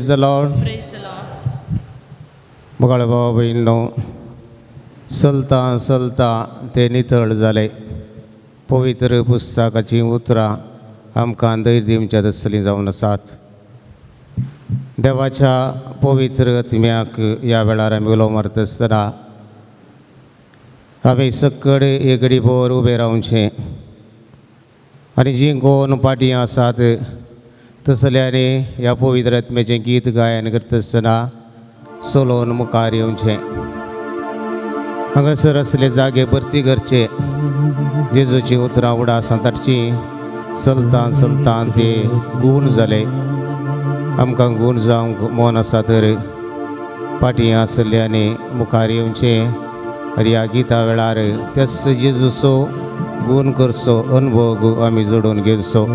The Lord. मुगाळ भाव बहिणो, चलता चलता ते नितळ जाले. पवित्र पुस्तकाची उतरां आमकां धैर्य दिवच्या दसली जावन आसात. देवाच्या पवित्र आत्म्याक ह्या वेळार आमी उलो मारता आसतना आमी सकड एक घडीभर उबे रावचें आनी जीं कोण पाटी आसात तसल्यांनी ह्या पवित्र आत्म्याचें गीत गायन करता आसतना सोलोवन मुखार येवचें. हांगासर असले जागे भरती करचे. जेजूची उतरां उडास धाडची. चलता चलता ते गूण जाले. आमकां गूण जावंक मन आसा तर पाटी आसल्यांनी मुखार येवचें आनी ह्या गिता वेळार त्याच जेजूचो गूण करचो अनुभव आमी जोडून घेवचो.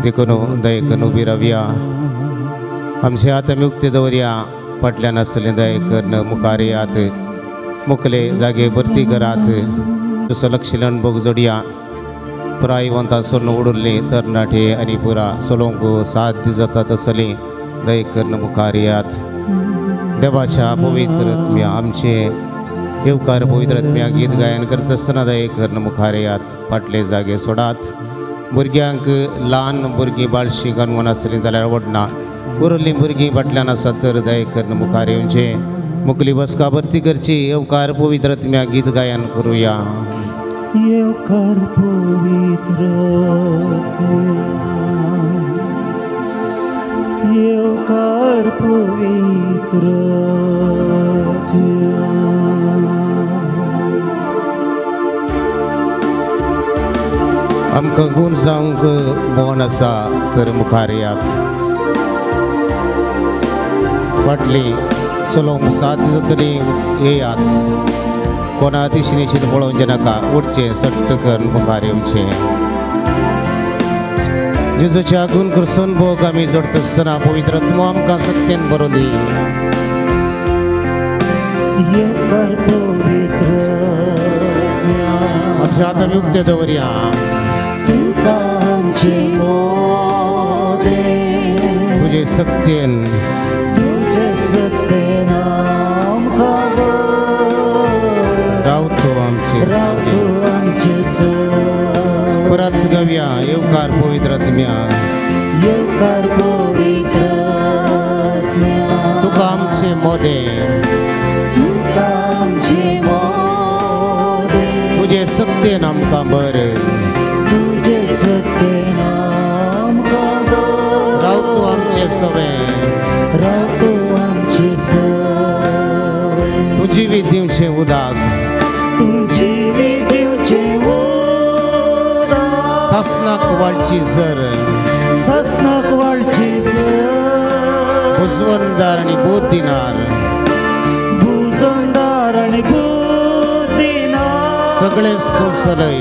देखून दयेकन उबी रावया. आमचे हात आमी उक्ते दवरया. फाटल्यान आसलें दयेकन मुखार येयात. मुखले जागे भरती करात. जसो लक्षील अणभव जोडया. प्रायवंतां सोडून उडुल्लीं तरणाटे आनी पुरा सोलोंक साध्य जाता तसलीं दयेकन मुखार येयात. देवाच्या पवित्र आत्म्या आमचे येवकार पवित्र आत्म्या गीत गायन करता आसतना दयेकन मुखार येयात. फाटले जागे सोडात. भुरग्यांक ल्हान भुरगीं बाळशीं काणून आसलीं जाल्यार आवडना. उरिल्लीं भुरगीं फाटल्यान आसात तर दयेकन मुखार येवचें. मुखली बसका भरती करची. येवकार पवित्र आत्म्या गीत गायन करुया. येवकार पवित्र येवकार पवित्र आमकां गूण जावंक मन आसा तर मुखार येयात. फाटलीं सोलोंक साध्य जातली येयात. कोणा दिशेनीशीर पळोवचें नाका. उठचें सट्ट करून मुखार येवचें. जेजूच्या गूण करसून भोग आमी जोडटा आसतना पवित्र आत्मा आमकां सक्तीन बरोवन दी. येवकार पवित्र आमचे हात आमी उक्ते दवरया. तुका आमचे मोदें तुजे सक्तीन तुजे सत्तेन आमकां रावतो आमचे रावतो आमचे परत गावया. येवकार पवित्र आत्म्या येवकार पवित्र तुका आमचे मोदें तुका आमचे मोदें तुजे सक्तीन आमकां बर तुजे सत्तेन आमकां रावतो आमचे सवें रावतो आमचे सवें तुजी वी दिवचें उदक तुजी वी दिवचें उदक सासनाक वाळची झर सासनाक वाळची झर भुजवंदार आनी बोध दिनार भुजवंदार आनी बोध दिनार सगळेंच तूं चलय.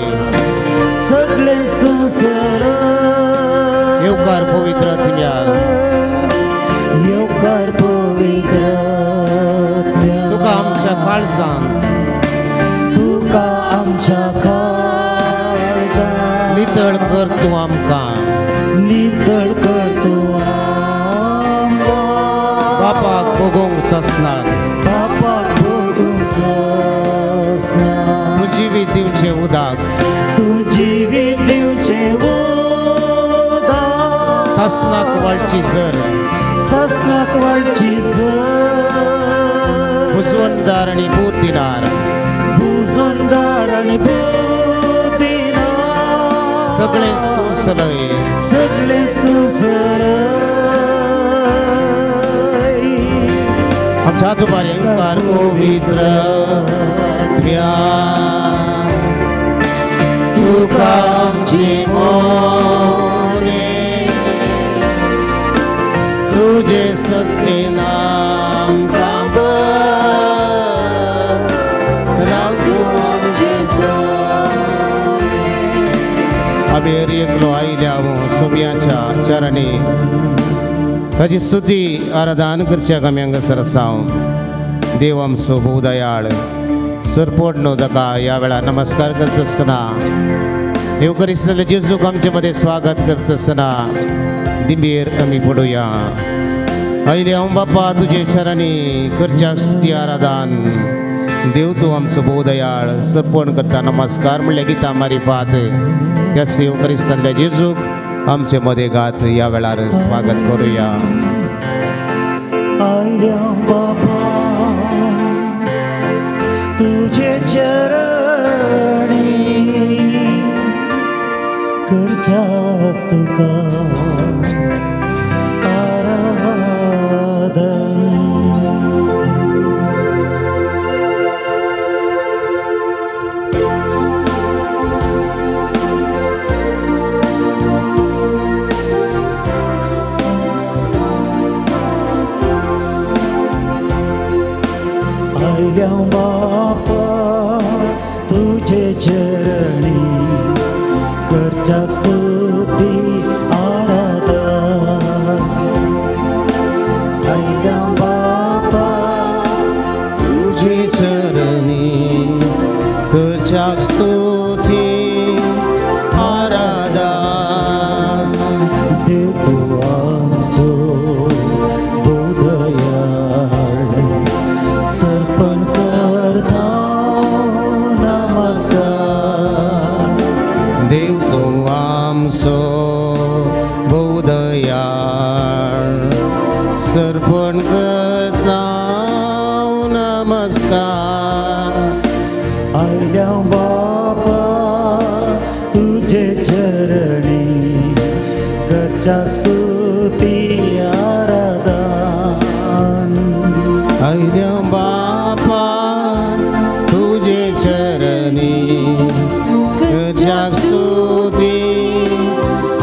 सगळेंच तूं चलय. येवकार पवित्र आत्म्या येवकार पवित्र तुका आमच्या काळजांत तुका आमच्या काळजांत नितळ कर तूं आमकां. नितळ कर तूं आमकां. बापाक भोगोंक सासनाक बापाक भोगूंक सासनाक तुजी वी दिवचें उदक तुजी वी दिवचें उदक सासनाक वाळची झर सासनाक वाळची झर भुजवंदार आनी बोध दिनार भुजवंदार आनी बोध दिनार सगळेंच तूं चलय. सगळेंच तूं चलय. आमच्या तुपार येवकार पवित्र आत्म्या तुका आमची मोदें तुजे सक्तीन आमकां रावतो आमचे सवें. आमी एकलो आयल्या सोम्याच्या चरणी ताची स्तुती आराधन करच्याक आमी हांगासर आसाव. देव आमचो भोव दयाळ सरपोट न्हू ताका ह्या वेळार नमस्कार करता आसतना येवकरिस्त जेजूक आमचे मदें स्वागत करता आसतना दिंबेर आमी पडुया. अहिले हांव बाप्पा तुझे चरणी करच्या स्तुती आराधन देव तूं आमचो भोव दयाळ सर्पण करता नमस्कार म्हणल्या गिता मारी फात त्या सेव क्रिस्तांतल्या जेजूक आमचे मदे गात या वेळार स्वागत करूया. आयल्या बाबा तुझे चरणी करच्या तुका आयल्या बापा तुझे चरणी करच्या स्तुती आराधन. आयल्या बापा तुझे चरणी करच्या स्तुती आराधन. देव तू आमचो बोधयाळ सर्पण करता नमस्कार. देव तू आमचो भोव दयाळ सर्पण करता नमस्कार. आयल्या बापा तुझे चरणी करच्या स्तुती आराधन. आयल्या बापा तुझे चरणी करच्या स्तुती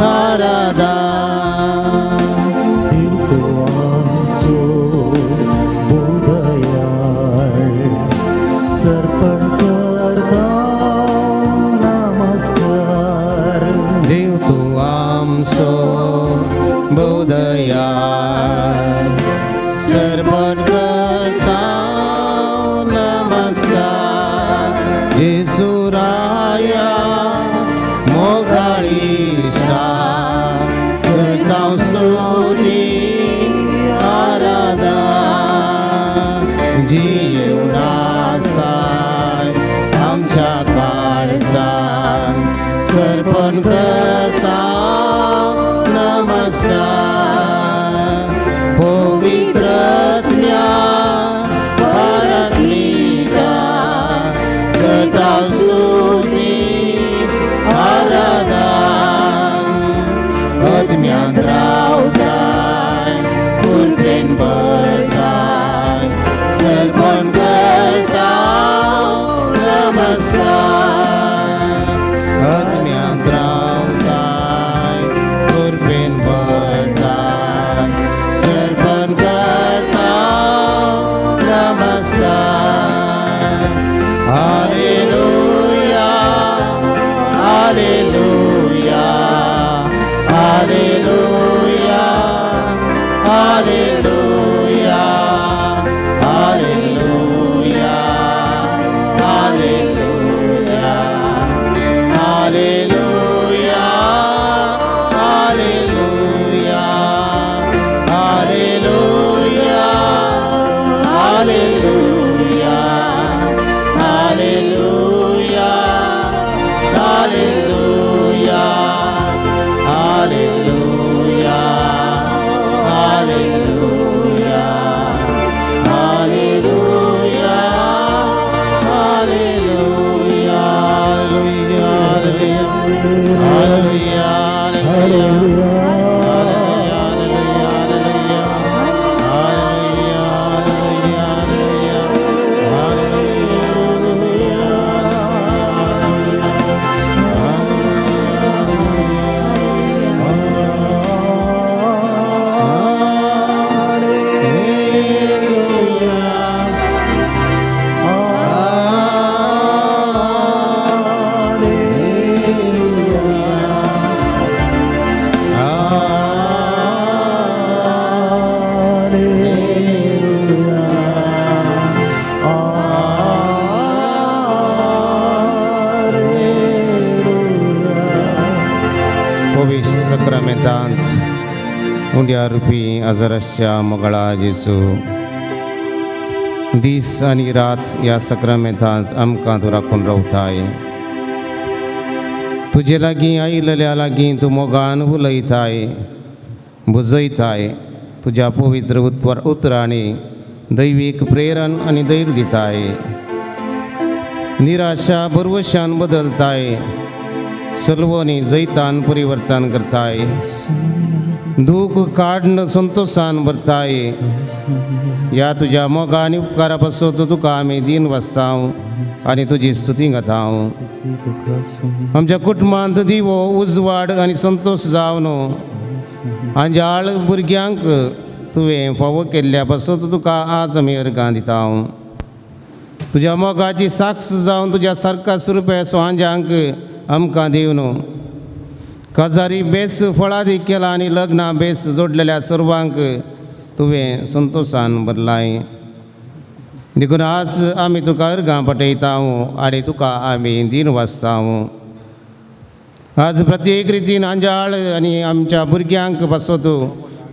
आराधन. देव तू आमचो बोधयाळ सर्पण करता नमस्कार. देव तू आमचो भोव दयाळ सर्पण करता नमस्कार. जेजू राया मोगाळीशा करता स्तुती आराधन. जीवन आसाय आमच्या काळजान सर्पण करता नमस्कार. पवित्रत्या पारात्मिका करता स्तुती आराधन. आत्म्यान रावताय कृपेन भरताय सर्पण करता नमस्कार. आत्म्यान रावताय कृपेन भरताय सर्पण करता नमस्कार. Hallelujah hallelujah hallelujah hallelujah hallelujah hallelujah hallelujah hallelujah hallelujah hallelujah hallelujah hallelujah hallelujah उंड्या रुपी आजाराच्या मोगळा जेजू दीस आनी रात ह्या सक्रमेंतांत आमकां तूं राखून रावताय. तुजे लागीं आयिल्ल्या लागीं तूं मोगान उलयताय, बुजयताय. तुज्या पवित्र उतरांनी दैवीक प्रेरण आनी धैर्य दिताय. निराशा बरवशान बदलताय, सलवनी जैतान परिवर्तन करताय. दूख काडन संतोषान भरताय. ह्या तुज्या मोगा आनी उपकारा पासत तुका आमी दीन वाचतांव आनी तुजी स्तुती गातांव. आमच्या कुटुंबांत दिवो उजवाड आनी संतोष जावन अंजाळ भुरग्यांक तुवें फावो केल्ल्या पासत तुका आज आमी अर्गां दितांव. तुज्या मोगाची साक्ष जावन तुज्या सारका स्वरुपे सोहांजांक आमकां दिवन काजारी बेस फळादी केला आनी लग्नां बेस जोडलेल्या सर्वांक तुवें संतोषान भरलाय. देखून आज आमी तुका अर्गां पटयतांव आनी तुका आमी दीन वाचतांव. आज प्रत्येक रितीन अंजाळ आनी आमच्या भुरग्यांक पासत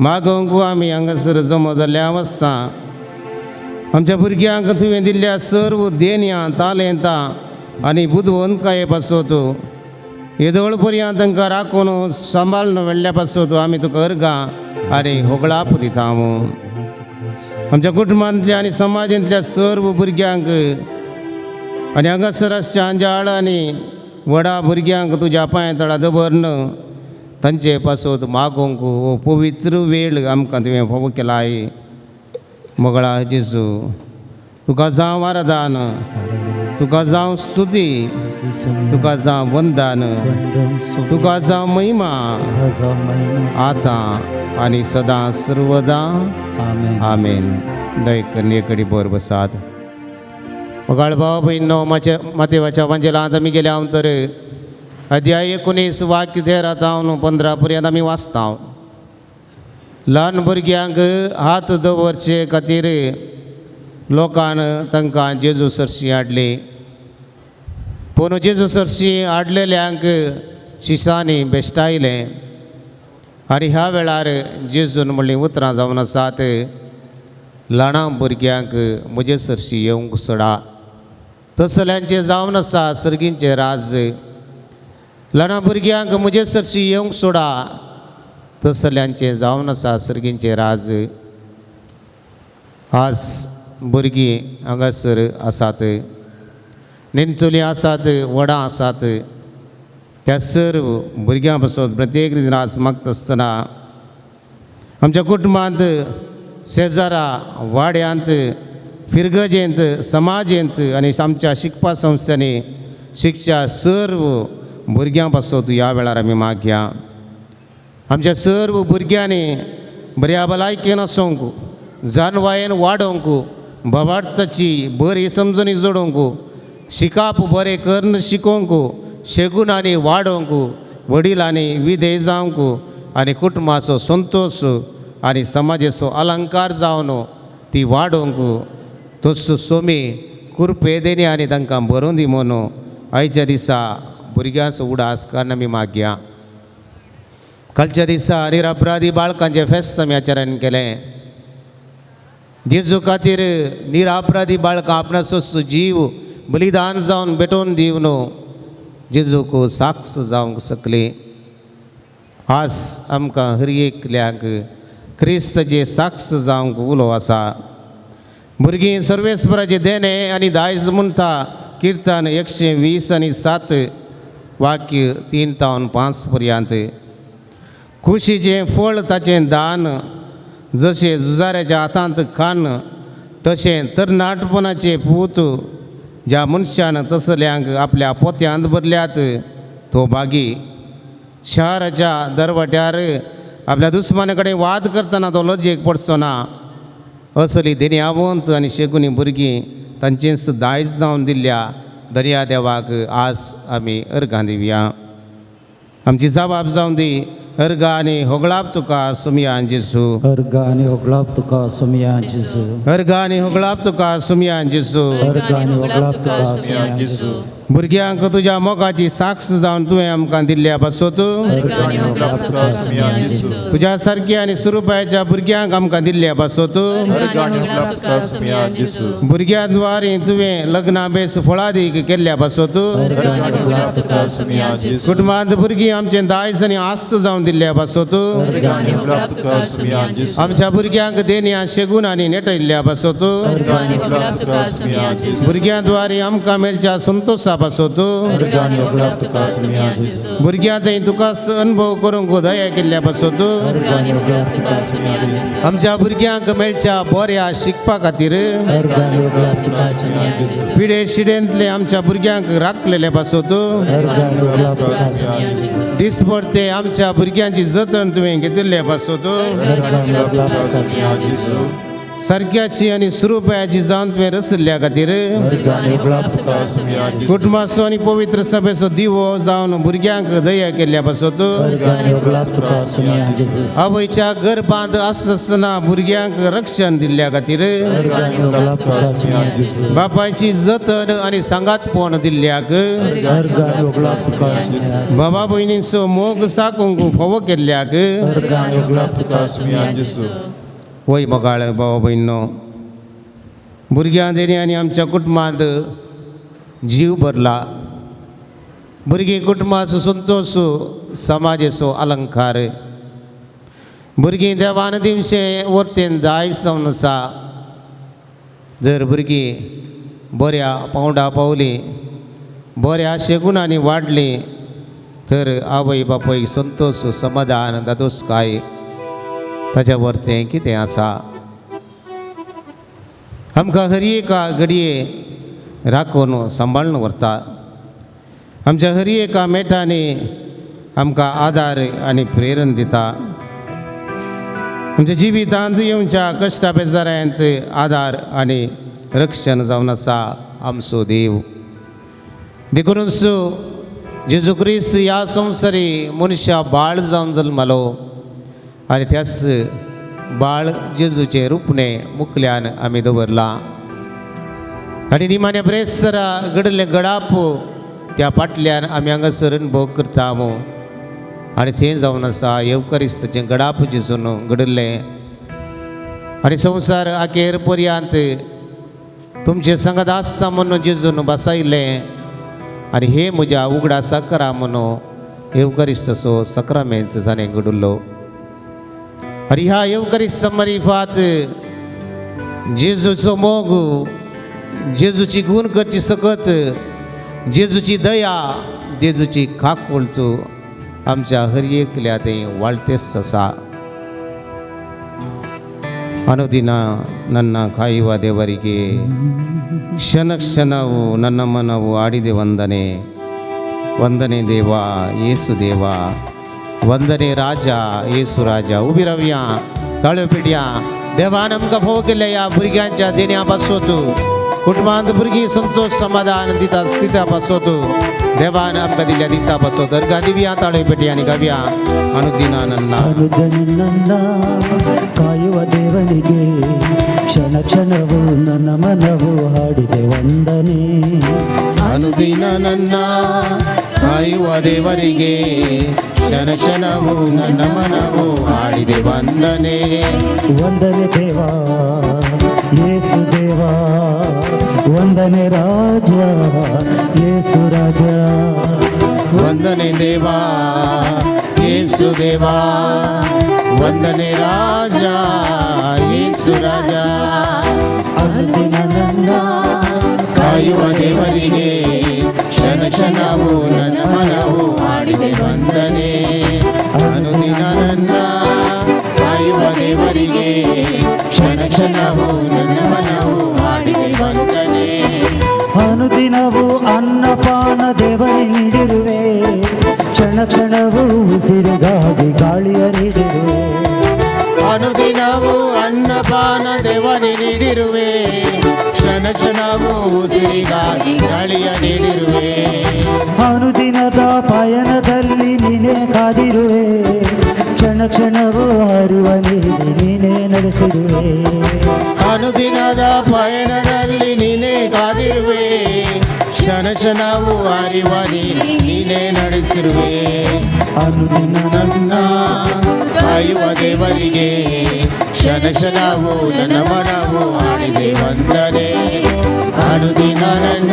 मागोवंक आमी हांगासर जमो जाल्ल्या वसता. आमच्या भुरग्यांक तुवें दिल्ल्या सर्व देण्यां तालेंतां आनी बुदवंतकाये पासत येदोळ पर्यंत तांकां राखून सांबाळून व्हेल्ल्या पासत आमी तुका अर्गां आनी होगळाप दितांव. आमच्या कुटुंबांतल्या आनी समाजांतल्या सर्व भुरग्यांक आनी हांगासर आसच्या अंजाळ आनी व्हडा भुरग्यांक तुज्या पांय तळा दवरन तांचे पासत मागोवंक हो पवित्र वेळ आमकां तुवें फावो केलाय. मोगळा जेजू तुका जावं वरदान, तुका जावं स्तुती, तुका जावं वंदन, तुका जावं महिमा आतां आनी सदां सर्वदा. आमेन. दय कन्ये कडी बर बसात. मोगाळ भाव भयणो मातेवाच्या वांजेलांत आमी गेल्या हांव तर अध्याय 19 वाक्य 13 तावन 15 पर्यंत आमी वाचतांव. ल्हान भुरग्यांक हात दवरचे खातीर लोकान तांकां जेजू सरशी हाडली. पूण जेजू सरशी हाडलेल्यांक शिशांनी बेश्टायलें आनी ह्या वेळार जेजून म्हणलीं उतरां जावन आसात, ल्हाना भुरग्यांक म्हजे सरशी येवंक सोडा. तसल्यांचें जावन आसा सर्गींचें राज. ल्हाना भुरग्यांक म्हजे सरशी येवंक सोडा, तसल्यांचें जावन आसा सर्गींचें राज. आज भुरगीं हांगासर आसात, नेणतुलीं आसात, व्हडां आसात. त्या सर्व भुरग्यां पासून प्रत्येक रितीन आज मागता आसतना आमच्या कुटुंबांत, शेजारा, वाड्यांत, फिरगजेंत, समाजेंत आनी आमच्या शिकपा संस्थांनी शिकच्या सर्व भुरग्यां पासून ह्या वेळार आमी मागया. आमच्या सर्व भुरग्यांनी बऱ्या भलायकेन आसूंक, जानवायेन वाडोवंक, भावार्थाची बरी समजणी जोडोवंक, शिकाप बरें करून शिकोवंक, शेगुणांनी वाडोवंक, वडिलांनी विधेय जावंक आनी कुटुंबाचो संतोश आनी समाजाचो अलंकार जावन ती वाडोवंक तसो सोमी कृपे देनी आनी तांकां बरोवन दी म्हणून आयच्या दिसा भुरग्यांचो उडास कारण आमी मागया. कालच्या दिसा निरपराधी बाळकांचें फेस्त आमी आचरण केलें. जेजू खातीर निरपराधी बाळकां आपणाचो जीव बलिदान जावन भेटोवन दिवन जेजूक साक्ष जावंक शकली. आज आमकां हर एकल्याक क्रिस्ताचे साक्ष जावंक उलो आसा. भुरगीं सर्वेस्पराचे देणे आनी दायज म्हणटा किर्तन 120 आनी 7 वाक्य 3 तावन 5 पर्यंत. खुशीचें फळ ताचें दान, जशें झुजाऱ्याच्या हातांत खान, तशें तरणाटपणाचें पूत ज्या मनशान तसल्यांक आपल्या पोत्यांत भरल्यात तो बागी. शहराच्या दरवट्यार आपल्या दुस्माना कडेन वाद करतना तो लज्जेक पडचो ना. असली देण्यावंत आनी शेगुनी भुरगीं तांचेंच दायज जावन दिल्ल्या दर्या देवाक आज आमी अर्गां दिवया. आमची जबाब जावन दी. अर्गां आनी होगळाप तुका सुमयान जेजू. अर्गां आनी होगळाप तुका सुमयान जेजू. अर्गां आनी होगळाप तुका सुमयान जेजू. अर्गां आनी होगळाप तुका सुमयान जेजू. भुरग्यांक तुज्या मोगाची साक्ष जावन तुवें आमकां दिल्ल्या पासत वर्गांनी होगला तुका सुमयान येसू तुज्या सारक्या आनी सुरूपाच्या भुरग्यांक आमकां दिल्ल्या पासत वर्गांनी होगला तुका सुमयान येसू भुरग्यां द्वारे तुवें लग्ना बेस फळादीक केल्ल्या पासत वर्गांनी होगला तुका सुमयान येसू कुटुंबांत भुरगीं आमचें दायज आनी आस्त जावन दिल्ल्या पासत वर्गांनी होगला तुका सुमयान येसू आमच्या भुरग्यांक देण्या शेगून आनी नेटयल्ल्या पासत वर्गांनी होगला तुका सुमयान येसू भुरग्यां द्वारे आमकां मेळच्या संतोशा पासत वर्गांनी होगला तुका सुमयान येसू भुरग्यां थंय तुका अनुभव करूंक दया केल्ल्या पासत वर्गांनी होगला तुका सुमयान येसू आमच्या भुरग्यांक मेळच्या बऱ्या शिकपा खातीर वर्गांनी होगला तुका सुमयान येसू पिढे शिडेंतले आमच्या भुरग्यांक राखलेले पासत वर्गांनी होगला तुका सुमयान येसू दिसभर ते आमच्या भुरग्यांची जतन तुवें घेतिल्ले पासत वर्गांनी होगला तुका सुमयान येसू सारक्याची आनी सुरूपाची जावन तुवें रचल्ल्या खातीर वर्गांनी होगला तुका सुमयान येसू कुटुंबाचो आनी पवित्र सभेचो दिवो जावन भुरग्यांक दया केल्ल्या पासत वर्गांनी होगला तुका सुमयान येसू आवयच्या गर्भांत आसतना भुरग्यांक रक्षण दिल्ल्या खातीर वर्गांनी होगला तुका सुमयान येसू बापायची जतन आनी सांगातपण दिल्ल्याक वर्गांनी होगला तुका सुमयान बाबा भयणींचो मोग साकूंक फोव केल्ल्याक वर्गांनी होगला तुका सुमयान येसू वय मोगाळ बाबा भयणो भुरग्यां देणी आमच्या कुटुंबांत जीव भरला भुरगीं कुटुंबाचो संतोश समाजाचो अलंकार भुरगीं देवान दिवचे वर्तेन दायज जावन आसा जर भुरगीं बऱ्या पावंडा पावलीं बऱ्या शेगुणांनी वाडलीं तर आवय बापायक संतोश समाधान दादोसकाय ताच्या वर्तें कितें आसा आमकां हर एका घडये राखून सांबाळून व्हरता आमच्या हर एका मेटांनी आमकां आदार आनी प्रेरण दिता आमच्या जिवितांत येवच्या कश्टा बेजाऱ्यांत आदार आनी रक्षण जावन आसा आमचो देव देखूनच जेजू क्रिस्त ह्या संवसारी मनशा बाळ जावन जल्मलो आनी त्याच बाळ जेजूचे रुपणे मुखल्यान आमी दवरला आनी निमाण्या ब्रेस्तरा घडले गडाप त्या फाटल्यान आमी हांगासर अनुभव करता आनी तें जावन आसा येवकारिस्ताचें गडाप जेजून घडलें आनी संवसार आखेर पर्यंत तुमचे संगत आसा म्हणून जेजून बसयलें आनी हे म्हज्या उगडासा करा म्हणून येवकारिस्ताचो सक्रामेंत ताणें घडलो आनी ह्या येवकारिस्त मरिफात जेजूचो मोग जेजूची गूण करची सकत जेजूची दया जेजूची काकूळचो आमच्या हर एकल्या थंय वाळतेस आसा ಅನುದಿನ ನನ್ನ ಕಾಯುವ ದೇವರಿಗೆ ಕ್ಷಣ ಕ್ಷಣವು ನನ್ನ ಮನವು ಆಡಿದೆ ವಂದನೆ ವಂದನೆ ದೇವ ಯೇಸು ದೇವ ವಂದನೆ ರಾಜ येसू राजा उभी रावया ताळ्यो पिटया देवान आमकां फोव केल्या ह्या भुरग्यांच्या देण्या पासत कुटुंबांत भुरगीं संतोष समाधान दिता पासत देवान आमकां दिल्ल्या दिसा पासत अर्घा दिवया ताळ्यो पिटया आनी गावया अनुदिन ನನ್ನ ಕಾಯುವ ದೇವನಿಗೆ ಕ್ಷಣ ಕ್ಷಣವು ನನ್ನ ಮನವು ಹಾಡಿದೆ ವಂದನೆ ಅನುದಿನ ನನ್ನ ಕಾಯುವ ದೇವರಿಗೆ ಕ್ಷಣ ಕ್ಷಣವು ನನ್ನ ಮನವು ಹಾಡಿದೆ ವಂದನೆ ವಂದನೆ ದೇವಾ ಯೇಸು ದೇವಾ ವಂದನೆ ರಾಜ ಯೇಸು ರಾಜ ವಂದನೆ ದೇವಾ ಯೇಸು ದೇವಾ ವಂದನೆ ರಾಜ ಯೇಸು ರಾಜ ಅನುದಿನ ನನ್ನ ಕಾಯುವ ದೇವರಿಗೆ ಕ್ಷಣ ಕ್ಷಣವು ನನ್ನ ಮನವು ಹಾಡಿದೆ ವಂದನೆ ಅನುದಿನ ನನ್ನ ಕಾಯುವ ದೇವರಿಗೆ ಕ್ಷಣ ಕ್ಷಣವು ನನ್ನ ಮನವು ಹಾಡಿದೆ ವಂದನೆ ಅನುದಿನವು ಅನ್ನಪಾನ ದೇವರಿ ನೀಡಿರುವೆ ಕ್ಷಣ ಕ್ಷಣವು ಉಸಿರಿಗಾಗಿ ಗಾಳಿಯ ನೀಡಿರುವೆ ಅನುದಿನವು ಅನ್ನಪಾನ ದೇವರಿ ನೀಡಿರುವೆ ಕ್ಷಣ ಕ್ಷಣವು ಉಸಿರಿಗಾಗಿ ಗಾಳಿಯ ನೀಡಿರುವೆ ಅನುದಿನದ ಪಯಣದಲ್ಲಿ ನೀನೇ ಕಾದಿರುವೆ ಕ್ಷಣ ಕ್ಷಣವು ಹರಿವ ನೀಡಿ ನೀನೇ ನಡೆಸಿರುವೆ ಅನುದಿನದ ಪಯಣದಲ್ಲಿ ನೀನೇ ಕಾದಿರುವೆ ಕ್ಷಣ ಕ್ಷಣ ಕ್ಷಣವೂ ಅರಿವ ನೀನೇ ನಡೆಸಿರುವೆ ಅನುದಿನ ನನ್ನ ಕಾಯುವ ದೇವರಿಗೆ ಕ್ಷಣ ಕ್ಷಣವೂ ನನ್ನ ಮನವು ಹಾಡಿದೆ ವಂದನೆ ಅನುದಿನ ನನ್ನ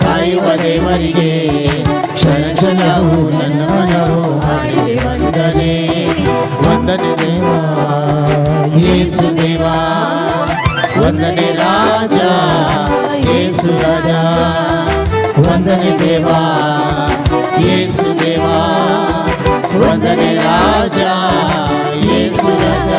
ಕಾಯುವ ದೇವರಿಗೆ ಕ್ಷಣ ಕ್ಷಣವೂ ನನ್ನ ಮನವು ಹಾಡಿದೆ ವಂದನೆ ವಂದನೆ ದೇವಾ ಯೇಸು ದೇವಾ ವಂದನೆ ರಾಜ ಯೇಸು ರಾಜ ವಂದನೆ ದೇವಾ ಯೇಸು ದೇವಾ ವಂದನೆ ರಾಜ ಯೇಸು ರಾಜ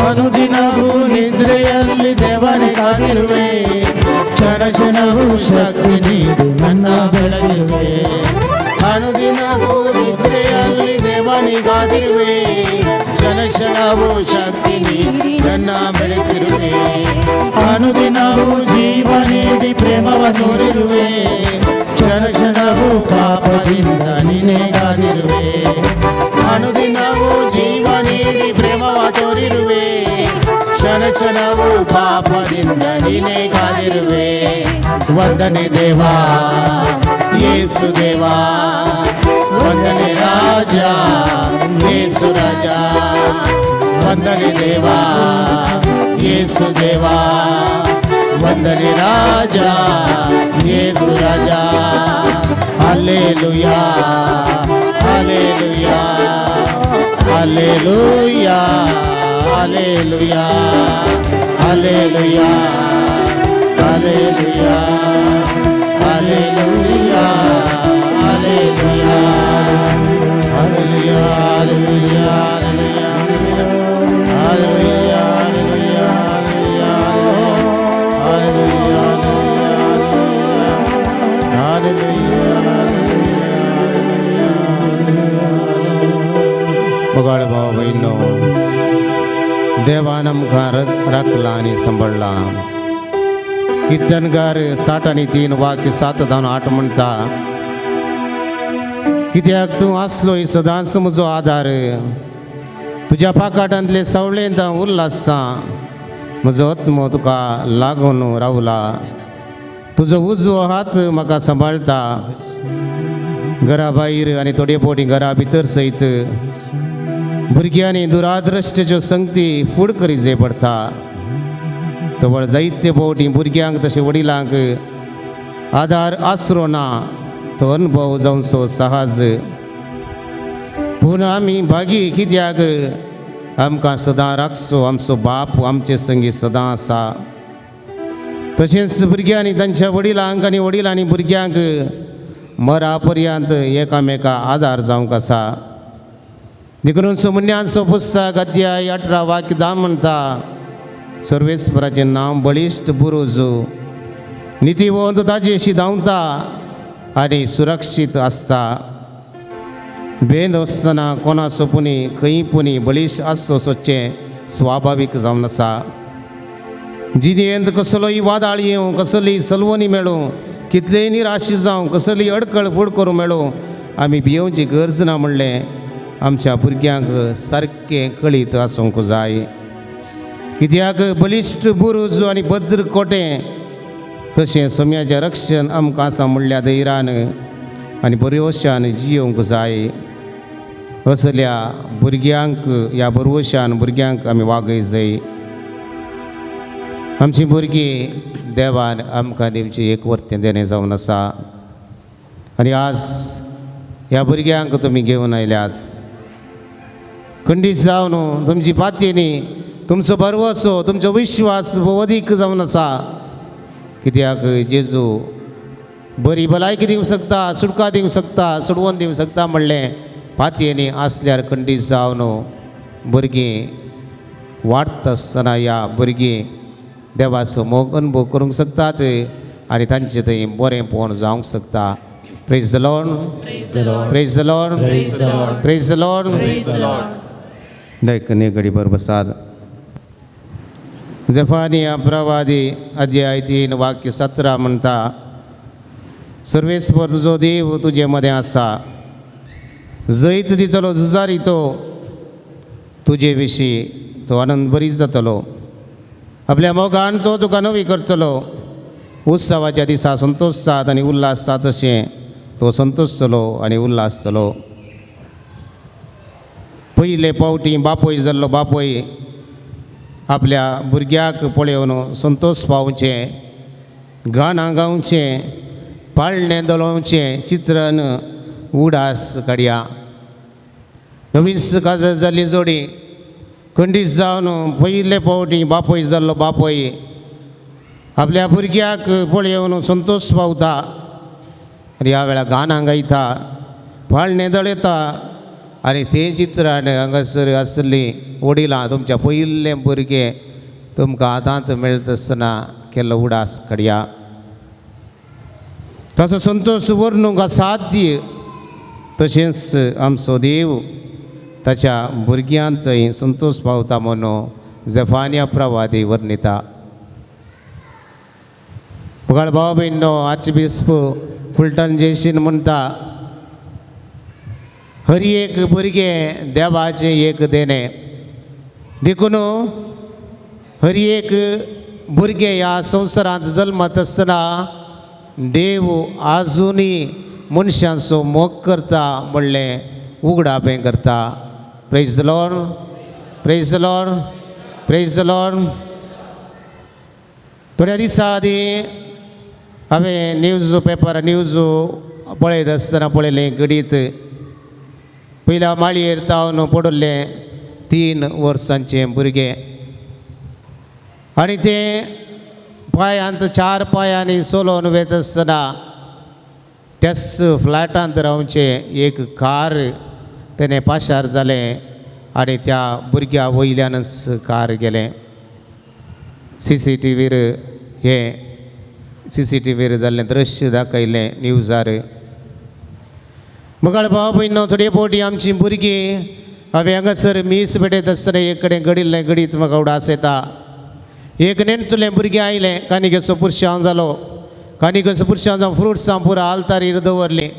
ಅನುದಿನವೂ ನಿದ್ರೆಯಲ್ಲಿ ದೇವನೇ ಕಾದಿರುವೆ ಕ್ಷಣ ಕ್ಷಣವೂ ಶಕ್ತಿ ನೀಡು ನನ್ನ ಬೆಳಗಿರುವೆ ಅನುದಿನವೂ ನಿದ್ರೆಯಲ್ಲಿ ದೇವನಿಗಾದಿರುವೆ ಕ್ಷಣ ಕ್ಷಣವೂ ಶಕ್ತಿ ನೀಡಿ ನನ್ನ ಬೆಳೆಸಿರುವೆ ಅನುದಿನವೂ ಜೀವ ನೀಡಿ ಪ್ರೇಮವ ತೋರಿರುವೆ ಕ್ಷಣ ಕ್ಷಣವೂ ಪಾಪದಿಂದ ನಿನ್ನೆ ಕಾದಿರುವೆ ಅನುದಿನವೂ ಜೀವ ನೀಡಿ ಪ್ರೇಮವ ತೋರಿರುವೆ ಕ್ಷಣ ಕ್ಷಣವೂ ಪಾಪದಿಂದ ನೀನೇ ಕಾದಿರುವೆ ವಂದನೆ ದೇವಾ ಯೇಸು ದೇವಾ ವಂದನೆ ರಾಜ ಯೇಸು ರಾಜ ವಂದನೆ ದೇವಾ ಯೇಸು ದೇವಾ ವಂದನೆ ರಾಜ ಯೇಸು ರಾಜ hallelujah hallelujah hallelujah hallelujah hallelujah hallelujah hallelujah hallelujah hallelujah hallelujah hallelujah hallelujah hallelujah बघाड भाव बहिणो देवा नमका राखला आणि सांभाळला कीर्तनगार 60 आणि 3 वाक्य 7 जावन 8 म्हणता कित्याक तूं आसलोय सदांच म्हजो आदार तुज्या पाकाटांतले सवळेंत उल्लासता म्हजो आत्मो तुका लागून रावला तुजो उजवो हात म्हाका सांबाळटा घरा भायर आनी थोडे फावटी घरा भितर सयत भुरग्यांनी दुरादृश्टेच्यो संगती फूड करीत जाय पडटा तवळ जायते फावटी भुरग्यांक तशें वडिलांक आदार आसरो ना तो अनुभव जावचो सहज पूण आमी भागी कित्याक आमकां सदां राखचो आमचो बाप आमचे संगी सदां आसा तशेंच भुरग्यांनी तांच्या वडिलांक आनी वडिलांनी भुरग्यांक मरा पर्यंत एकामेका आदार जावंक आसा देखून सुमन्यांचो पुस्तक अध्याय 18 वाक्य 10 म्हणटा सर्वेस्पराचें नांव बळिश्ट बुरूज नितीवंत ताजेशी धांवता आनी सुरक्षीत आसता भेंद आसतना कोणाचो पुनी खंय पुनी बळीश आसचो सोदचें स्वाभावीक जावन आसा जिणेंत कसलोय वादळ येवं कसलीय सलवणी मेळूं कितलेय निराश जावं कसलीय अडकळ फूड करूं मेळूं आमी भियोवची गरज ना म्हणलें आमच्या भुरग्यांक सारकें कळीत आसूंक जाय कित्याक बलिश्ट बुरूज आनी भद्र कोटें तशें सोम्याचें रक्षण आमकां आसा म्हणल्या धैर्यान आनी बरोशान जियोवंक जाय असल्या भुरग्यांक ह्या बरोशान भुरग्यांक आमी वागय जाय आमची भुरगीं देवान आमकां दिवचें एक वर्तें देणें जावन आसा आनी आज ह्या भुरग्यांक तुमी घेवन आयल्यात खंडीत जावन तुमची पातयेनी तुमचो भरवसो तुमचो विश्वास अदीक जावन आसा कित्याक जेजू बरी भलायकी दिवंक शकता सुटका दिवंक शकता सोडवून दिवंक शकता म्हणलें पातयेनी आसल्यार खंडीत जावन भुरगीं वाडटा आसतना ह्या भुरगीं देवाचो मोग अनुभव करूंक शकतात आनी तांचें थंय बरें पोवन जावंक शकता praise the Lord praise the Lord praise the Lord देखने घडी भर बसात जफानिया प्रवादी अध्याय 3 वाक्य 17 म्हणटा सर्वेस्वर तुजो देव तुजे मदें आसा जैत दितलो झुजारी तो तुजे विशीं तो आनंद बरीच जातलो. आपल्या मोगान तो तुका नवी करतलो. उत्सवाच्या दिसा संतोषात आनी उल्हासात तशें तो संतोषतलो आनी उल्हासतलो. पयले फावटी बापोय जाल्लो बापोय आपल्या भुरग्याक पळयोवन संतोष पावचें, गाणां गावचें, पाळणें दळोवचें चित्रण उडास काडया. नवीस काजर जाल्ली जोडी खंडीत जावन पयले फावटी बापोय जाल्लो बापोय आपल्या भुरग्याक पळयोवन संतोष पावता आनी ह्या वेळार गाणां गायता, पाळणें दळयता आनी तें चित्रान हांगासर आसली वडिलां तुमच्या पयलें भुरगें तुमकां आतांत मेळटा आसतना केल्लो उडास काडया. ताचो संतोष वर्णूंक असाध्य. तशेंच आमचो देव ताच्या भुरग्यांतय संतोष पावता म्हणून झेफानिया प्रवादी वर्णिता. मुखार भाव भयणो आर्चबिशप फुलटन जयशीन म्हणटा, हर एक भुरगें देवाचें एक देणें. देखून हर एक भुरगें ह्या संवसारांत जल्मात आसतना देव आजुनूय मनशांचो मोग करता म्हणलें उगडापें करता. Praise the Lord, praise the Lord, praise the Lord. थोड्या दिसा आदीं हांवें न्यूज पळयत आसतना पळयलें घडीत पयल्या माळयेर तावन पडल्लें 3 वर्सांचें भुरगें आनी तें पांयांत 4 पांयांनी चलोवन वयत आसतना त्याच फ्लॅटांत रावचें एक कार तेणें पाशार जालें आनी त्या भुरग्या वयल्यानच कार गेलें. CCTVर जाल्लें दृश्य दाखयलें न्यूजार. मुखार भाव भयणो थोडे फावटी आमचीं भुरगीं हांवें हांगासर मीस पेटयत आसतना एक कडेन घडिल्लें घडीत म्हाका उडास येता. एक नेणटुलें भुरगें आयलें, कानिकेचो पुरशांव जालो. कानिकेचो पुरशांव जावन फ्रुट्सां पुरो आल्तारीर दवरलीं.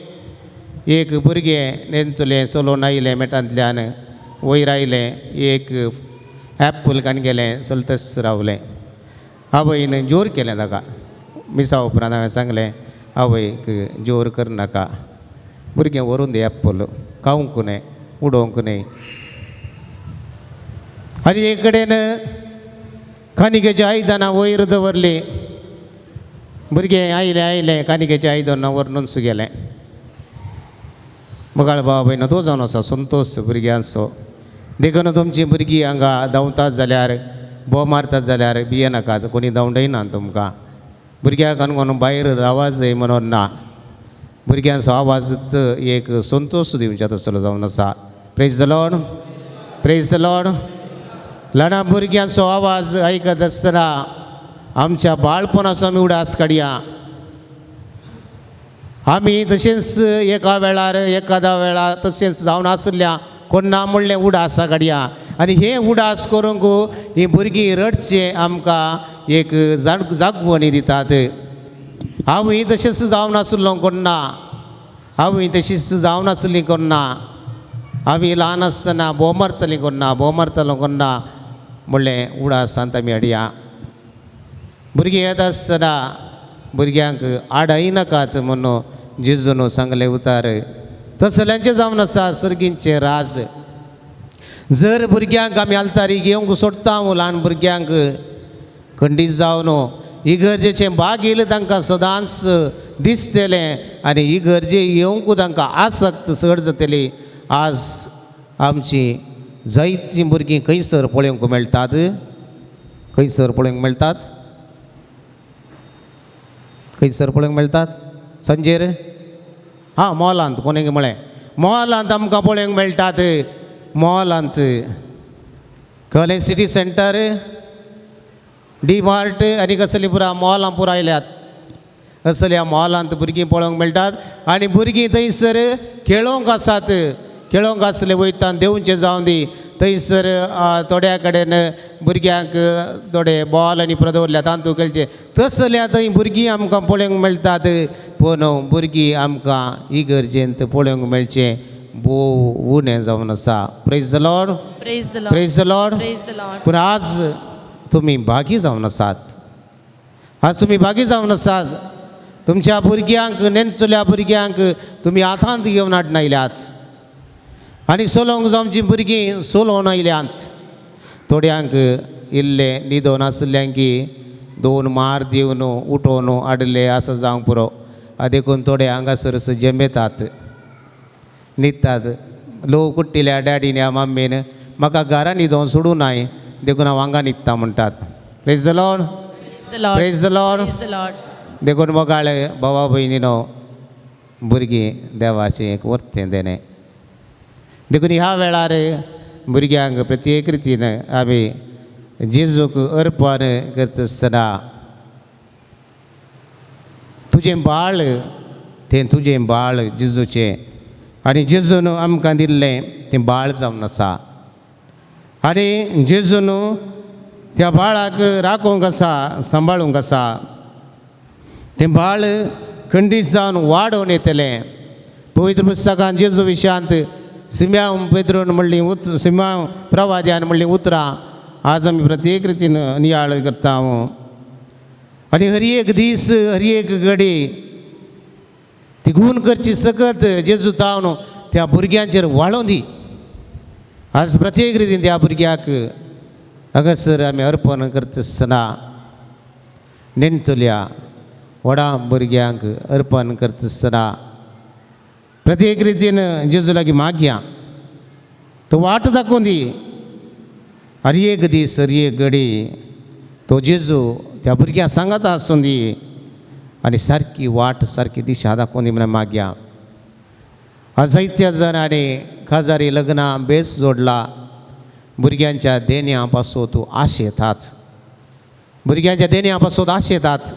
एक भुरगें नेणटुलें चलोवन आयलें मेटांतल्यान वयर आयलें, एक एप्पल काडून गेलें, चलतस रावलें. आवयन जोर केलें ताका. मिसा उपरांत हांवें सांगलें आवयक जोर करनाका, भुरगें व्हरून दी एप्पल, खावंक न्हय, उडोवंक न्हय. आनी एक कडेन कानिकेचीं आयदनां वयर दवरलीं. भुरगें आयलें कानिकेचें आयदनां व्हरनूच गेलें. मुखार भाव भयणो तो जावन आसा संतोश भुरग्यांचो. देखून तुमचीं भुरगीं हांगा धांवतात जाल्यार भोव मारतात जाल्यार भियेनाकात, कोणी धांवडयना तुमकां. भुरग्याक आनून भायर आवाज येय म्हणून ना. भुरग्यांचो आवाजूच एक संतोश दिवचे तसलो जावन आसा. Praise the Lord, praise the Lord. ल्हान भुरग्यांचो आवाज आयकत आसतना आमच्या बाळपणाचो आमी उडास काडया. आमी तशेंच एकादा वेळार तशेंच जावन आसल्या कोण ना म्हणलें उडासा काडया. आनी हें उडास करूंक ही भुरगीं रडचें आमकां एक जागवणी दितात. हांवूय तशेंच जावन आसलो कोण ना, हांवूय तशीच जावन आसलीं कोण ना. हांवें ल्हान आसतना भोव मारतलीं कोण ना, भोव मारतलो कोण ना म्हणलें उडासांत आमी हाडया. भुरगीं येता आसतना भुरग्यांक आडायनाकात म्हणून जेजून सांगलें उतार. तसल्यांचें जावन आसा सर्गींचें राज. जर भुरग्यांक आमी आल्तारीक येवंक सोडटा ल्हान भुरग्यांक खंडीत जावन इगर्जेचें बागील तांकां सदांच दिसतलें आनी इगर्जे येवंक तांकां आसक्त चड जातली. आज आमचीं जायतीं भुरगीं खंयसर पळोवंक मेळटात, खंयसर पळोवंक मेळटात, खंयसर पळोवंक मेळटात संजेर. मॉलांत कोणें म्हळें मॉलांत आमकां पळोवंक मेळटात. मॉलांत खंय सिटी सेंटर, डी मार्ट आनी कसलीं पुरा मॉलां पुरो आयल्यात. असल्या मॉलांत भुरगीं पळोवंक मेळटात. आनी भुरगीं थंयसर खेळोंक आसात. खेळोंक आसले वयता देंवचें जावं दी. थंयसर थोड्या कडेन भुरग्यांक थोडे बॉल आनी पुरो दवरल्या तांतू खेळचे. तसल्या थंय भुरगीं आमकां पळोवंक मेळटात. पूण भुरगीं आमकां इगर्जेंत पळोवंक मेळचें भोव उणें जावन आसा. Praise the Lord, Praise the Lord. Praise the Lord. Praise the Lord. पूण आज तुमी भागी जावन आसात. आज तुमी भागी जावन आसात. तुमच्या भुरग्यांक नेणचल्या भुरग्यांक तुमी हातांत घेवन हाडून आयल्यात आनी सोलोंक जावची भुरगीं सोलोवन आयल्यांत. थोड्यांक इल्ले न्हिदो नासल्ल्यांकी 2 मार दिवन उठोवन हाडले आसा जावंक पुरो. देखून थोडे हांगासर जमेतात, न्हिदतात. लोक कुट्टिल्या डॅडीन मम्मीन म्हाका घरा न्हिदोवन सोडूं नाय, देखून हांव हांगा न्हिदता म्हणटात. Praise the Lord, Praise the Lord. Praise the Lord. Praise the Lord. देखून मोगाळे भावा भयणीनो, भुरगीं देवाचें एक वर्तें देणें. देखून ह्या वेळार भुरग्यांक प्रत्येक रितीन आमी जेजूक अर्पण करता आसतना तुजें बाळ तें तुजें बाळ जेजूचें आनी जेजून आमकां दिल्लें तें बाळ जावन आसा आनी जेजून त्या बाळाक राखूंक आसा, सांबाळूंक आसा. तें बाळ खंडीत जावन वाडोवन येतलें. पवित्र पुस्तकांत जेजू विशयांत सिम्याव पेद्रोन म्हणली सिम्याव प्रवाद्यान म्हणली उतरां आज आमी प्रत्येक रितीन नियाळ करता. आनी हर एक दीस हर एक घडी ती गूण करची सकत जेजू तावन त्या भुरग्यांचेर वाळोवन दी. आज प्रत्येक रितीन त्या भुरग्याक हांगासर आमी अर्पण करता आसतना नेणतल्या व्हडा भुरग्यांक अर्पण करता आसतना प्रत्येक रितीन जेजू लागीं मागया तो वाट दाखोवन दी. हर एक दीस हर एक घडी तो जेजू त्या भुरग्यांक सांगता आसून दी आनी सारकी वाट सारकी दिशा दाखोवन दी म्हणून मागया. आज जायत्या जाणांनी काजारी लग्नां बेस जोडला. भुरग्यांच्या देण्यां पासून तूं आशेतात, भुरग्यांच्या देण्यां पासून आशेतात.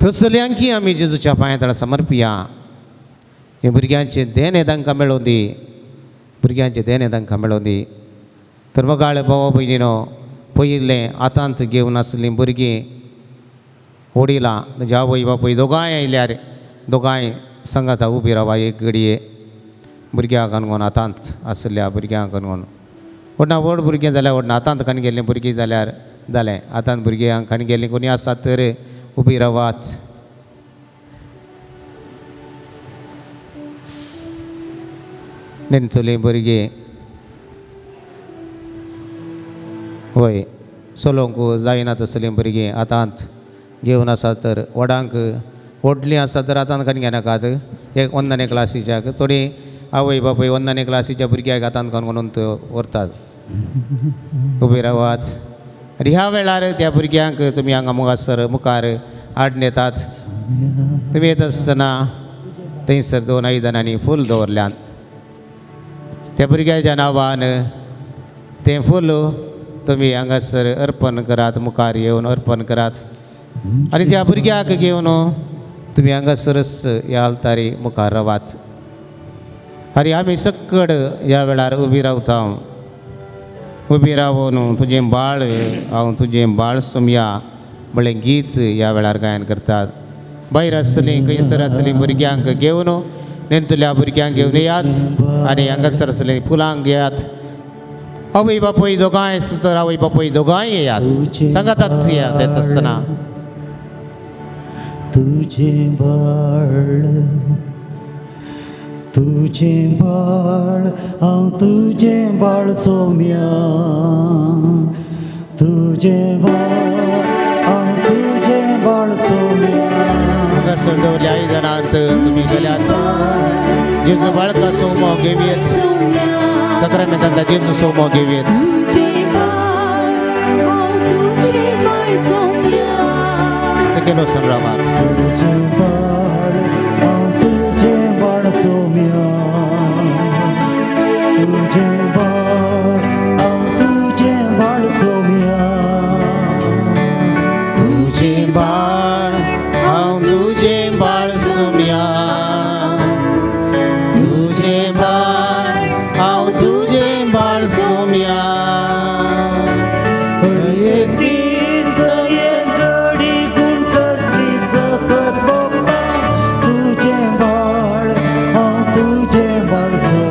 तसल्यांकी आमी जेजूच्या पांया तळा समर्पिया. हे भुरग्यांचे देणे तांकां मेळोवन दी, भुरग्यांचे देणे तांकां मेळोवन दी. तर मोगाळ भावा भयणीनो, पयलें हातांत घेवन आसलीं भुरगीं ओडिलां तांच्या आवय बापूय दोगांय आयल्यार दोगांय सांगाता उबी रावा एक घडये. भुरग्यांक अनगोन हातांत आसल्या भुरग्यांक अनगोन व्हडना व्हड भुरगीं जाल्यार व्हडना हातांत खाणगेल्लीं भुरगीं जाल्यार जालें. हातांत भुरग्यांक खाणगेल्लीं कोणी आसात तर उबी रावात. नेणचलीं भुरगीं वय सोलोंक जायना तसलीं भुरगीं हातांत घेवन आसात तर व्हडांक व्हडलीं आसा तर हातांत खाण घेनाकात. एक 1ನೇ क्लासीच्याक थोडी आवय बापूय 1ನೇ क्लासीच्या भुरग्याक हातांत खाण व्हरतात. उबी रावात. आनी ह्या वेळार त्या भुरग्यांक तुमी हांगा मुखार हाडून येतात. तुमी येता आसतना थंयसर 2 आयदनांनी फूल दवरल्यात. त्या भुरग्याच्या नांवान तें फूल तुमी हांगासर अर्पण करात, मुखार येवन अर्पण करात. आनी त्या भुरग्याक घेवन तुमी हांगासरच ह्या आल्तारी मुखार रावात. आनी आमी सक्कड ह्या वेळार उबी रावता. उबी रावून तुजें बाळ हांव तुजें बाळ सोमया म्हणलें गीत ह्या वेळार गायन करतात. भायर आसलीं खंयसर आसलीं भुरग्यांक घेवन नेणतल्या भुरग्यांक घेवन येयात आनी हांगासर आसलीं फुलांक घेयात. आवय बापूय दोगांय आसता तर आवय बापूय दोगांय येयात. सांगातात येयात येता आसतना. तुझे बाळ हांव तुझें बाळ सोम्या. तुझें बाळ हांव तुझें बाळ सोम्या. हांगासर दवरल्या आयदनांत तुमी गेल्यात. जेजू बाळका सोमो घेवयेत. सक्रामेंतांतला जेजू सोमो घेवयेत. सकेलो वचून रावात. तुझें बाळ हांव तुझें बाळ सोम्या. तुझें बाळ हांव तुझें बाळ सोम्या. तुजें बाळ हांव तुजें बाळ सोम्या. तुजें बाळ हांव तुजें बाळ सोम्या. एक दीस एक घडी गुण करची सकत बाप्पा. तुझें बाळ हांव तुझें बाळ सोम्या.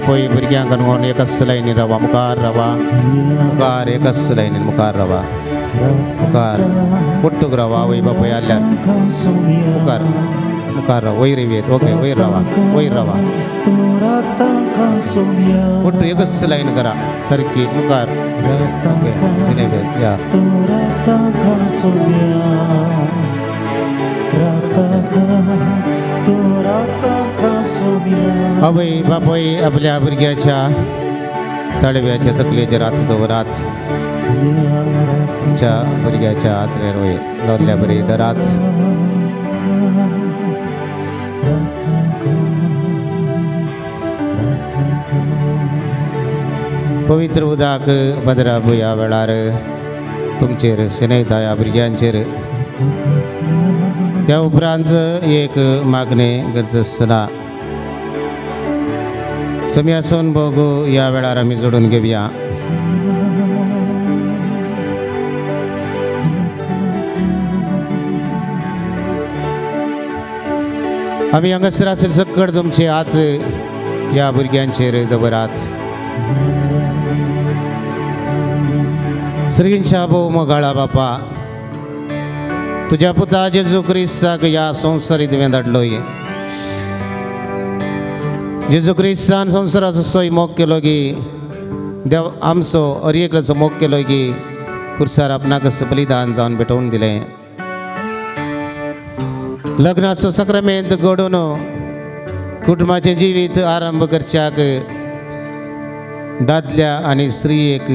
बापोय भुरग्यांक न्हून एकच लायनीन रावा मुखार रावा मुखार एकच लायनीन मुखार रावा मुखार पुट्टूक रावा वय बापोय आल्यार मुखार मुखार रावा वयर येत ओके वयर रावा पुट्टू एकच लायन करा सारकी मुखार ओके जिलेबी या आवय बापोय आपल्या भुरग्याच्या तळव्याच्या तकलेचेर हात दवरात तुमच्या भुरग्याच्या हातरेर वय दवरल्या बरी धरात पवित्र उदाक भद्राबू ह्या वेळार तुमचेर सिनयता ह्या भुरग्यांचेर त्या उपरांत एक मागणें करता आसतना समियासून बघू ह्या वेळार आमी जोडून घेवया आमी हांगासर आसले सकट तुमचे हात ह्या भुरग्यांचेर दवरात श्रींच्या भोव मोगाळा बापा तुझ्या पुता जेजू क्रिस्ताक ह्या संवसारीत तुवें धाडलोय जेजू क्रिस्तान संवसाराचो सोय मोग केलो की देव आमचो हरएकल्याचो मोग केलो की कुर्सार आपणाक बलिदान जावन भेटोवन दिलें लग्नाचो सक्रामेंत घडोवन कुटुंबाचें जिवीत आरंभ करच्याक दादल्या आनी स्त्रियेक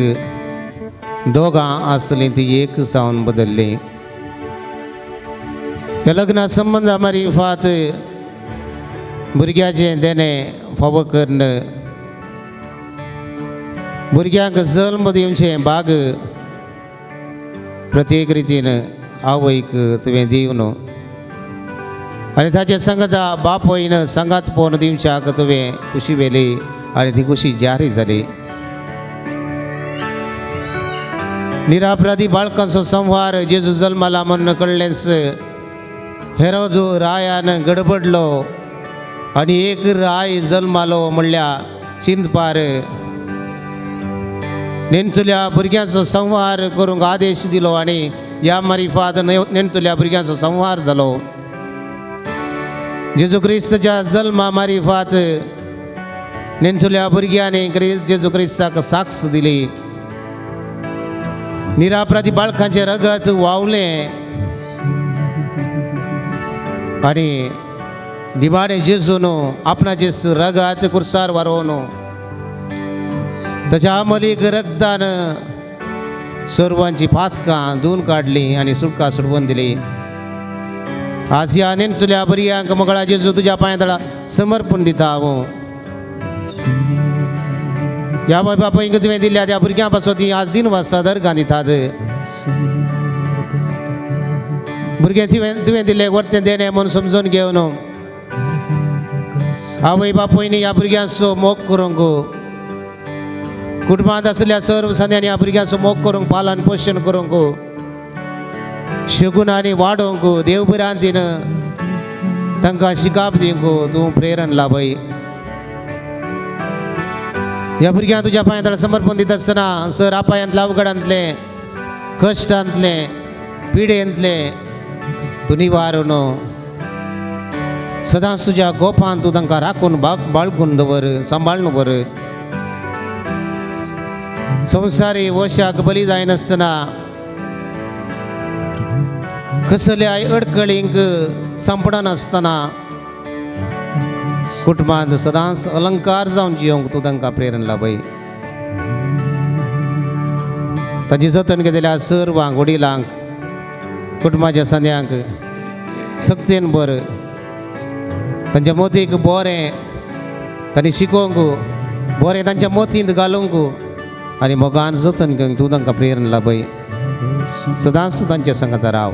दोगां आसलीं ती एक जावन बदल्ली ह्या लग्ना संबंदा मारिफात भुरग्याचें देणें फावो करून भुरग्यांक जल्म दिवचें भाग प्रत्येक रितीन आवयक तुवें दिवन आनी ताचे संगता बापोयन संगात पोवन दिवच्याक तुवें खुशी वेली आनी ती खुशी जारी जाली निरापराधी बाळकांचो संहार जेजू जल्माला म्हूण कळ्ळेंच हेरोद रायान गडबडलो आनी एक राय जल्मालो म्हणल्यार चिंतपार नेणतुल्या भुरग्यांचो संहार करूंक आदेश दिलो आनी ह्या मारिफात नेणतुल्या भुरग्यांचो संहार जालो जेजू क्रिस्ताच्या जल्मा मारिफात नेणतुल्या भुरग्यांनी जेजू क्रिस्ताक साक्ष दिली निरापराधी बाळकांचे रगत व्हांवलें आनी निबाडे जेजून आपणाचे रगत कुर्सार व्हरोवन ताच्या अमलीक रगतान सर्वांची फातकां धुवन काडली आनी सुटका सोडवून दिली आज ह्या नेणतुल्या भुरग्यांक मोगळा जेजू तुज्या पांया तळा समर्पण दिता हांव ह्या बापायक तुवें दिल्या त्या भुरग्यां पासून ती आज दिन वाजता दर्गां दितात भुरगें तुवें दिलें वर्तें देणें म्हूण समजून घेवन आवय बापोयनी ह्या भुरग्यांचो मोग करूंक कुटुंबांत आसल्या सर्व सद्यांनी ह्या भुरग्यांचो मोग करूंक पालन पोशण करूंक शगुनांनी वाडोवंक देवबरांतीन तांकां शिकाप दिवंक तूं प्रेरण लाभय ह्या भुरग्यांक तुज्या पांया तळा समर्पण दिता आसतना सर आपायांतले अवघडांतले कश्टांतले पिडेंतले तूं निवारून सदांच तुज्या गोपान तूं तांकां राखून बाळगून दवर सांबाळून वर संवसारी वशाक बली जायनासतना कसल्याय अडकळींक संपडनासतना कुटुंबांत सदांच अलंकार जावन जियोंक तूं तांकां प्रेरण लाभय ताची जतन घेतल्या सर्वांक वडिलांक कुटुंबाच्या सद्यांक सक्तीन बर तांच्या मोतीक बरें तांणी शिकोवंक बरें तांच्या मोतींत घालूंक आनी मोगान जतन घेवंक तूं तांकां प्रेरण लाभय सदांच तूं तांच्या संगता राव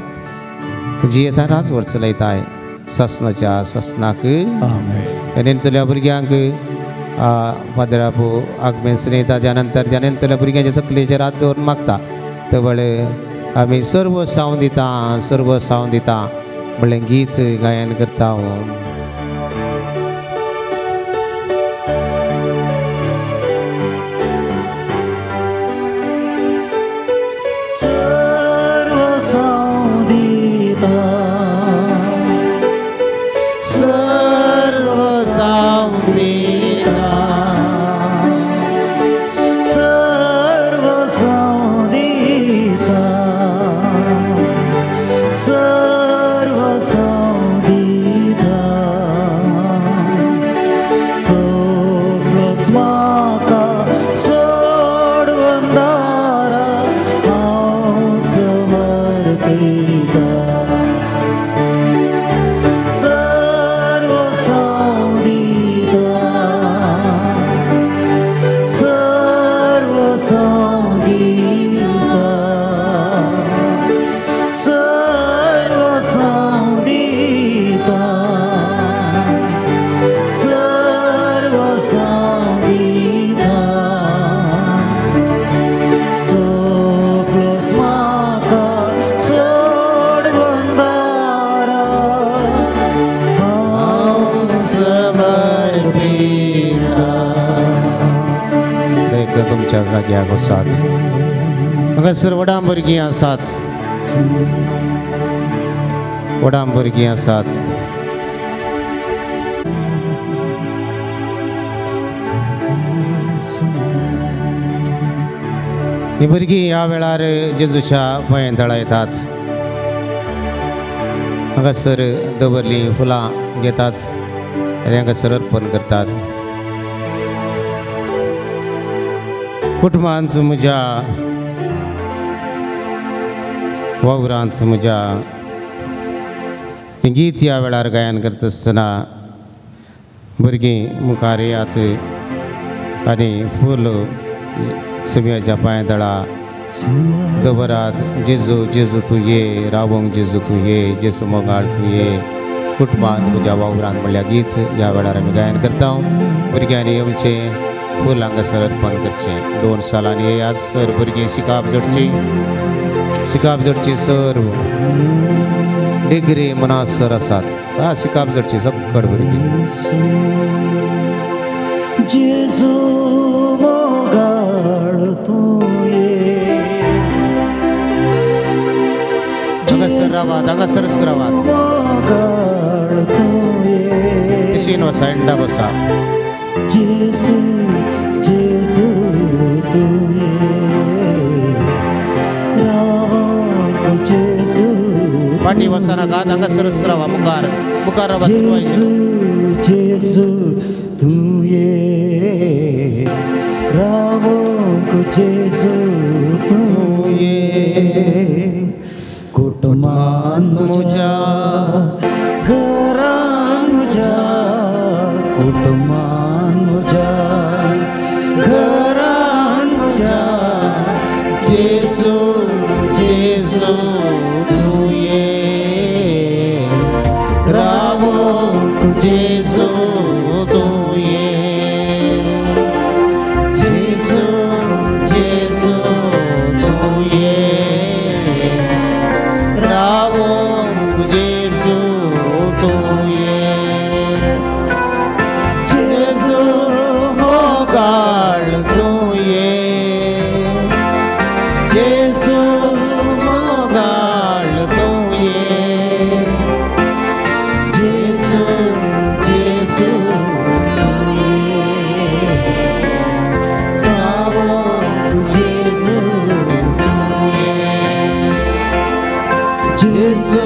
तुजी येता राज वर्स लायताय ससनाच्या ससनाक नेणतुल्या भुरग्यांक फादर आबू आगमेन स्नेहिता त्या नंतर भुरग्यांच्या तकलेचेर हात दवरून मागता तवळ आमी सर्व सावन दिता म्हणलें गीत गायन करता तुमच्या जाग्याक वसात. हांगासर वडां भुरगीं आसात, वडां भुरगीं आसात. ही भुरगीं ह्या वेळार जेजूच्या पांयां तळा येतात. हांगासर दवरलीं फुलां घेतात आनी हांगासर अर्पण करतात. कुटुंबांत म्हज्या वावरांत म्हज्या हें गीत ह्या वेळार गायन करता आसतना भुरगीं मुखार येयात आनी फूल सुमयाच्या पांयां तळा दवरात. जेजू जेजू तूं ये, रावोंक जेजू तूं ये, जेजू मोगाळ तूं ये. कुटुंबांत म्हज्या वावरांत म्हणल्यार गीत ह्या वेळार आमी गायन करता. भुरग्यांनी येवचें, फूल हांगासर अर्पण करचें. 2 सालांनी येयात. सर भुरगीं शिकाप जोडची सर डिग्री मना सर आसात. शिकाप जोडची सकट भुरगीं. जेजू मोगाळ तूं ये. हांगासर रावात, हांगासरच रावात. मोगाळ तूं ये. तशीन वसा, एंडा बसा. जेजू जेजू तूं ये. रावोंक जेजू पाटी वसनाकात, हांगासरच रावा. मुखार मुखार रावा. जेजू जेजू तूं ये. रावोंक जेजू तूं ये. कुटुंबांत म्हज्या, घरांत म्हज्या, कुटुंबांत म्हज्या, घरांत म्हज्या. जेजू जेजू तूं ये, रावोंक जेजू तूं ये. जेजू जेजू तूं ये, रावोंक जेजू तूं ये. जेजू मोगाळ तूं ये, जेजू मोगाळ तूं ये. जेजू जेजू तूं ये, रावोंक जेजू तूं ये. जेजू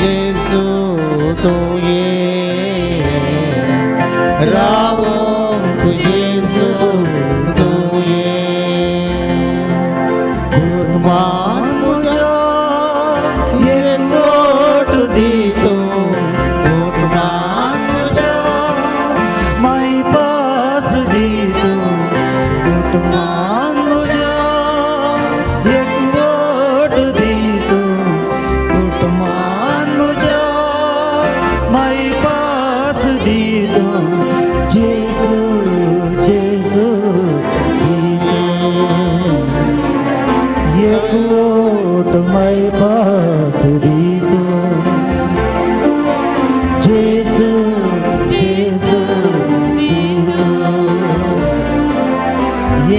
जेजू तूं ये, रावोंक जेजू तूं ये. कुटुंबांत म्हज्या एकवट दी तूं. कुटुंबांत म्हज्या मायपास दी तूं. कुटुंबांत म्हज्या एकवट दी तूं. कुटुंबांत म्हज्या मायपास दी तूं. जेजू जेजू एकवट मायपास दी तूं. जेजू जेजू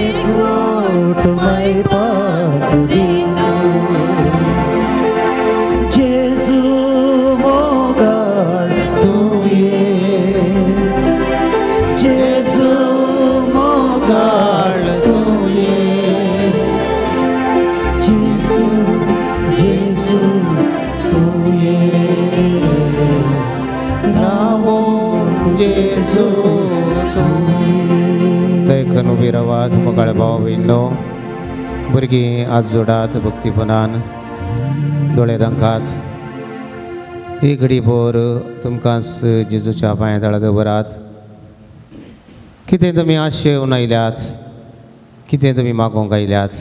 एकवट मायपास दी तूं. जेजू मोगाळ तूं ये. जेजू मोगाळ तूं ये. जेजू जेजू तूं ये. रावोंक जेजू तूं ये. देखून उबी रावात मोगाळ भाव भयणो. भुरगीं हात जोडात भक्तीपणान, दोळे धांकात. ही घडी भर तुमकांच जेजूच्या पांयां तळा दवरात. कितें तुमी आशेवन आयल्यात, कितें तुमी मागोवंक आयल्यात.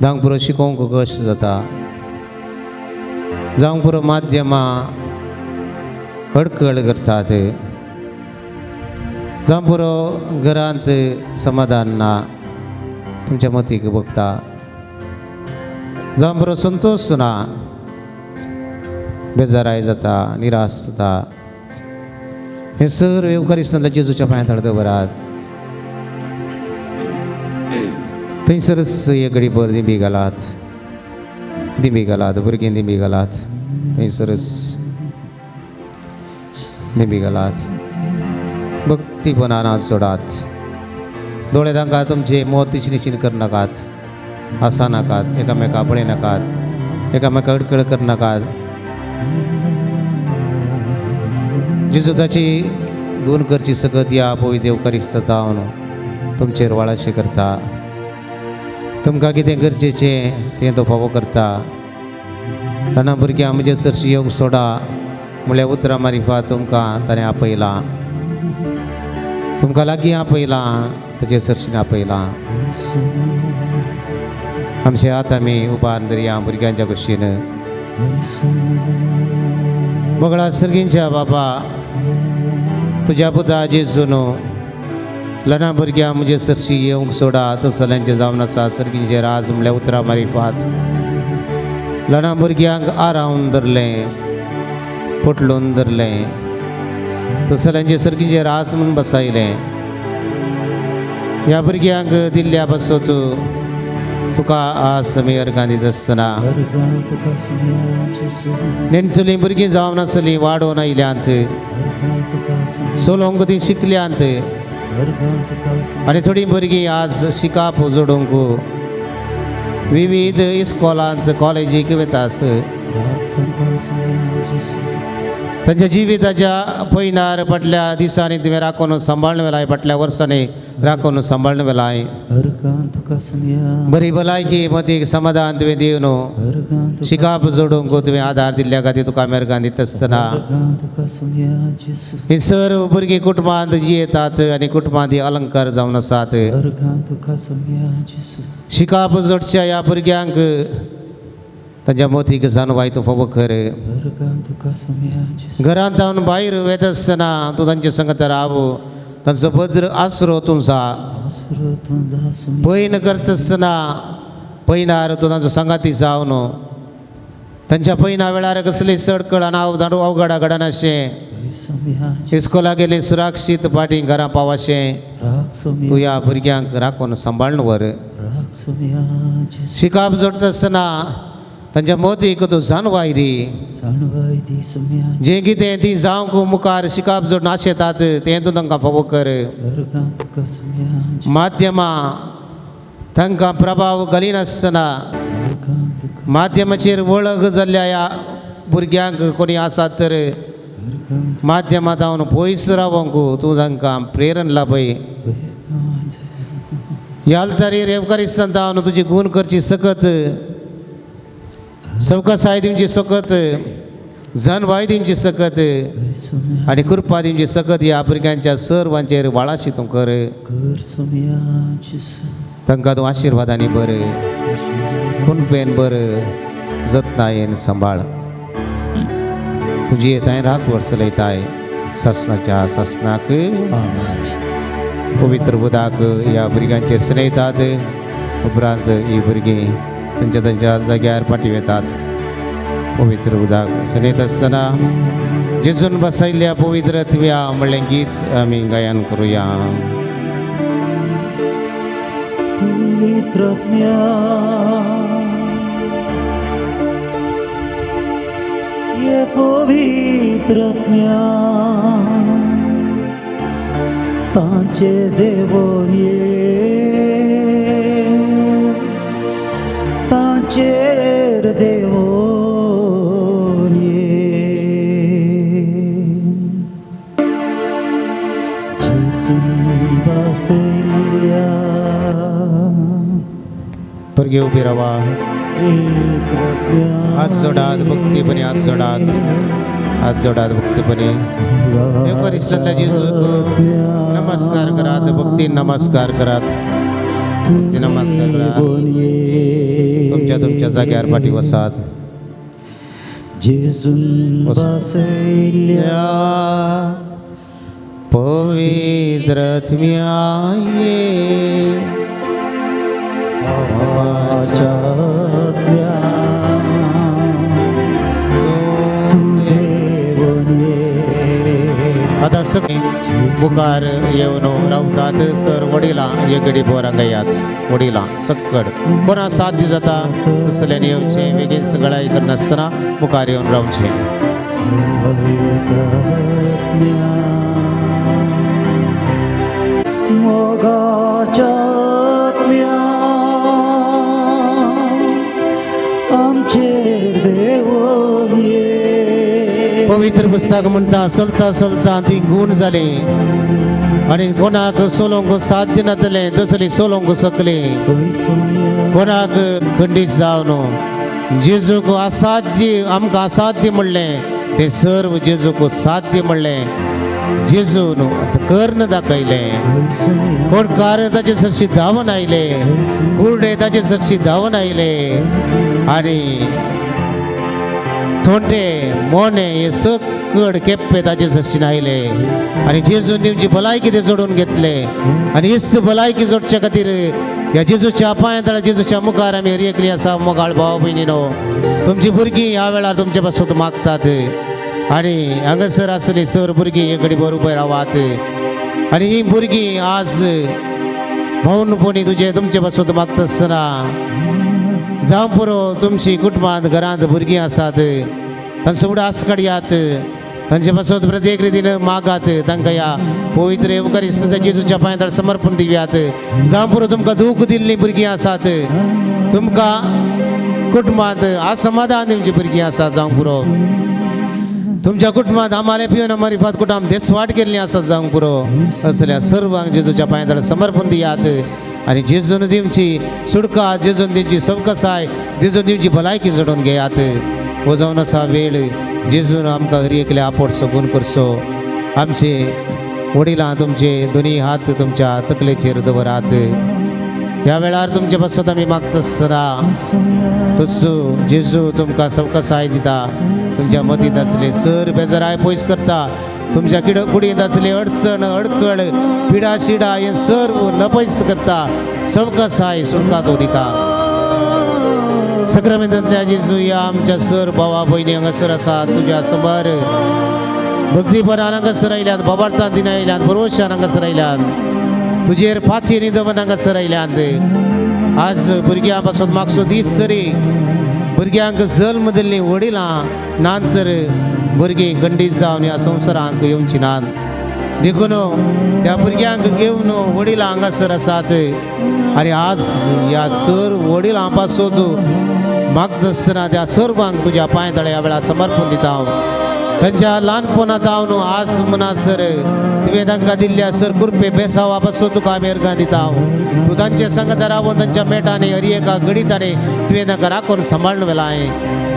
जावं पुरो शिकोवंक कश्ट जाता, जावं पुरो माध्यमां अडखळ करतात, जावं पुरो घरांत समाधान ना, तुमच्या मतीक बगता, जावं बरो संतोश ना, बेजाराय जाता, निराश जाता. हे सर्व येवकारिस्तांतल्या जेजूच्या पांयां तळा दवरात. थंयसरच एक घडीभर दिंबी घालात भुरगीं दिंबी घालात थंयसरच दिंबी घालात भक्तीपणान हात जोडात दोळे तांकां तुमचे मोत निशीन करनाकात हांसा नाकात एकामेका पळय नाकात एकामेका अडकळ करनाकात जेजुताची गुण करची सकत या पवित्र देवकारिस्तां हांव तुमचेर वाळाशें करता तुमकां कितें गरजेचें तें तो फावो करता ल्हान भुरग्यां म्हणजे चडशीं येवंक सोडा म्हळ्यार उतरां मारिफात तुमकां ताणें आपयलां तुमकां लागीं आपयलां ताचे चडशीं आपयलां आमचे हात आमी उबारून दरया भुरग्यांच्या कुशीन बगळा सर्गींच्या बाबा तुज्या पुता जेजून ल्हान भुरग्यां म्हणजे चडशीं येवंक सोडा तसल्यांचें जावन आसा सर्गींचे राज म्हळ्यार उतरां मारिफात ल्हान भुरग्यांक आरावन धरलें पटलून धरलें तसल्यांचे सर्गींचे राज म्हूण बसयलें ह्या भुरग्यांक दिल्ल्या पासत तुका आज समी अर्गां दीत आसतना नेणचलीं भुरगीं जावन आसलीं वाडोवन आयल्यांत सोलोंक तीं शिकल्यांत आनी थोडीं भुरगीं आज शिकाप जोडूंक विविध इस्कॉलांत कॉलेजीक वेतात तांच्या जिविताच्या पयनार फाटल्या दिसांनी तुवें राखून सांबाळून वेलाय फाटल्या वर्सांनी राखून सांबाळून वेलाय बरी भलायकी मतीक समाधान तुवें दिवन शिकाप जोडूंक तुवें आदार दिल्ल्या खातीर तुका मेरगां दिता आसतना ही सर्व भुरगीं कुटुंबांत जियेतात आनी कुटुंबांत अलंकार जावन आसात शिकाप जोडच्या ह्या भुरग्यांक तांच्या मोतीक जाणवाय तूं फावो कर घरांत जावन भायर वेता आसतना तूं तांचे संगत राव तांचो भद्र आसरो तूं जा पैन करता आसतना पैनार तूं तांचो संगाती जावन तांच्या पैना वेळार कसली सडकळ अनाव धाडू अवघडा घडनाशें इस्कोला गेले सुरक्षीत पाटीं घरा पावाशें तूं ह्या भुरग्यांक राखून सांबाळून व्हर शिकाप जोडटा आसतना तांच्या मोतीक तूं जाणवाय दी जें कितें ती जावंक मुखार शिकाप जोडून आशेतात तें तूं तांकां फावो कर माध्यमां तांकां प्रभाव घालिनासतना माध्यमाचेर वळख जाल्ल्या ह्या भुरग्यांक कोणी आसात तर माध्यमांत जावन पयस रावंक तूं तांकां प्रेरण लाभय ह्या अल्तारीर येवकारिस्तांत जावन तुजी गुण करची सकत सवकासाय दिवची सकत जानवाय दिवची सकत आनी कृपा दिवची सकत ह्या भुरग्यांच्या सर्वांचेर वाळाशी तूं कर तांकां तूं आशिर्वादांनी बर कुणपेन बर जतनायेन सांबाळ तुजी येताय रास वर्स लयताय सासनाच्या सासनाक पवित्र उदाक ह्या भुरग्यांचेर सनयतात उपरांत ही भुरगीं तांच्या जाग्यार पाठयतात पवित्र उदाक सनयत आसतना जेजून बसयल्ल्या पवित्र आत्म्या म्हणलें गीत आमी गायन करुया पवित्र आत्म्या ये पवित्र आत्म्या तांचे देवोन ये तांचेर देवोन ये जेसून बसयल्ल्या भुरगे उबी रावा हात जोडात भक्तीपणे हात जोडात भक्तीपणे येवकारिस्तांतल्या जेजूक नमस्कार करात भक्ती नमस्कार करात नमस्कार करात तुमच्या जाग्यार पाठी वसात जेजून बसयल्ल्या पवित्र आत्म्या ये आत्म्या तू देवोन ये आता सगळी मुखार येवन रावतात सर वडिलां येगडी पोरांगयात वडिलां सकड कोणा साथ दी जाता तसल्यान येवचें बेगीन सगळाय करनासतना मुखार येवन रावचें. मोगाच्या आत्म्या आमचेर देवून ये. पवित्र पुस्तक म्हणटा चलता चलता ती गूण जाली आनी कोणाक सोलोंक साध्य नातलें तसली सोलोंक सकली. कोणाक खंडीत जावन जेजूक असाध्य आमकां असाध्य म्हणलें तें सर्व जेजूक साध्य म्हणलें. जेजून कर्ण दाखयलें. कोण कार ताचे सरशी धांवन आयले कुर्डे ताचे सरशी धांवन आयले आनी थोंडे मोने हे सकड केप्पे ताचे सरशीन आयले आनी जेजून तेंची भलायकी ते जोडून घेतले. आनी हीच भलायकी जोडचे खातीर ह्या जेजूच्या पांया जेजूच्या मुखार आमी हरयेकली आसा. मोगाळ भाव भयणीनो, तुमची भुरगीं ह्या वेळार तुमचे पासून मागतात आनी हांगासर आसली सर भुरगीं एक घडी बरोबर रावात आनी ही भुरगीं आज भोवनपणी तुमचे पासून मागता आसतना जावं पुरो तुमची कुटुंबांत घरांत भुरगीं आसात तांचो फुडें आस काडयात. तांचे पासून प्रत्येक रितीन मागात. तांकां ह्या पवित्र एवकारिस्त जेजूच्या पांयां समर्पण दिव्यात. जावं पुरो तुमकां दूख दिल्लीं भुरगीं आसात, तुमकां कुटुंबांत असमाधान दिवची भुरगीं आसात, जावं पुरो तुमच्या कुटुंबांत आमाले पिवन मारिफात कुटुंब देसवाट केल्लीं आसात, जावं पुरो असल्या सर्वांक जेजूच्या पांयां समर्पण दियात आनी जेजून दिवची सुडका, जेजून दिवची सवकसाय, जेजून दिवची भलायकी जोडून घेयात. हो जावन आसा वेळ जेजून आमकां हर एकले आपोडसो गूण करचो. आमचे वडिलां तुमचे दोनी हात तुमच्या तकलेचेर दवरात. ह्या वेळार तुमचे पासून आमी मागता आसतना तसो जेजू तुमकां सवकसाय दिता. तुमच्या मतींत आसले सर बेजाराय पयस करता. तुमच्या कुडींत आसले अडचण अडकळ पिडा शिडा हे सर्व नपयस करता. सवकसाय सुडका तो दिता. सक्रामेंतांतल्या जेजू या आमच्या सर भावा भयणी हांगासर आसा तुज्या समोर भक्तीपणान हांगासर आयल्यात, बाबार्थान दिन आयल्यात, भरवशान हांगासर आयल्यात, तुजेर फाती दवन हांगासर आयल्यात. आज भुरग्यां पासून मागचो दीस तरी भुरग्यांक जल्म दिल्लीं वडिलां नात तर भुरगीं खंडीत जावन ह्या संवसारांक येवची नात. देखून त्या भुरग्यांक घेवन वडिलां हांगासर आसात आनी आज ह्या सर वडिलां पासून मागता आसतना त्या सर्वांक तुज्या पांय तळे ह्या वेळार समर्पण दिता हांव. तांच्या ल्हानपणांत हांव आज मनासर तुवें तांकां दिल्ल्या सर कुरपे बेसावा पासून तुका आमी अर्गां दिता हांव. तूं तांचे संगत रावून तांच्या मेटांनी हर एका गणितांनी तुवें तांकां राखून सांबाळून व्हेलाय.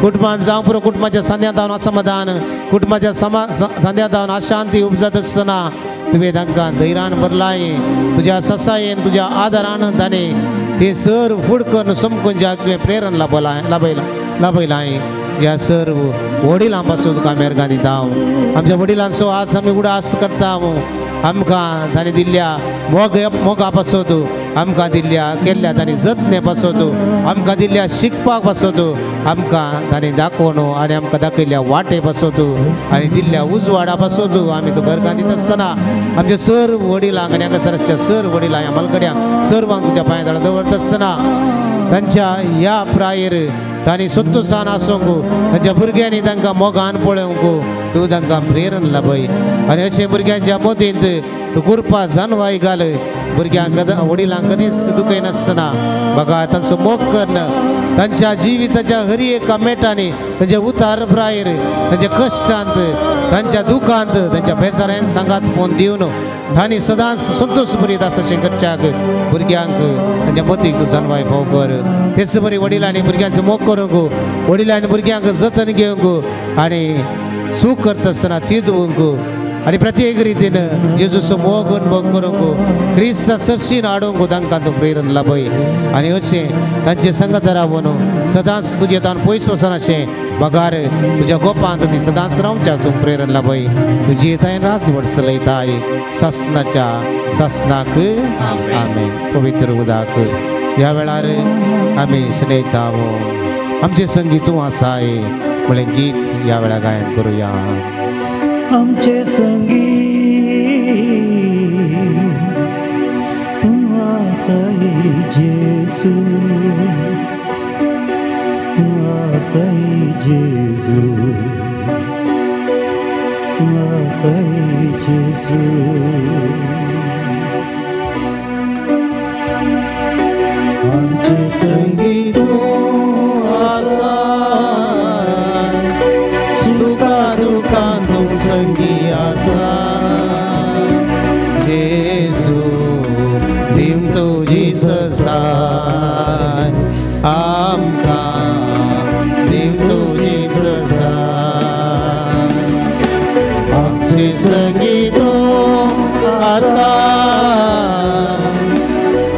कुटुंबांत जावं पुरो कुटुंबाच्या सांद्यांत हांव असमाधान, कुटुंबाच्या सांद्यांत हांव अशांती उपजत आसतना तुवें तांकां धैर्यान भरलाय. तुज्या ससायेन तुज्या आदारान ताणें ते सर फूड करून समकून ज्या तुवें प्रेरण लाभयलाय. ह्या सर्व वडिलां पासून तुका आमी अर्गां दिता हांव. आमच्या वडिलांचो आज आमी उडास करता हांव. आमकां ताणें दिल्ल्या मोगा पासून आमकां दिल्ल्या केल्ल्या ताणें जतने पासून आमकां दिल्ल्या शिकपाक पासून आमकां ताणें दाखोवन आनी आमकां दाखयल्ल्या वाटे पासून आनी दिल्ल्या उजवाडा पासून आमी तुका अर्गां दिता आसतना आमच्या सर्व वडिलांक आनी हांगासर आसच्या सर वडिलां ह्या मलकड्यांक सर्वांक तुज्या पांया तळा दवरता आसतना तांच्या ह्या प्रायेर तांणी सत्तुस्थान आसूंक तांच्या भुरग्यांनी तांकां मोगान पळोवंक तूं तांकां प्रेरण लाभय. आनी अशें भुरग्यांच्या मतींत तूं कुरपा जानवाय घाल. भुरग्यांक वडिलांक कधीच दुखयनासतना बघा तांचो मोग करन तांच्या जिविताच्या हर एका मेटांनी तांच्या उतार प्रायेर तांच्या कश्टांत तांच्या दुखांत तांच्या बेजाऱ्यांत सांगात पोवन दिवन तांणी सदांच संतोश भरीत आसाशें करच्याक भुरग्यांक तांच्या मतीक तूं जानवाय फाव कर. तेच बरी वडिलांनी भुरग्यांचो मोग करूंक, वडिलांनी भुरग्यांक जतन घेवंक आनी सूख करता आसतना ती दिवंक आनी प्रत्येक रितीन जेजूचो मोग अनुभव करूंक क्रिस्ता सरशीन हाडूंक तांकां तूं प्रेरण लाभय. आनी अशें तांचे संगत रावन सदांच तुजें तान पयस वचनाशें बगार तुज्या गोपांत ती सदांच रावच्याक तूं प्रेरण लाभय. तुजी येताय राजवट चलयताय सासनाच्या सासनाक आमेन. पवित्र उदाक ह्या वेळार आमी स्नेहिता आमचे संगीत तूं आसाय म्हणलें गीत ह्या वेळार गायन करुया. आमचे संगीत आसाई जेजू तू आसाई जेजू आमचे संगीत आसा सुखा दुखांत संगी आसा जेजू दिम तुझी ससाय आमकां दिम तुझी ससाय आमचे संगीत आसा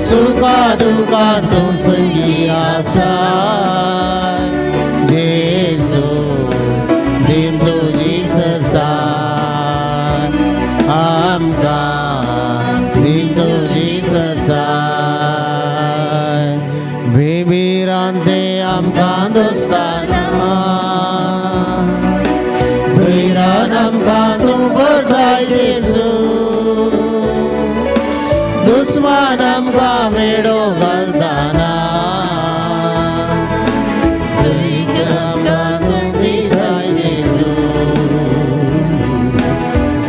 सुखा दुखांत संगी आसा जेजू दिम तुझी ससाय आमकां दिम तुझी ससाय बेबीरांते आमकां दोस्ताना भैरान आमकां तूं बरताय जेजू दुस्मान आमकां मेडो घालताना सैत आमकां तूं दिताय जेजू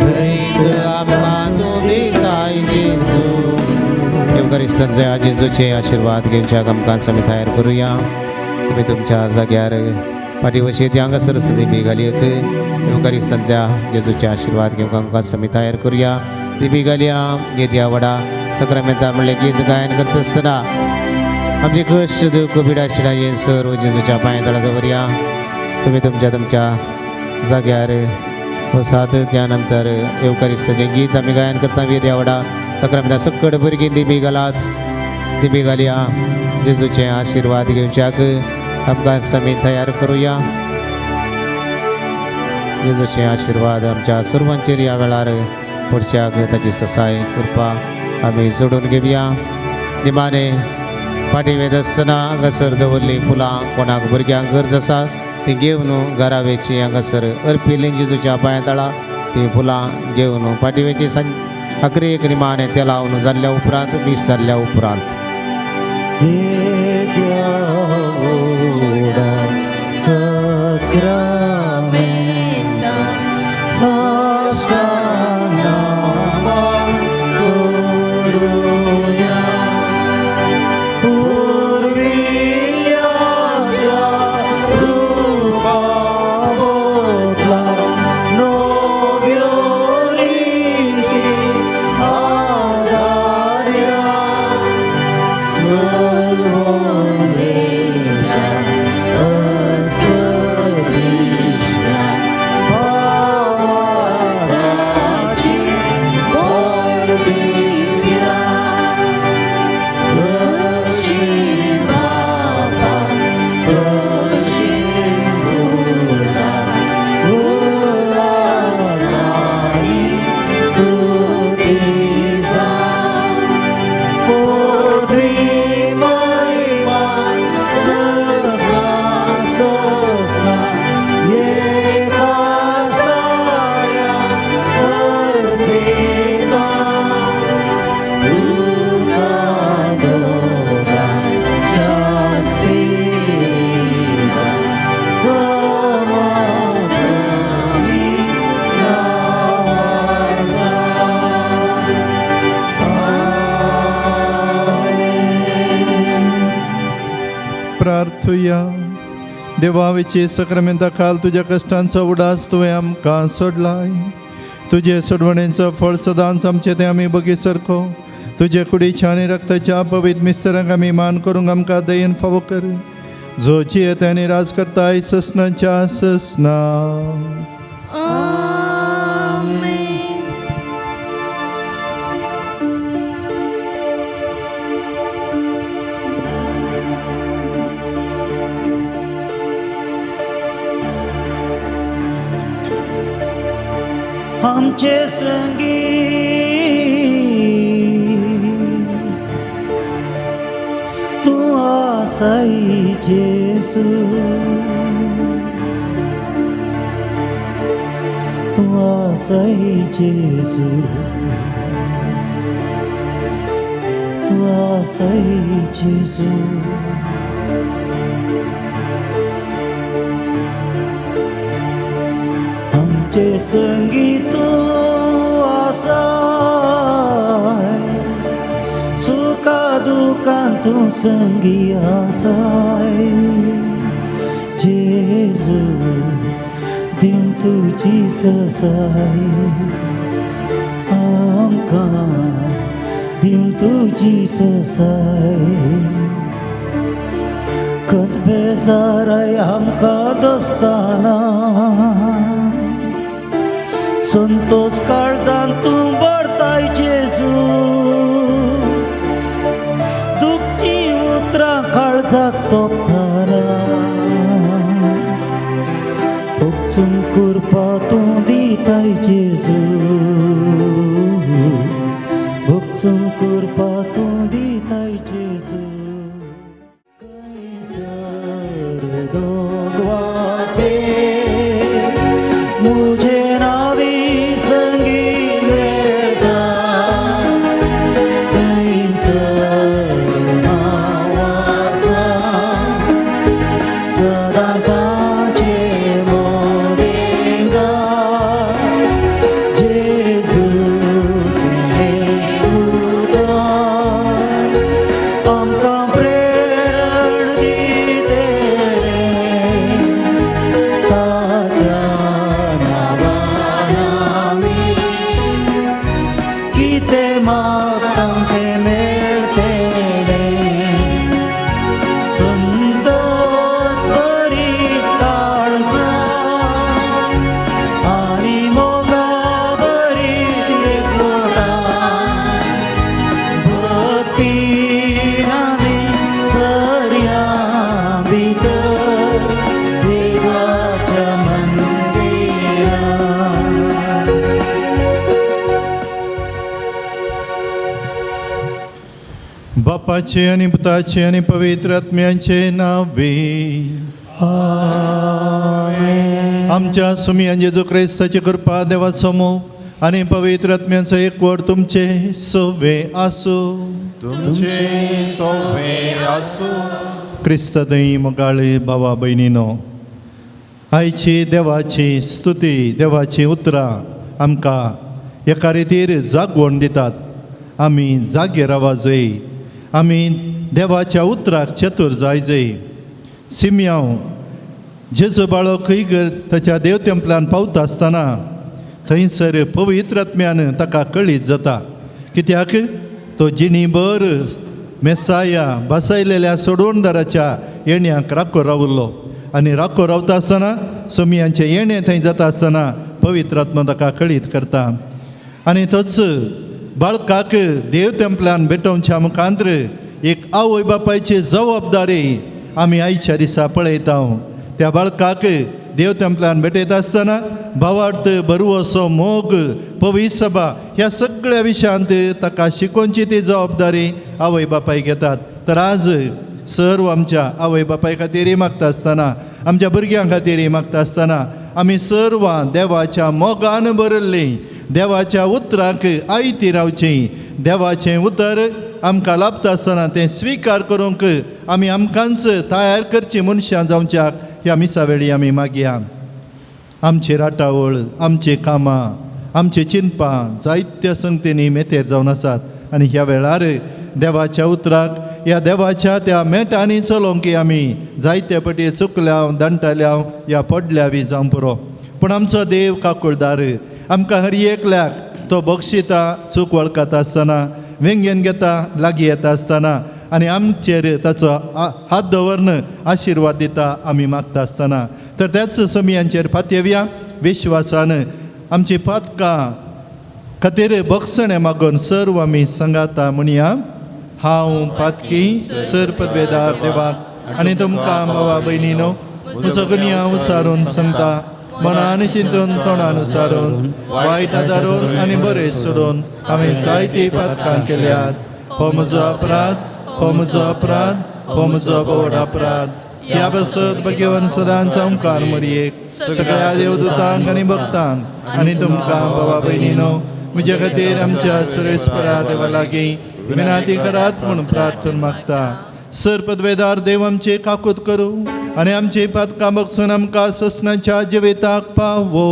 सैत आमकां तूं दिताय जेजू संध्या जेजूचे आशीर्वाद घेवच्याक आमकां आमी तयार करुया तुमी तुमच्या जाग्यार फाटीवशी ती हांगासर दिमी घालयत येवकारी संध्या जेजूचे आशीर्वाद घेवंक आमकां आमी तयार करुया दिमी घालया गीत या वडा सक्रामेंता म्हणलें गीत गायन करता आसतना आमचे कश्ट दुख पिडा हे सर्व जेजूच्या पांय तळा दवरया तुमी तुमच्या जाग्यार वसात त्या नंतर येवकारिस्ताचें गीत आमी गायन करता गीत या वडा सक्रामेंता सकट भुरगीं दिमी घालात दिमी घालया जेजूचे आशीर्वाद घेवच्याक आमकां आमी तयार करुया जेजूचे आशीर्वाद आमच्या सर्वांचेर ह्या वेळार पडच्याक ताची ससाय कृपा आमी जोडून घेवया निमाणे फाटी वेद आसतना हांगासर दवरली फुलां कोणाक भुरग्यांक गरज आसा ती घेवन घरा वेची हांगासर अर्पिल्ली जेजूच्या पांया तळा ती फुलां घेवन फाटी वेची आखरी एक निमाणे ते लावन जाल्ल्या उपरांत मीस जाल्ल्या उपरांत प्रार्थुया देवाविची सक्रामेंता खाल तुझ्या कश्टांचो उडास तुवें आमकां सोडलाय तुझे सोडवणेचो फळ सदांच आमचे ते आमी बगीसरको तुझे कुडीच्या आनी रक्ताच्या पवित्र मिस्त्रांक आमी मान करूंक आमकां दयेन फावो कर जो जियेता आनी राज करताय ससनाच्या ससना आमचे संगी तू आसाई जेजू तू आसाई जेजू तू आसाई जेजू तुजे संगीत आसाय सुखा दुखान तू संगी आसाय जेजू दिन तुजी ससाय आमकां दिन तुजी ससाय कत बेजाराय आमकां दोस्ताना संतोष काळजान तूं भरताय जेजू दुखची उतरां काळजाक तोपताना उपचून कृपा तूं दिताय जेजू उपचून कृपा तूं दिताय जेजू मुझे नावी संगी वेदा नावासा सदा ताचे मोरेगा जेजू तुझे उदार आमकां प्रेरण दिते ताच्या नांवान आमी कितें मागतां तें मेळटलें संतोष बरी काळजां आनी मोगा बरी एकवटां भक्तीन आमी सर्या भितर देवाच्या मंदिरांत बापाचे आणि पुताचे आणि पवित्र आत्म्याचे नावे आमच्या सुमियान जेजू क्रिस्ताची कृपा देवा समोर आणि पवित्र आत्म्याचो एकवट तुमचे सवे आसो तुमचे सोवे आसो. क्रिस्तदयी मोगाळे भावा भयणीनो आयची देवाची स्तुती देवाची उतरां आमकां एका रितीर जागवण दितात. आमी जागे रावा जाय आमी देवाच्या उतराक चतूर जाय जाय. सिमयांव जेजू बाळो खंय ताच्या देव तेंपलान पावता आसतना थंयसर पवित्र आत्म्यान ताका कळीत जाता. कित्याक तो जिणीभर मेसाया बसयलेल्या सोडवणदाराच्या येण्याक राखो रावल्लो आनी राखो रावता आसतना सोमियांचें येणें थंय जाता आसतना पवित्र आत्मा ताका कळीत करता. आनी तोच बाळकाक देव तेंपलान भेटोवच्या मुखांतर एक आवय बापायची जबाबदारी आमी आयच्या दिसा पळयता. त्या बाळकाक देव तेंपलान भेटयता आसतना भावार्थ बरवसो मोग पवित्र सभा ह्या सगळ्या विशयांत ताका शिकोवची ती जबाबदारी आवय बापाय घेतात. तर आज सर्व आमच्या आवय बापाय खातीर मागता आसतना आमच्या भुरग्यां खातीर मागता आसतना आमी सर्वां देवाच्या मोगान भरल्लीं देवाच्या उतराक आयती रावचीं. देवाचें उतर आमकां लाभता आसतना तें स्विकार करूंक आमी आमकांच तयार करची मनशां जावच्याक ह्या मिसा वेळी आमी मागया. आमची राटावळ आमची कामां आमची चिंतपां जायत्या संगतींनी मेतेर जावन आसात आनी ह्या वेळार देवाच्या उतराक ह्या देवाच्या त्या मेटांनी चलोवंक आमी जायते पटी चुकल्या दंटाल्या या पडल्यावी जावं पुरो. पूण आमचो देव काकुळदार आमकां हर एकल्याक तो बक्षिता चूक वळखता आसतना व्यंग्यन घेता लागीं येता आसतना आनी आमचेर ताचो हात दवरन आशिर्वाद दिता आमी मागता आसतना. तर त्याच समियांचेर फातयेवया विश्वासान आमची पातकां खातीर बक्षणे मागून सर्व आमी सांगाता म्हणया. हांव पातकी सर पदवेदार देवाक आनी तुमकां भावा भयणीनो म्हजो गुन्यांव उसारून सांगता. मनान चिंतून तोंडान उसारून वायट आदारून आनी बरें सोडून आमी जायती पातकां केल्यात. हो म्हजो अपराध हो म्हजो अपराध हो म्हजो व्हड अपराध. ह्या बसत भगवान सदांच ओंकार मरयेक सगळ्या देवदूतांक आनी भक्तांक आनी तुमकां भावा भयणीनो म्हजे खातीर आमच्या सुरेस्परा देवा लागीं विनाती करात म्हूण प्रार्थना मागता. सर पदवेदार देव आमचे काकूत करू आणि आमचे पात कामकसून आमकां ससनाच्या जिविताक पावो.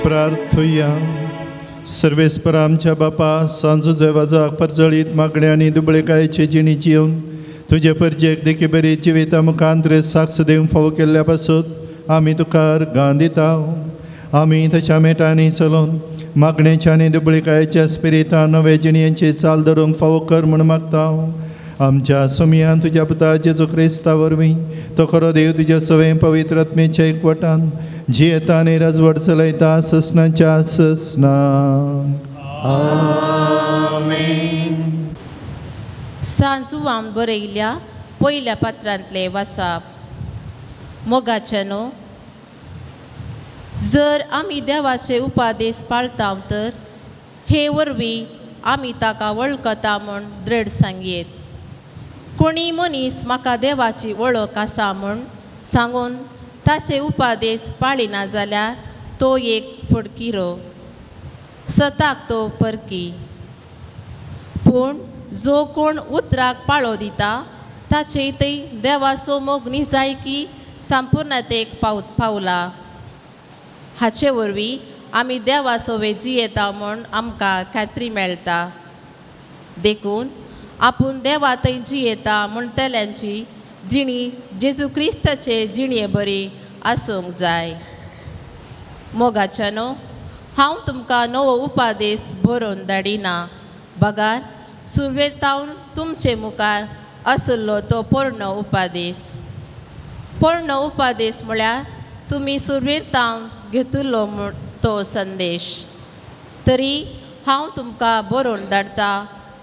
प्रार्थुया. सर्वेस्पर आमच्या बापा सांजो जेवाजाक परजळीत मागण्या आनी दुबळेकायेची जिणी जिवन तुजे परजेक देखी बरी जिवीत आमकां आंत्रे साक्ष दिवंक फावो केल्ल्या पासून आमी तुका अर्गां दिता. आमी तशा मेटांनी चलून मागणेच्या आनी दुबळेकायेच्या स्पिरितान नवे जिणयेची चाल धरूंक फावो कर म्हूण मागता. आमच्या सुमयान तुज्या पुता जेजू क्रिस्ता वरवीं तो खरो देव तुज्या सवे पवित्र आत्मेच्या एकवटान जियेता आनी राजवट चलयता ससनाच्या ससना. सांजुवान बरयल्ल्या पयल्या पात्रांतले वाचप. मोगाचेनो, जर आमी देवाचे उपादेश पाळता तर हे वरवीं आमी ताका वळखता म्हूण दृढ सांगयेत. कोणी मनीस म्हाका देवाची वळख आसा म्हूण सांगून ताचे उपादेश पाळिना जाल्यार तो एक फडकिरो, सताक तो परकी. पूण जो कोण उतराक पाळो दिता ताचे थंय देवाचो मोग निजायकी संपूर्णतेक पावला. हाचे वरवीं आमी देवाचो वेजी येता म्हूण आमकां खात्री मेळटा. देखून आपूण देवा थंय जियेता म्हूण तेल्यांची जिणी जेजू क्रिस्ताचे जिणये बरी आसूंक जाय. मोगाच्यानो, हांव तुमकां नवो उपादेश बरोवन धाडिना. बगार सुरवेतावन तुमचे मुखार आसलो तो पूर्ण उपादेश. पूर्ण उपादेश म्हळ्यार तुमी सुरवेतांव घेतलो तो संदेश. तरी हांव तुमकां बरोवन धाडटा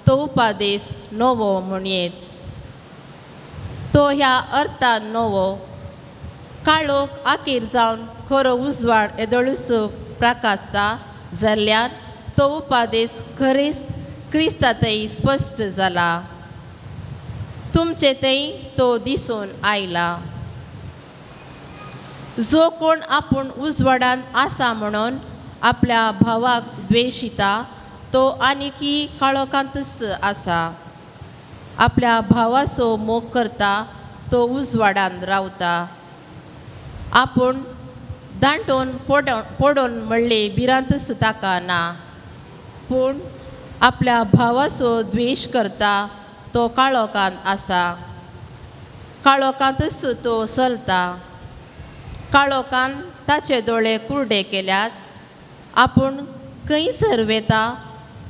तो उपादेश नवो म्हणयेत. तो ह्या अर्थान नवो, काळोख आखीर जावन खरो उजवाड येदोळूच प्रकाशता जाल्ल्यान तो उपादेश खरेच क्रिस्तांतय स्पश्ट जाला. तुमचे थंय तो दिसून आयला. जो कोण आपूण उजवाडान आसा म्हणून आपल्या भावाक द्वेशिता तो आनिकी काळोखांतच आसा. आपल्या भावाचो मोग करता तो उजवाडान रावता. आपूण दांटोवन पडोवन म्हणले भिरांतच ताका ना, पूण आपल्या भावाचो द्वेश करता तो काळोखांत आसा. काळोखांतच तो चलता. काळोखान ताचे दोळे कुर्डे केल्यात. आपूण खंय सरवेता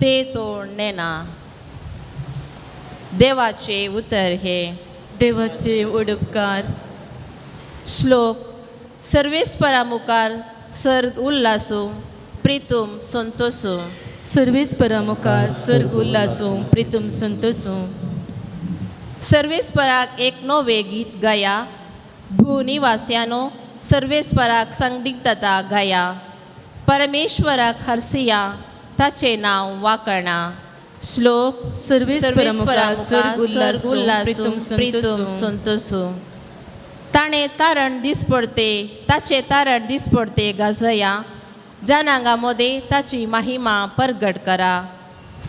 ते तो नेना. देवाचे उतर हे. देवाचे उडपकार. श्लोक. सर्वेस्परा मुखार सर्ग उल्लासू प्रितूम संतोषू. सर्वेस्परा मुखार सर्ग उल्लासू प्रितम संतोषू. सर्वेस्पराक एक नवे गीत गाया. भूनिवास्यानो सर्वेस्पराक संदिग्धता गाया. परमेश्वराक हरसिया ताचे नाव वाकणा. श्लोक. सर्वेस्परा मुखार सर्ग उल्लासू उल्लासू प्रितूम संतोषू. ताणे तारण दिसपडते ताचे तारण दिसपडते गाजया. जनांगामध्ये ताची महिमा परगट करा.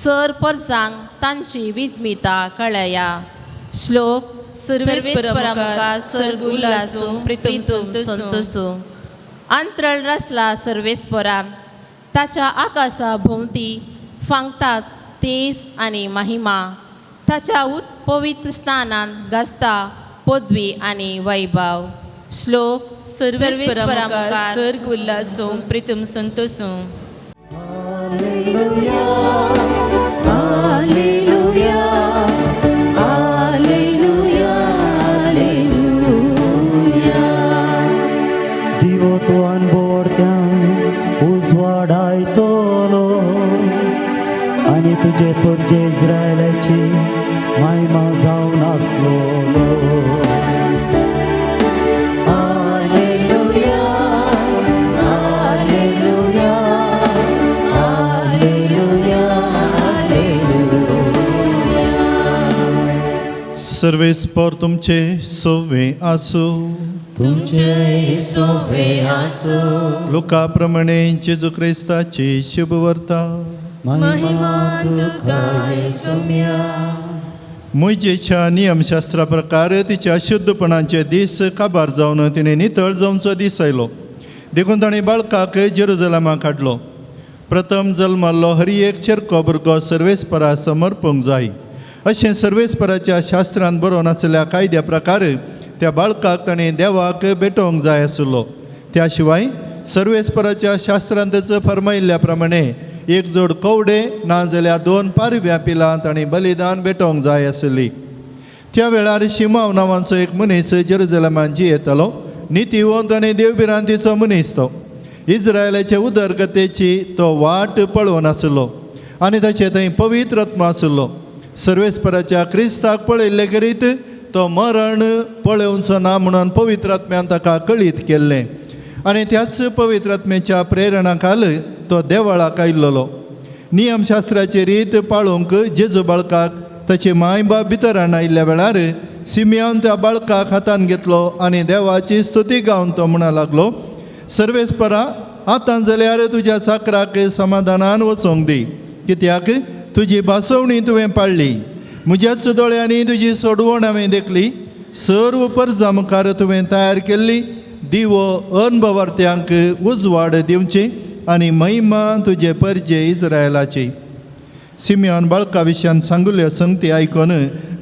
सर परजांक तांची विस्मिता कळया. श्लोक. सर्वेस्परा मुखार सर्ग उल्लासू प्रितम संतोषू. अंतरळ रचला सर्वेस्परान. ताच्या आकाशा भोवती फांगतात तेज आनी महिमा. ताच्या पवित्र स्थानान गाजता पदवी आनी वैभव. श्लोक. सर्वेस्परा मुखार सर्ग उल्लासू प्रितम संतोषू. दिवो तो अनबोडत्या उजवाडाय तोलो आनी तुजे पुरजे इस्रायलाची महिमा जावन आसलो. सर्वेस्पर तुमचे सोवे आसू. तुमचे सोवे आसू. लोका प्रमाणे जेजू क्रिस्ताची शुभ वार्ता. महिमा तुका येसुम्या. मोइजेच्या नियमशास्त्रा प्रकार तिच्या शुद्धपणाचे दीस काबार जावन तिणे नितळ जावचो दीस आयलो. देखून ताणें बाळकाक जेरुजलेमाक हाडलो. प्रथम जल्मल्लो हरी एक चेरको भुरगो सर्वेस्परा समर्पूंक जाय अशें सर्वेस्पराच्या शास्त्रांत बरोवन आसलेल्या कायद्या प्रकार त्या बाळकाक ताणें देवाक भेटोवंक जाय आसलो. त्या शिवाय सर्वेस्पराच्या शास्त्रांतच फर्मायिल्ल्या प्रमाणे एक जोड कवडे नाजाल्यार 2 पारव्या पिलां ताणें बलिदान भेटोवंक जाय आसली. त्या वेळार शिमाव नांवाचो एक मनीस जेरुजलेमांत जियेतालो. नितीवंत आनी देवभिरांतीचो मनीस तो. इस्रायलाचे उदरगतेची तो वाट पळोवन आसलो आनी ताचे थंय पवित्र आत्मा आसलो. सर्वेस्पराच्या क्रिस्ताक पळयल्ले करीत तो मरण पळोवचो ना म्हणून पवित्र आत्म्यान ताका कळीत केल्लें आनी त्याच पवित्र आत्म्याच्या प्रेरणा खाल तो देवळाक आयिल्लो. नियमशास्त्राची रीत पाळूंक जेजू बाळकाक ताची माय बाप भितर आयिल्ल्या वेळार सिमियोन त्या बाळकाक हातान घेतलो आनी देवाची स्तुती गावन तो म्हणूंक लागलो, सर्वेस्परा आतां जाल्यार तुज्या चाकराक समाधानान वचोंक दी, कित्याक तुजी बासवणी तुवें पाळ्ळी. म्हज्याच दोळ्यांनी तुजी सोडवण हांवें देखली. सर्व परजां मुखार तुवें तयार केल्ली. दिवो अनभवर्त्यांक उजवाड दिवची आनी महिमा तुजे परजे इस्रायलाची. सिमियोन बाळका विशयान सांगुल्ल्यो संगती आयकून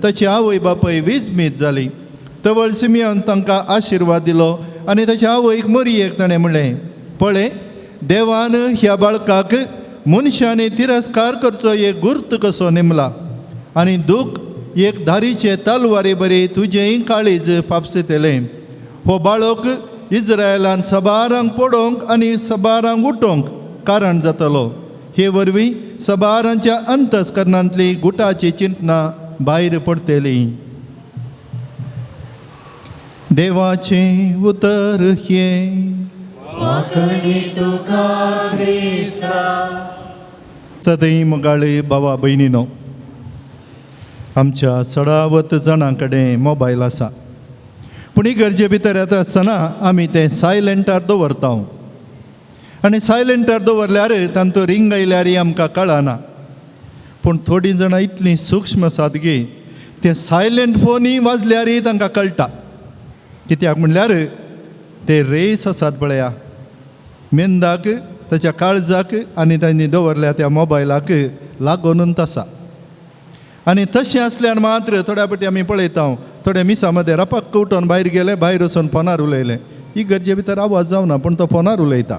ताची आवय बापूय विस्मीत जाली. तवळ सिमियोन तांकां आशिर्वाद दिलो आनी ताच्या आवयक मरियेक ताणें म्हणलें, पळय, देवान ह्या बाळकाक मनशांनी तिरस्कार करचो एक गुर्त कसो नेमला आनी दूख एक धारीचे तलवारी बरी तुजें काळीज पापसितलें. हो बाळक इस्रायलान सबारांक पडोवंक आनी सबारांक उठोवंक कारण जातलो. हे वरवीं सबारांच्या अंतस्करणांतली गुटाची चिंतनां भायर पडटलीं. देवाचें उतर हें. वाकडी तुका क्रिस्ता. सदैव मोगाळे भावा भयणीनो, आमच्या चडावत जाणां कडेन मोबायल आसा, पूण ही गरजे भितर येता आसतना आमी तें सायलंटार दवरता. आनी सायलंटार दवरल्यार तांचो रिंग आयल्यारय आमकां कळना. पूण थोडीं जाणां इतलीं सूक्ष्म आसात गे, ते सायलंट फोनय वाजल्यारय तांकां कळटा. कित्याक म्हणल्यार ते रेस आसात पळया मेंदाक, ताच्या काळजाक आनी तांणी दवरल्या त्या मोबायलाक लागूनच आसा. आनी तशें आसल्यार मात्र थोड्या फावटी आमी पळयता थोड्या मिसां मदें रापाक उठोवन भायर गेले, भायर वचून फोनार उलयले. ही गरजे भितर आवाज जावना पूण तो फोनार उलयता.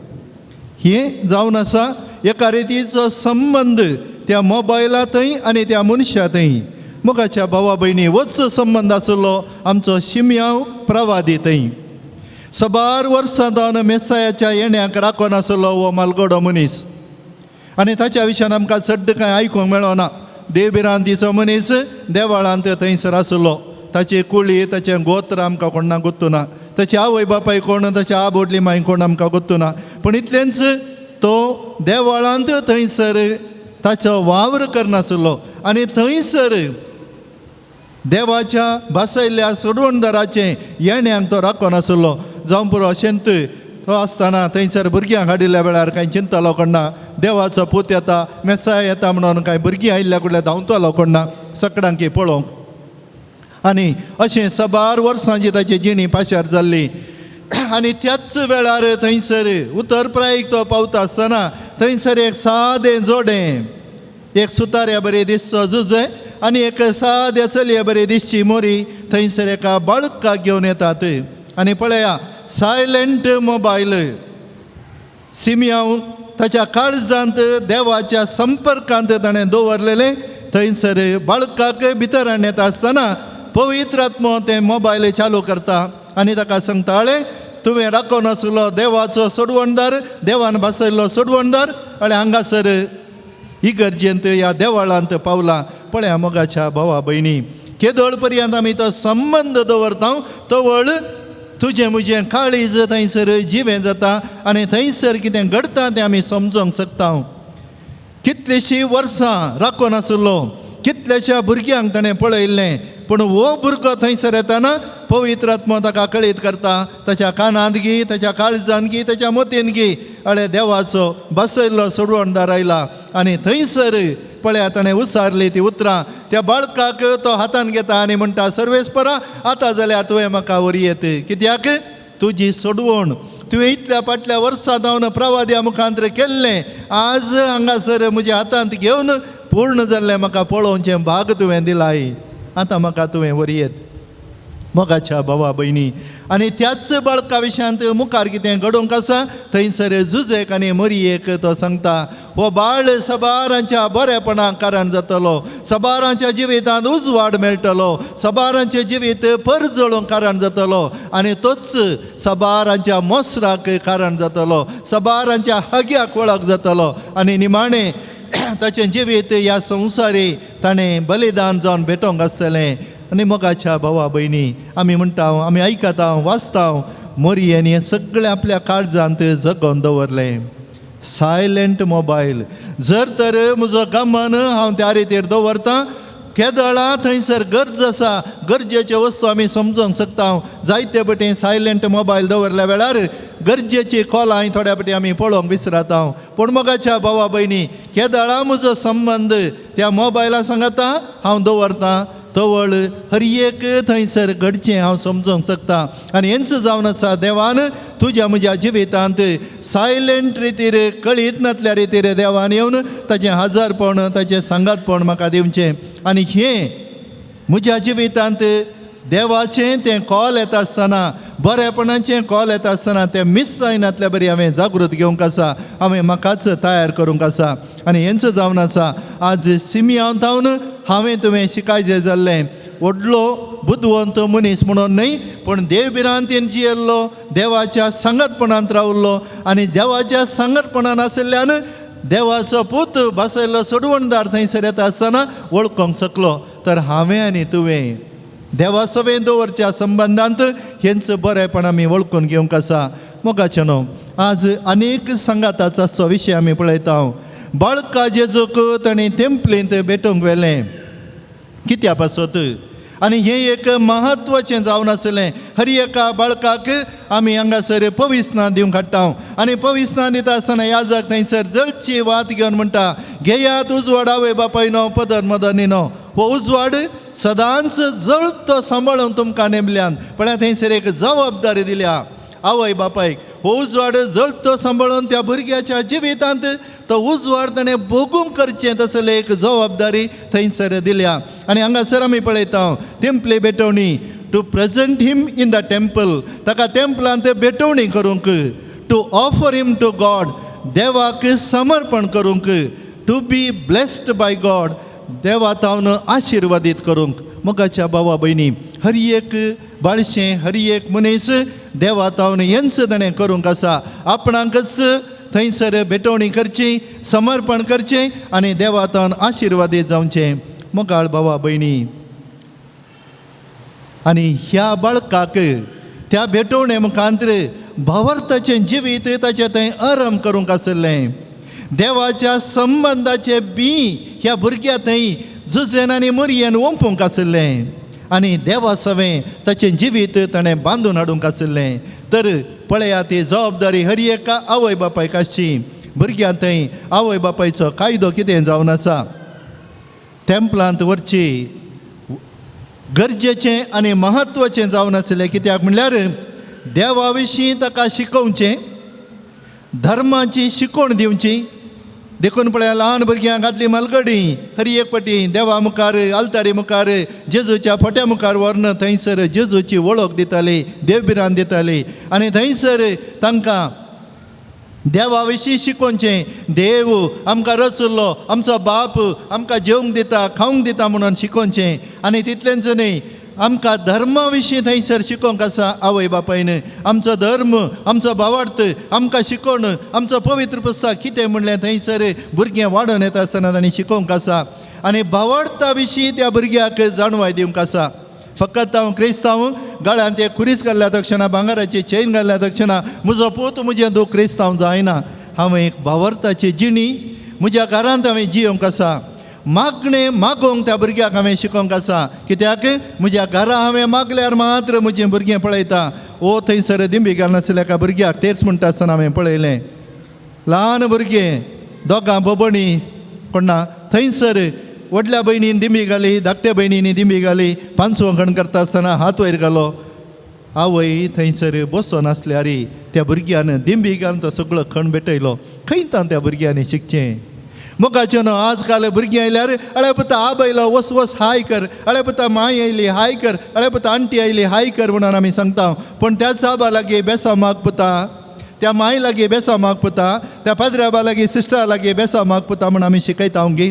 हें जावन आसा एका रितीचो संबंद त्या मोबायलांतय आनी त्या मनशांतय. मोगाच्या भावा भयणी, वच संबंद आसलो आमचो शिमयाव प्रवादीतय. सबार वर्सां जावन मेसायाच्या येण्याक राखोन आसलो हो मालगडो मनीस. आनी ताच्या विशयान आमकां चड्ड कांय आयकूंक मेळना. देवबिरांतीचो मनीस देवाळांत थंयसर आसलो. ताची कुळी, ताचें गोत्र आमकां कोणाक गोत्तुना. ताची आवय बापाय कोण, ताची आबोडली माय कोण आमकां गोत्तुना. पूण इतलेंच तो देवाळांत थंयसर ताचो वावर करनासलो. आनी थंयसर देवाच्या बसयल्ल्या सोडवणदाराचें येण्याक तो राखोन आसलो. जावं पुरो अशेंत तो आसतना थंयसर भुरग्यांक हाडिल्ल्या वेळार कांय चिंतलो कोणना. देवाचो पूत येता, मेसाय येता म्हणून कांय भुरगीं आयिल्ल्या कडल्या धांवतलो कोणना सगळ्यांक पळोवंक. आनी अशें सबार वर्सांची ताची जिणी पाशार जाल्ली. आनी त्याच वेळार थंयसर उत्तरप्रायेक तो पावता आसतना थंयसर एक सादें जोडें, एक सुताऱ्या बरें दिसचो जुजे आनी एक साद्या चलये बरें दिसची मोरी थंयसर एका बाळकाक घेवन येतात. आनी पळया, सायलंट मोबायल सिमयाव ताच्या काळजांत देवाच्या संपर्कांत ताणें दवरलेलें. थंयसर बाळकाक भितर हाडून येता आसतना पवित्र आत्मो तें मोबायल चालू करता आनी ताका सांगता, अळे तुवें राखोन आसलो देवाचो सोडवणदार, देवान बसयल्लो सोडवणदार, अळे हांगासर इगर्जेंत ह्या देवाळांत पावला. पळया मोगाच्या भावा भयणी, केदोळ पर्यंत आमी तो संबंद दवरता तवळ तुजें म्हजें काळीज थंयसर जिवें जाता आनी थंयसर कितें घडटा तें आमी समजूंक शकता. कितलींशीं वर्सां राखोन आसलो, कितल्याश्या भुरग्यांक ताणें पळयल्लें, पूण हो भुरगो थंयसर येताना पवित्र आत्मो ताका कळीत करता. ताच्या कानांत गी, ताच्या काळजांत गी, ताच्या मोतीन गी, अळे देवाचो बसयल्लो सोडवणदार आयला. आनी थंयसर पळया ताणें उसारली ती उतरां. त्या बाळकाक तो हातान घेता आनी म्हणटा, सर्वेस्परा आतां जाल्यार तुवें म्हाका व्हरयेत. कित्याक तुजी सोडवण तुवें इतल्या फाटल्या वर्सां जावन प्रवाद्या मुखांतर केल्लें, आज हांगासर म्हज्या हातांत घेवन पूर्ण जाल्लें म्हाका पळोवचें भाग तुवें दिलाय. आतां म्हाका तुवें व्हरयेत. मोगाच्या भावा भयणी, आनी त्याच बाळका विशयांत मुखार कितें घडोवंक आसा थंयसर जुजेक आनी मरियेक तो सांगता, हो बाळ सबारांच्या बरेपणाक कारण जातलो, सबारांच्या जिवितांत उजवाड मेळटलो, सबारांचें जिवीत परजळूंक कारण जातलो आनी तोच सबारांच्या मोसराक कारण जातलो, सबारांच्या हाग्याक वळख जातलो आनी निमाणें ताचें जिवीत ह्या संवसारी ताणें बलिदान जावन भेटोवंक आसतलें. आनी मोगाच्या भावा भयणी, आमी म्हणटा, आमी आयकता, वाचता, मोरयेन हें सगळें आपल्या काळजांत जगोवन दवरलें. सायलंट मोबायल जर तर म्हजो गमन हांव त्या रितीर दवरतां, केदळा थंयसर गरज आसा, गरजेच्यो वस्तू आमी समजूंक शकता. जायते बटेन सायलंट मोबायल दवरल्या वेळार गरजेची कॉलां थोड्या फावटी आमी पळोवंक विसरता. पूण मोगाच्या भावा भयणी, केदळा म्हजो संबंद त्या मोबायला सांगता हांव दवरतां, तवळ हर एक थंयसर घडचें हांव समजूंक शकता. आनी हेंच जावन आसा, देवान तुज्या म्हज्या जिवितांत सायलंट रितीर, कळीत नातल्या रितीर देवान येवन ताचें हजरपण, ताचें सांगातपण म्हाका दिवचें. आनी हें म्हज्या जिवितांत देवाचें तें कॉल येता आसतना बरेपणाचें कॉल येता आसतना तें मिस जायनातल्या बरी हांवें जागृत घेवंक आसा, हांवें म्हाकाच तयार करूंक आसा आनी हेंच जावन आसा. आज सिमियांतावन हांवें तुवें शिकायचें जाल्लें व्हडलो बुद्धवंत मनीस म्हणून न्हय, पूण देवबिरांतीन जियेल्लो, देवाच्या संगतपणांत रावल्लो आनी देवाच्या संगतपणान आशिल्ल्यान देवाचो पूत बसयल्लो सोडवणदार थंयसर येता आसतना वळखूंक शकलो. तर हांवें आनी तुवें देवा सवें दवरच्या संबंदांत हेंच बरेपण आमी वळखून घेवंक आसा. मोगाचे न्हू, आज अनेक संगाताचो विशय आमी पळयता. बाळका जेजूक ताणें तेंपलींत भेटोवंक व्हेलें कित्या पासत, आनी हें एक म्हत्वाचें जावन आसलें. हर एका बाळकाक आमी हांगासर पविस्नान दिवंक हाडटा आनी पविस्नान दिता आसतना याजक थंयसर जळची वात घेवन म्हणटा, घेयात उजवाड आवय बापायनो पदर मदनीनो. हो उजवाड सदांच जळतो सांबाळून तुमकां नेमल्यान. म्हळ्यार थंयसर एक जबाबदारी दिल्या आवय बापायक. हो उजवाड जळतो सांबाळून त्या भुरग्याच्या जिवितांत तो उजवाड ताणें भोगूंक करचें तसलें एक जबाबदारी थंयसर दिल्या. आनी हांगासर आमी पळयता तेंपले भेटवणी, to present him in the temple, ताका टेंपलांत भेटवणी करूंक, to offer him to God, देवाक समर्पण करूंक, to be blessed by God, देवा तावन आशिर्वादीत करूंक. मोगाच्या भावा भयणी, हर एक बाळशें, हर एक मनीस देवा तावन हेंच ताणें करूंक आसा. आपणाकच थंयसर भेटवणी करची, समर्पण करचें आनी देवा तावन आशिर्वादीत जावचें. मोगाळ भावा भयणी, आनी ह्या बाळकाक त्या भेटवणे मुखांतर भावार्थाचें जिवीत ताचें थंय आरंभ करूंक आसलें. देवाच्या संबंदाचें बी ह्या भुरग्या थंय झुजेन आनी मरयेन ओंपूंक आसलें आनी देवा सवें ताचें जिवीत ताणें बांदून हाडूंक आसलें. तर पळयात ती जबाबदारी हर एका आवय बापायक आसची. भुरग्यां थंय आवय बापायचो कायदो कितें जावन आसा, टेंपलांत व्हरची गरजेचें आनी म्हत्वाचें जावन आसलें. कित्याक म्हणल्यार देवा विशीं ताका शिकोवचें, धर्माची शिकवण दिवची. देखून पळया ल्हान भुरग्यांक घातली मालगडी हर एक पटी देवा मुखार, आल्तारी मुखार, जेजूच्या फोट्या मुखार व्हरून थंयसर जेजूची वळख दिताली, देवबिरान दिताली आनी थंयसर तांकां देवा विशीं शिकोवचें. देव आमकां रचलो, आमचो बाप आमकां जेवंक दिता, खावंक दिता म्हणून शिकोवचें. आनी तितलेंच न्हय, आमकां धर्मा विशीं थंयसर शिकोवंक आसा आवय बापायन. आमचो धर्म, आमचो भावार्थ आमकां शिकोवन, आमचो पवित्र पुस्तक कितें म्हणलें थंयसर भुरगें वाडोवन येता आसतना तांणी शिकोवंक आसा. आनी भावार्था विशीं त्या भुरग्याक जाणवाय दिवंक आसा. फकत हांव क्रिस्तांव गळ्यांत एक खुरीस घाल्ल्या तक्षणा, भांगराची चेन घाल्ल्या तक्षणा म्हजो पूत म्हजें दूख क्रिस्तांव जायना. हांव एक भावार्थाची जिणी म्हज्या घरांत हांवें जियोंक आसा. मागणें मागोवंक त्या भुरग्याक हांवें शिकोवंक आसा. कित्याक म्हज्या घरा हांवें मागल्यार मात्र म्हजें भुरगें पळयता. ओ थंयसर दिंबी घालनासल्या एका भुरग्याक तेच म्हणटा आसतना हांवें पळयलें. ल्हान भुरगें, दोगां बोबणी कोण ना, थंयसर व्हडल्या भयणीन दिंबी घाली, धाकट्या भयणीनी दिंबी घाली, पांचवंखण करता आसतना हात वयर घालो. आवय थंयसर बसोन आसल्यार त्या भुरग्यान दिंबी घालून तो सगळो खण भेटयलो. खंयतान त्या भुरग्यांनी शिकचें. मोगाचें न्हू, आजकाल भुरगीं आयल्यार अळे पुता आब आयलो वस वस हाय कर, अळे पुता माय आयली हाय कर, अळे पुता आंटी आयली हाय कर म्हणून आमी सांगता. पूण त्याच आबा लागीं बेसा माग पुता, त्या माय लागीं बेसा माग पुता, त्या पाद्र्याबा लागीं सिस्टरा लागीं बेसा माग पुता म्हणून आमी शिकयता गे.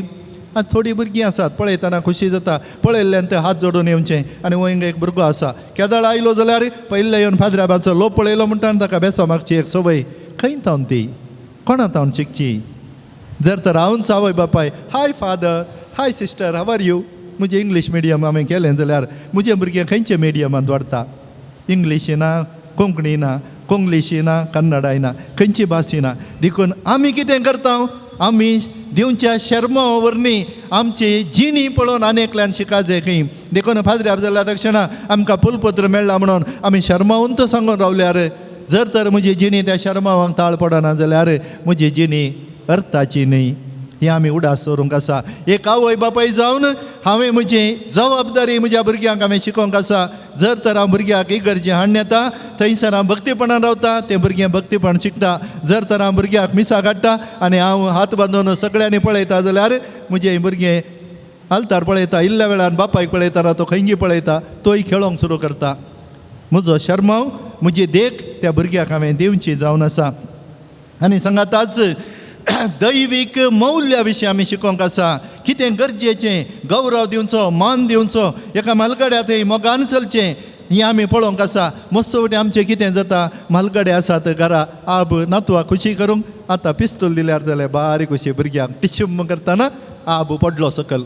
आज थोडीं भुरगीं आसात पळयतना खुशी जाता, पळयल्ल्यान ते हात जोडून येवचें. आनी वयर एक भुरगो आसा, केदाळ आयलो जाल्यार पयले येवन फादराबाचो लोप पळयलो म्हणटा आनी ताका बेसा मागची एक संवय. खंय तावन ती कोणा तावन शिकची. जर तर हांवूच आवय बापाय hi father, hi sister, how are you, म्हजें इंग्लीश मिडियम हांवें केलें जाल्यार म्हजें भुरगें खंयच्या मिडियमांत वाडटा. इंग्लिशी ना, कोंकणी ना, कोंकणीशी ना, कन्नडाय ना, खंयची भास ना. देखून आमी कितें करता, आमी दिवच्या शर्मा वरणी आमची जिणी पळोवन आनेकल्यान शिकायचें खंय. देखून फादऱ्याक जाल्या तक्षणा आमकां फुलपत्र मेळ्ळा म्हणून आमी शर्मावंत सांगून रावल्यार, जर तर म्हजी जिणी त्या शर्मावांक ताळ पडना जाल्यार म्हजी जिणी अर्थाची न्हय. ही आमी उडास दवरूंक आसा. एक आवय बापाय जावन हांवें म्हजी जबाबदारी म्हज्या भुरग्यांक हांवें शिकोवंक आसा. जर तर हांव भुरग्याक इगर्जे हाडून येता, थंयसर हांव भक्तीपणान रावता, तें भुरगें भक्तीपण शिकता. जर तर हांव भुरग्याक मिसा काडटा आनी हांव हात बांदून सगळ्यांनी पळयता जाल्यार म्हजें भुरगें आल्तार पळयता, इल्ल्या वेळान बापायक पळयतना तो खंयी पळयता, तोय खेळोंक सुरू करता. म्हजो शर्माव म्हजी देख त्या भुरग्याक हांवें दिवची जावन आसा. आनी सांगाताच दैवीक मौल्या विशीं आमी शिकोवंक आसा. कितें गरजेचें, गौरव दिवचो, मान दिवचो, एका मालगड्या थंय मोगान चलचें, हें आमी पळोवंक आसा. मस्तवटे आमचें कितें जाता, मालगडे आसात घरा, आब नातवाक खुशी करूंक आतां पिस्तूल दिल्यार जाल्यार बारीक अशी भुरग्यांक टिशुम करतना आब पडलो सकल,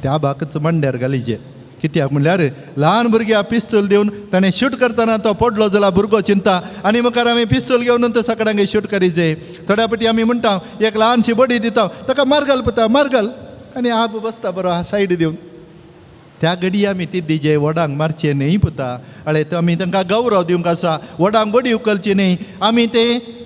त्या आबाकच मांड्यार घालीचे. कित्याक म्हणल्यार ल्हान भुरग्याक पिस्तूल दिवन ताणें शूट करतना तो पडलो जाल्यार भुरगो चिंता आनी मुखार आमी पिस्तूल घेवन सकाळांगे शूट करीचे. थोड्या फाटी आमी म्हणटा एक ल्हानशी बडी दिता, ताका मारगाल पता मारगाल, आनी आब बसता बरो सायड दिवन. त्या घडी आमी ती दिजे व्हडांक मारचे न्ही पुता, अळे आमी तांकां गौरव दिवंक आसा, व्हडांक बडी उखलची न्ही. आमी ते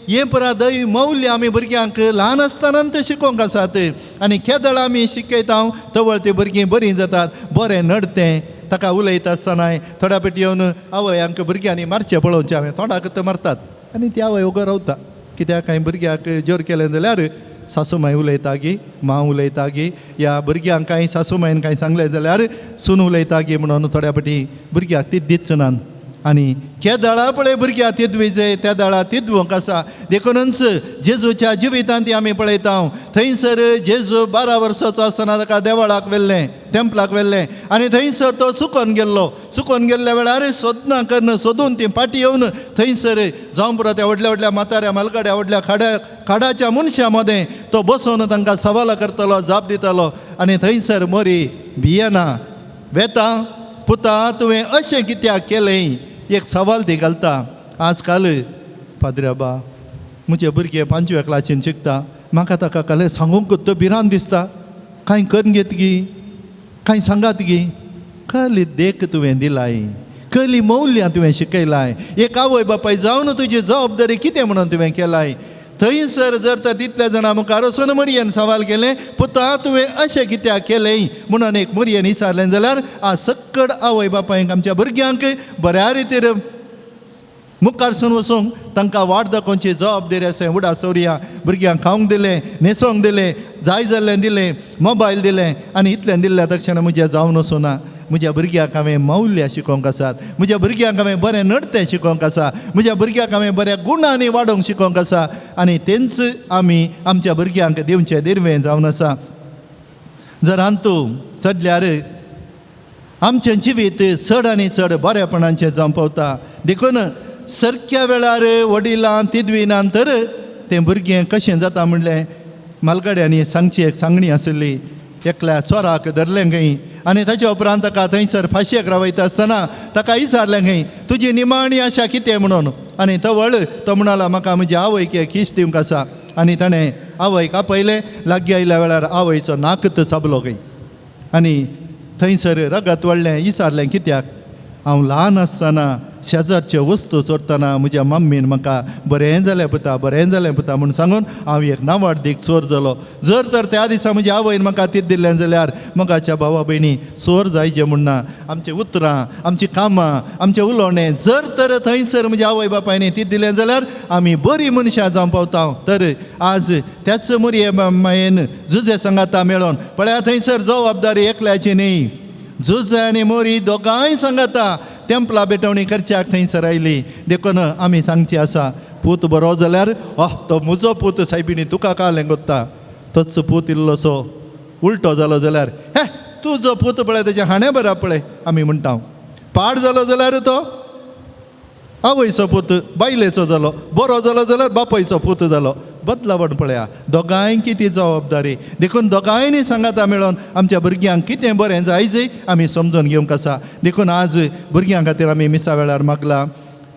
हें परा दय मौल्य आमी भुरग्यांक ल्हान आसतना शिकोवंक आसात. आनी केदळ आमी शिकयता तवळ ती भुरगीं बरीं जातात, बरें नडतें. ताका उलयता आसतना थोड्या पेटी येवन आवय आमकां भुरग्यांनी मारचें पळोवचें, हांवें तोंडाक तर मारतात आनी ती आवय उगो रावता. कित्याक कांय भुरग्याक जोर केलें जाल्यार सासूमाय उलयता गी, मांव उलयता गी, या भुरग्यांक कांय सासूमायन कांय सांगलें जाल्यार सून उलयता गी म्हणून थोड्या फाटी भुरग्याक तीच दिचनान. आनी केदळा पळय भुरग्यां तिदवीचे त्या दळा तिदवंक आसा. देखूनच जेजूच्या जिवितांत ती आमी पळयता. थंयसर जेजू 12 वर्साचो आसतना ताका देवळाक व्हेल्लें, टेंपलाक व्हेल्लें, आनी थंयसर तो चुकोन गेल्लो. चुकोन गेल्ल्या वेळार सोदना करन सोदून ती फाटी येवन थंयसर जावं पुरो त्या व्हडल्या व्हडल्या म्हाताऱ्या मालगड्या व्हडल्या खाडाच्या मनशां मदें तो बसून तांकां सवालां करतलो, जाप दितालो. आनी थंयसर मोरी भियेना, वेता पुता तुवें अशें कित्याक केलें, एक सवाल ती घालता. आजकाल पाद्र्याबा म्हजे भुरगे 5व्या क्लासीन शिकता, म्हाका ताका काले सांगूंक तो भिरांत दिसता. कांय करून घेत गी, कांय सांगात गी, खली देख तुवें दिलाय, खली मौल्यां तुवें शिकयलाय, एक आवय बापाय जावन तुजी जबाबदारी कितें म्हणून तुवें केलाय. थंयसर जर तर तितल्या जाणां मुखार वचून मरयेन सवाल केलें, पुता तुवें अशें कित्याक केलें म्हणून एक मरयेन विचारलें जाल्यार आज सक्कड आवय बापायक आमच्या भुरग्यांक बऱ्या रितीर मुखारसून वचूंक तांकां वाट दाखोवची जबाबदारी आसा. उडा सवरिया भुरग्यांक खावंक दिलें, न्हेसोंक दिलें, जाय जाल्लें दिलें, मोबायल दिलें, आनी इतलें दिल्ल्या तक्षण म्हजें जावन वचूना. म्हज्या भुरग्याक हांवें मौल्य शिकोवंक आसात, म्हज्या भुरग्यांक हांवें बरें नडतें शिकोवंक आसा, म्हज्या भुरग्याक हांवें बऱ्या गुणांनी वाडोवंक शिकोवंक आसा. आनी तेंच आमी आमच्या भुरग्यांक दिवचें दिर्वें जावन आसा. जर हातूं चडल्यार आमचें जिवीत चड आनी चड बरेपणाचें जावं पावता. देखून सारक्या वेळार वडिलां तिदविनान तर तें भुरगें कशें जाता म्हणलें मालगड्यांनी सांगची एक सांगणी आसली. एकल्या चोराक धरलें खंय आनी ताच्या उपरांत ताका थंयसर फाशेक रावयता आसतना ताका विचारलें खंय तुजी निमाणी आशा कितें म्हणून. आनी तवळ तो म्हणला म्हाका म्हज्या आवयक एक किश दिवंक आसा. आनी ताणें आवयक आपयलें. लागीं आयल्या वेळार आवयचो नाकत चाबलो खंय. आनी थंयसर रगत वळ्ळें. विचारलें कित्याक. हांव ल्हान आसतना शेजारच्यो वस्तू चोरतना म्हज्या मम्मीन म्हाका बरें जालें पुता, बरें जालें पुता म्हूण सांगून हांव एक नावाडीक चोर जालो. जर तर त्या दिसा म्हज्या आवयन म्हाका तीत दिल्लें जाल्यार मोगाच्या भावा भयणी चोर जायचें म्हणना. आमचीं उतरां, आमचीं कामां, आमचें उलोवणें जर तर थंयसर म्हज्या आवय बापायनी तीत दिलें जाल्यार आमी बरीं मनशां जावं पावता. तर आज त्याच मोरये मायेन जुजे सांगाता मेळोन पळया थंयसर जबाबदारी एकल्याची न्ही. जुजे आनी मोरी दोगांय सांगाता टेंपला बेटवणी करच्याक थंयसर आयली. देखून आमी सांगचें आसा पूत बरो जाल्यार तो म्हजो पूत सायबिणी तुका कालें कोत्ता. तोच पूत इल्लोसो उलटो जालो जाल्यार हे तुजो पूत पळय तेजें हाणें बरा पळय आमी म्हणटा. पाड जालो जाल्यार तो आवयचो पूत बायलेचो जालो, बरो जालो जाल्यार बापायचो पूत जालो. बदलावण पळया दोगांय कितें जबाबदारी. देखून दोगांयनी सांगाता मेळोन आमच्या भुरग्यांक कितें बरें जायचें आमी समजून घेवंक आसा. देखून आज भुरग्यां खातीर आमी मिसा वेळार मागला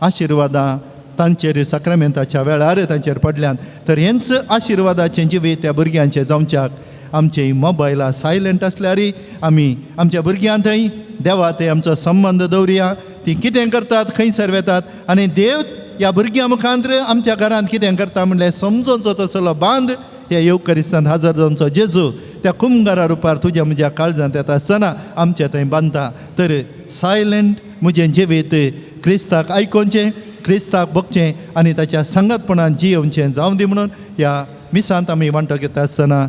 आशिर्वादां तांचेर साक्रामेंताच्या वेळार तांचेर पडल्यान. तर हेंच आशिर्वादाचें जिवीत त्या भुरग्यांचें जावच्याक आमचे मोबायलां सायलंट आसल्यार आमी आमच्या भुरग्यां थंय देवा थंय आमचो संबंद दवरया. ती कितें करतात खंयसर वेतात आनी देव ह्या भुरग्यां मुखांतर आमच्या घरांत कितें करता म्हणल्यार समजोवचो तसलो बांद ह्या येवकरिस्तांत हजर जावचो जेजू त्या कुमगारा रुपार तुज्या म्हज्या काळजांत येता आसतना आमच्या थंय बांदता. तर सायलंट म्हजें जिवीत क्रिस्ताक आयकोवचें, क्रिस्ताक बगचें आनी ताच्या संगतपणान जियोवचें जावं दी म्हणून ह्या मिसांत आमी वांटो घेता आसतना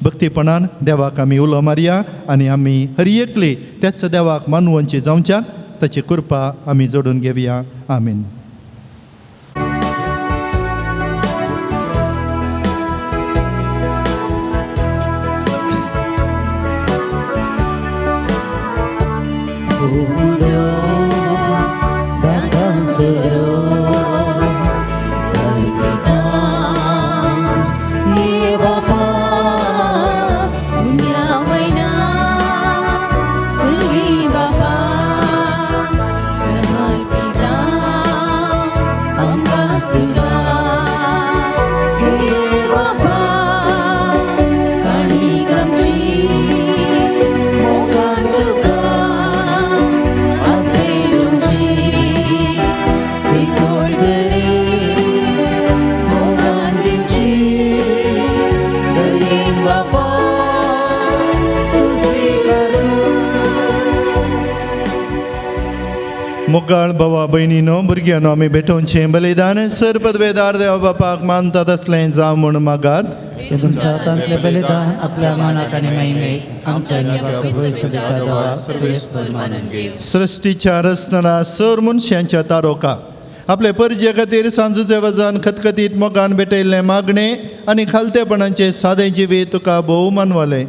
भक्तीपणान देवाक आमी उलो मारया आनी आमी हर एकली त्याच देवाक मानवंची जावच्याक रक्ताची कृपा आम्ही जोडून घेऊया. आमीन. मोगाळ भावा भयणीनो भुरग्यांनो आमी भेटोवचें बलिदान सर पदवेदार देवा बापाक मानतात असलें जावं म्हूण मागात. तुमच्या हातांतले बलिदान आपल्या मानाक आनी महिमेक आमच्या सभेच्या देवा सर्वेस्पर मानून घेव. सृष्टीच्या रचणारा सर मनशांच्या तारोका आपले परजे खातीर सांजुचे वजान खतखतीत मोगान भेटयल्लें मागणें आनी खालतेपणाचें सादें जिवीत तुका भोव मानवलें.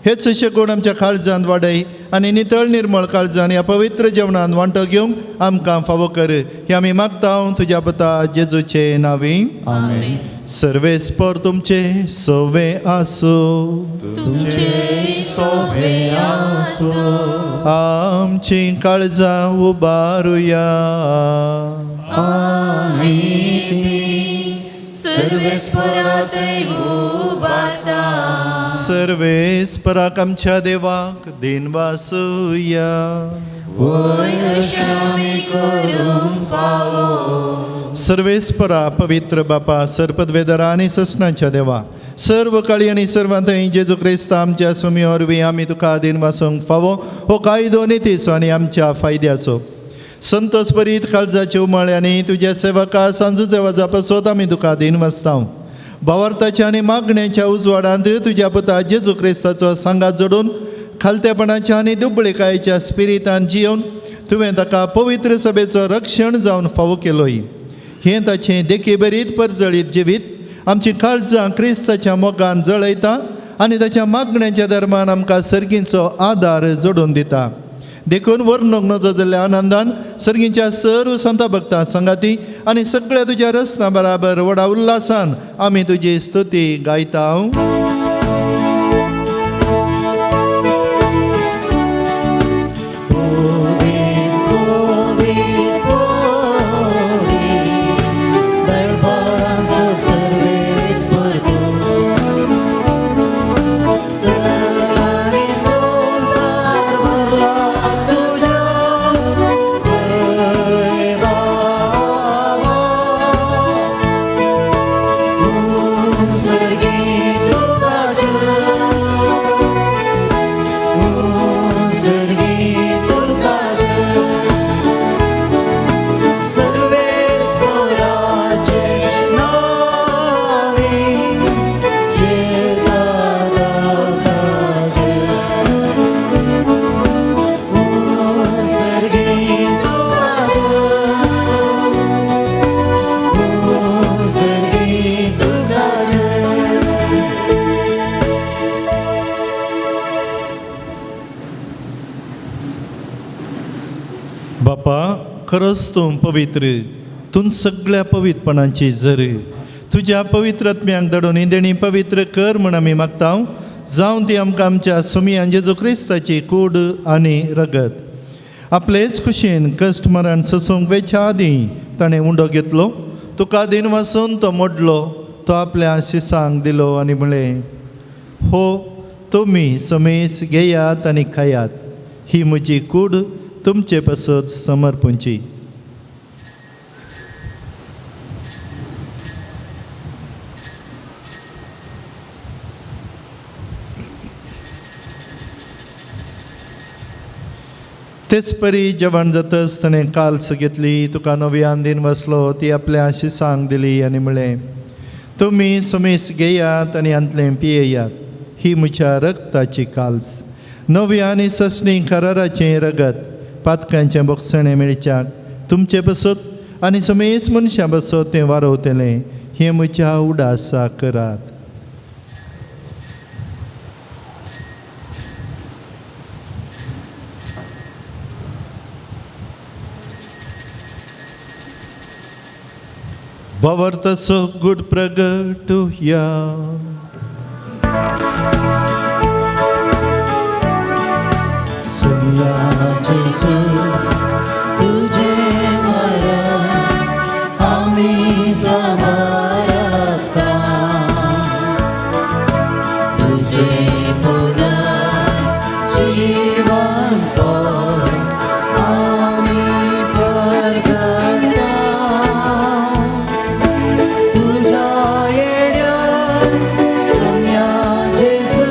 हेच अशें कोण आमच्या काळजांत वाडय आनी नितळ निर्मळ काळजान ह्या पवित्र जेवणान वांटो घेवंक आमकां फावो कर. हे आमी मागता तुज्या पुता जेजूचे नांवी. आमेन. सर्वेस्पर तुमचे सोवे आसूं. तुमचे सोवे आसूं. आमची काळजां उबारुया. आमीन. सर्वेस्परात उबारता. सर्वेस्पराक आमच्या देवाक दिनवासुया. सर्वेस्परा पवित्र बापा सरपदवेदरा आनी ससनाच्या देवा सर्व काळी आनी सर्वांत जेजू क्रिस्त आमच्या सुमी वरवीं आमी तुका दिनवासूंक फावो हो कायदो नितीचो आनी आमच्या फायद्याचो संतोष बरीत काळजाचे उमाळ्यांनी तुज्या सेवका सांजुचे वजा पसोत आमी तुका दिनवासता. भावार्थाच्या आनी मागण्याच्या उजवाडांत तुज्या पुता जेजू क्रिस्ताचो सांगात जोडून खालतेपणाच्या आनी दुबळेकायेच्या स्पिरितान जियोवन तुवें ताका पवित्र सभेचो रक्षण जावन फावो केलोय. हें ताचें देखी बरीत परजळीत जिवीत आमची काळजां क्रिस्ताच्या मोगान जळयता आनी ताच्या मागण्याच्या धर्मान आमकां सर्गींचो आदार जोडून दिता. देखून वर्णोक नजो जाल्ल्या आनंदान सर्गींच्या सर्व संता भक्तां संगाती आनी सगळ्या तुज्या रस्त्या बराबर व्हडा उल्हासान आमी तुजी स्तुती गायता. बापा खरोच तूं पवित्र तूं सगळ्या पवित्रपणाची झर तुज्या पवित्रत्म्यांक दडोनी देणी पवित्र कर म्हण आमी मागता. जावं ती आमकां आमच्या सुमयान जेजू क्रिस्ताची कूड आनी रगत आपलेच खुशेन कश्ट मरण सोसूंक वेच्या आदीं ताणें उंडो घेतलो. तुका दिन वासून तो मोडलो तो आपल्या शिसांक दिलो आनी म्हळें हो तुमी समेस घेयात आनी खायात. ही म्हजी कूड तुमचे पसत समर्पूंची. तेच परी जेवण जातच ताणें काल्स घेतली तुका नव्यान दिन वसलो ती आपल्या शिसांक दिली आनी म्हळें तुमी समेस घेयात आनी अंतलें पियेयात. ही म्हज्या रगताची काल्स नव्या आनी ससणी कराराचें रगत पातकांचें बोगसणें मेळच्याक तुमचे बसत आनी समेस मनशां बसत तें वारोवतलें हें म्हज्या उडासा करात. Bawartaso good pragatuya. सुया जेसू तुझे मरण आम्ही समर्पता तुझे पुनर्जीवन पर आम्ही प्रगटा तुझ्या येड्या सोन्या जेसू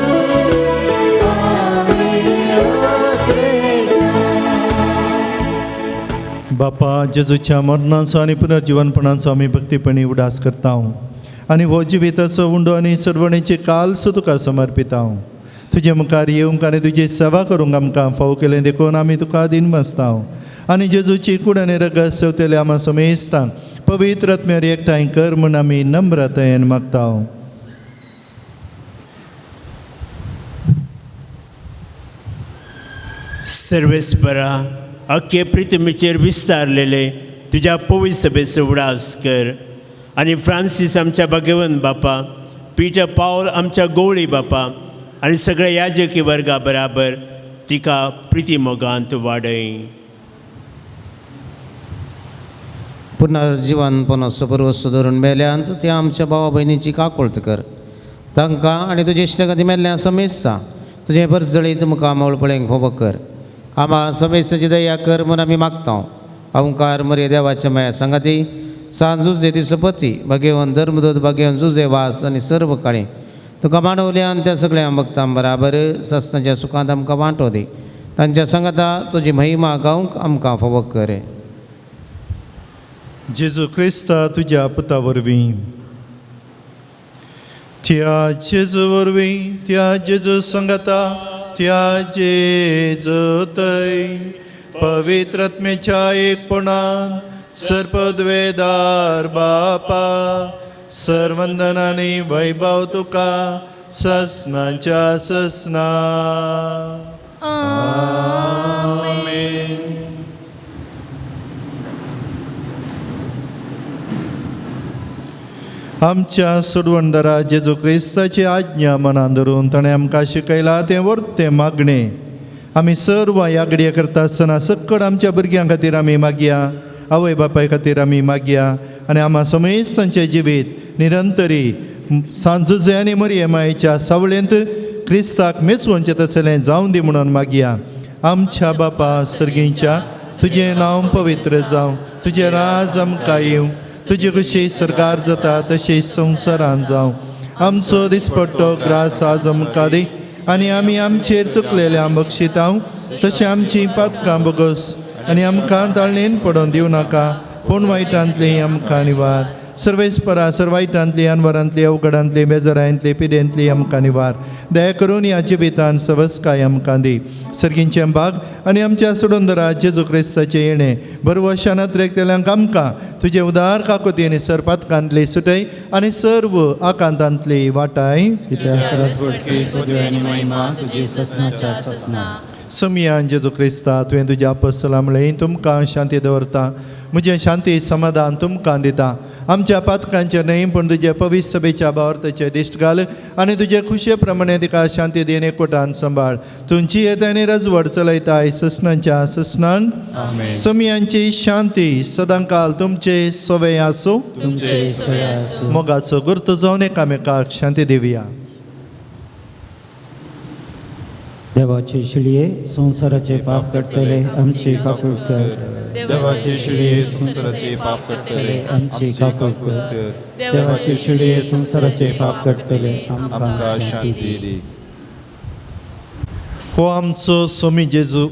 बापा जेजूच्या मरणाचो आनी पुनर्जीवनपणाचो आमी भक्तीपणी उडास करता आनी हो जिविताचो उंडो आनी सरवणेची काल सुद्दां तुका समर्पिता. तुजे मुखार येवंक आनी तुजी सेवा करूंक आमकां फावो केलें देखून आमी तुका अधीन बसता आनी जेजूची कूड आनी रगत सेवतले आमा समेस्तांक पवित्र आत्म्यार एकठांय कर म्हूण आमी नम्रतायेन मागता. सर्वेस्परा अख्खे पृथ्वीचेर विस्तारलेले तुझ्या पवित्र सभेचो उडास कर आनी फ्रांसीस आमच्या भाग्यवन बापा, पीटर पावल आमच्या गवळी बापा आनी सगळ्या याजकी वर्गा बराबर तिका प्रिती मोगांत वाडय. पुनर्जीवनपणाचो परवसो धरून मेल्यांत ते आमच्या भावा भयणीची काकुळट कर. तांकां आनी तुजे इश्टगती मेल्ल्या समेस्ता तुजे बरजळीत मुखार मोळपळेंक फोबो कर. आम्हा समेस्ताची दया कर म्हूण आमी मागता. ओंकार मरे देवाच्या माया सांगाती सांजुजे दिसपती भगेवन धर्मदूत भगेवन जुजे वास आनी सर्व काळी तुका मांडवल्यान त्या सगळ्या भक्तां बराबर सस्तांच्या सुखांत आमकां वांटो दी. तांच्या सांगाता तुजी महिमा गावंक आमकां फोबो कर. जेजू क्रिस्ता तुज्या पुता वरवीं त्या जेजू वरवीं त्या जेजू संगता त्या जेजू थंय पवित्र आत्मेच्या एकपणान सर्पद्वेदार बापा सर्वंदन आनी वैभव तुका ससनाच्या ससना. आमच्या सोडवणदारा जेजू क्रिस्ताची आज्ञा मनान धरून ताणें आमकां शिकयलां तें वर्तें मागणें आमी सर्व ह्या घडये करता आसतना सक्कड आमच्या भुरग्यां खातीर आमी मागया, आवय बापाय खातीर आमी मागया आनी आम्हा समेस्तांचें जिवीत निरंतरी सांजुजे आनी मरियमायेच्या सावळेंत क्रिस्ताक मेचवंचें तसलें जावं दी म्हणून मागया. आमच्या बापा सर्गीच्या तुजें नांव पवित्र जावं, तुजें राज आमकां येवं, तुजे कशी सरकार जाता तशी संवसारान जावं. आमचो दिसपट्टो ग्रास आज आमकां दी आनी आमी आमचेर चुकलेल्या बक्षिता तशें आमची पातकां बोगस आनी आमकां ताळणेन पडोवन दिवं नाका पूण वायटांतली आमकां निवार. सर्वेस्परा सर्वायटांतली अनवरांतली अवघडांतली बेजारांतली पिडेंतली आमकां निवार. दया करून ह्या जिवितान सवस्काय आमकां दी. सर्गींचे भाग आनी आमच्या सोडूनदरा जेजू क्रिस्ताचें येणें बरवशान रेखतेल्यांक आमकां तुजे उदार काकुती आनी सरपातकांतली सुटय आनी सर्व आकांतांतली वाटाय. समियान जेजू क्रिस्ता तुवें तुज्या आपोस्तलां म्हळें तुमकां शांती दवरता, म्हजें शांती समाधान तुमकां दिता. आमच्या पातकांचेर न्हय पूण तुजे पवित्र सभेच्या बावर्ताचेर दिश्ट घाल आनी तुजे खुशये प्रमाणे तिका शांती दीन एकवटान सांबाळ. तुमची येता आनी रजवड चलयताय ससनांच्या ससनांक. समियांची शांती सदांकाल तुमचे सवय आसूं. मोगाचो गुर्त जावन एकामेकाक शांती दिवया. देवाचे शिळये संसाराचे पाप करतले आमची काकूळ कर. देवाचे शिळे संसाराचे पाप करतले आमची काकूळ कर. देवाचे शिळये संसाराचे पाप करतले आमकां शांती दी. हो आमचो सोमी जेजू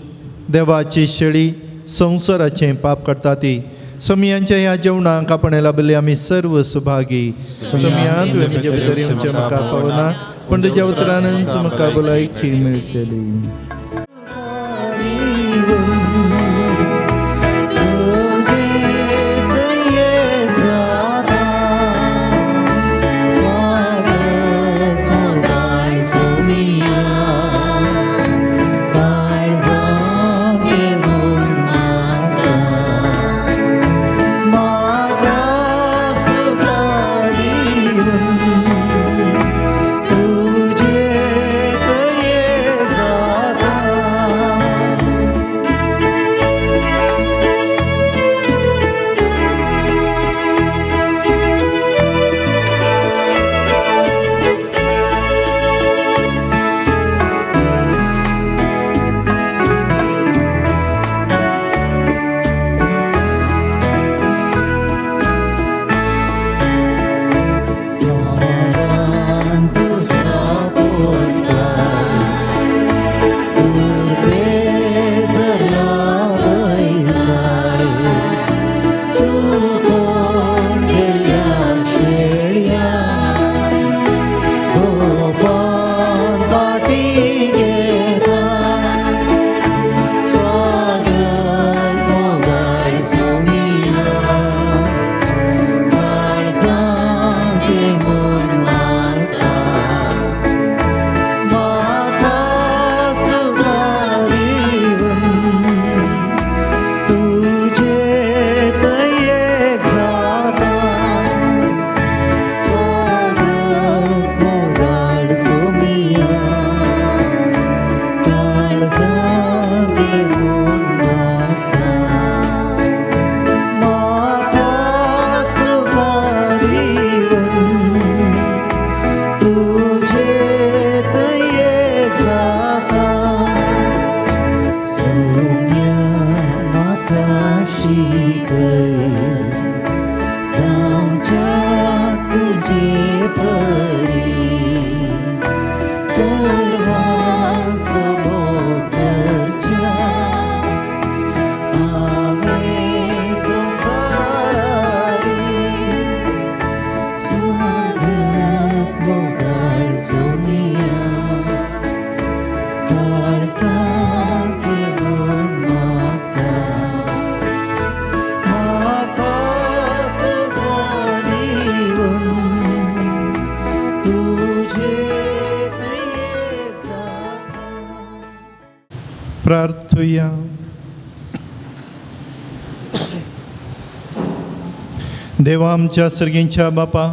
देवाची शेळी संसाराचें पाप करता ती समियांच्या ह्या जेवणाक आपण लाभले आमी सर्व सुभागी. समियान तुवें म्हजे भितर येवचें म्हाका फावना पण तुज्या उतरानच म्हाका भलायकी मेळटली. प्रार्थुया. देवा आमच्या सर्गींच्या बापा,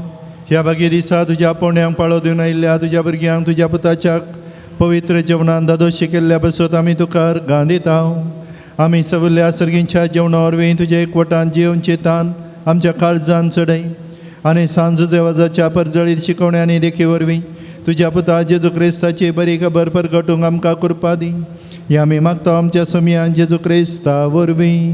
ह्या बागे दिसा तुज्या पोण्याक पाळो दिवन आयिल्ल्या तुज्या भुरग्यांक तुज्या पुताच्या पवित्र जेवणान दादोशी केल्ल्या बसत आमी तुका अर्गां दिता. आमी सगळ्या सर्गींच्या जेवणा वरवीं तुजे एकवटान जेवन चेतान आमच्या काळजान चडय आनी सांज जेवाजाच्या परजळीत शिकवण्यांनी देखी वरवीं तुज्या पुता जेजू क्रिस्ताची बरी खबर परगटूंक आमकां कृपा दी. हे आमी मागता आमच्या समियान जेजू क्रिस्ता वरवीं.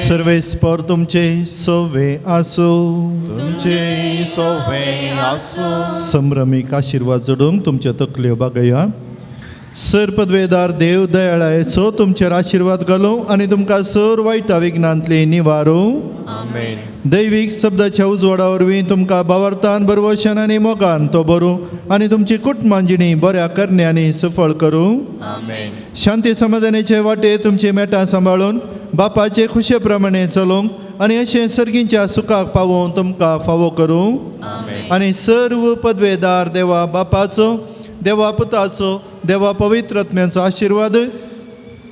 सर्वेस्पर तुमचे सोवे आसूं. तुमचे सोवे आसूं. संभ्रमीक आशिर्वाद जोडूंक तुमच्यो तकल्यो बागया. सर पदवेदार देव दयाळाय सो तुमचेर आशिर्वाद घालूं आनी तुमकां सर वायटा विघ्नांतली निवारूं. आमेन. दैवीक शब्दाच्या उजवाडा वरवीं तुमकां बावर्तान बरवशान आनी मोगान तो बरो आनी तुमची कुटुंबां जिणी बऱ्या करण्यांनी सफळ करूं. आमेन. शांती समाधानाचे वाटेर तुमची मेटां सांबाळून बापाचे खुशे प्रमाणे चलोवंक आनी अशें सर्गींच्या सुखाक पावोवन तुमकां फावो करूं. आनी सर्व पदवेदार देवा बापाचो, देवा पुताचो, देवा पवित्र आत्म्याचो आशिर्वाद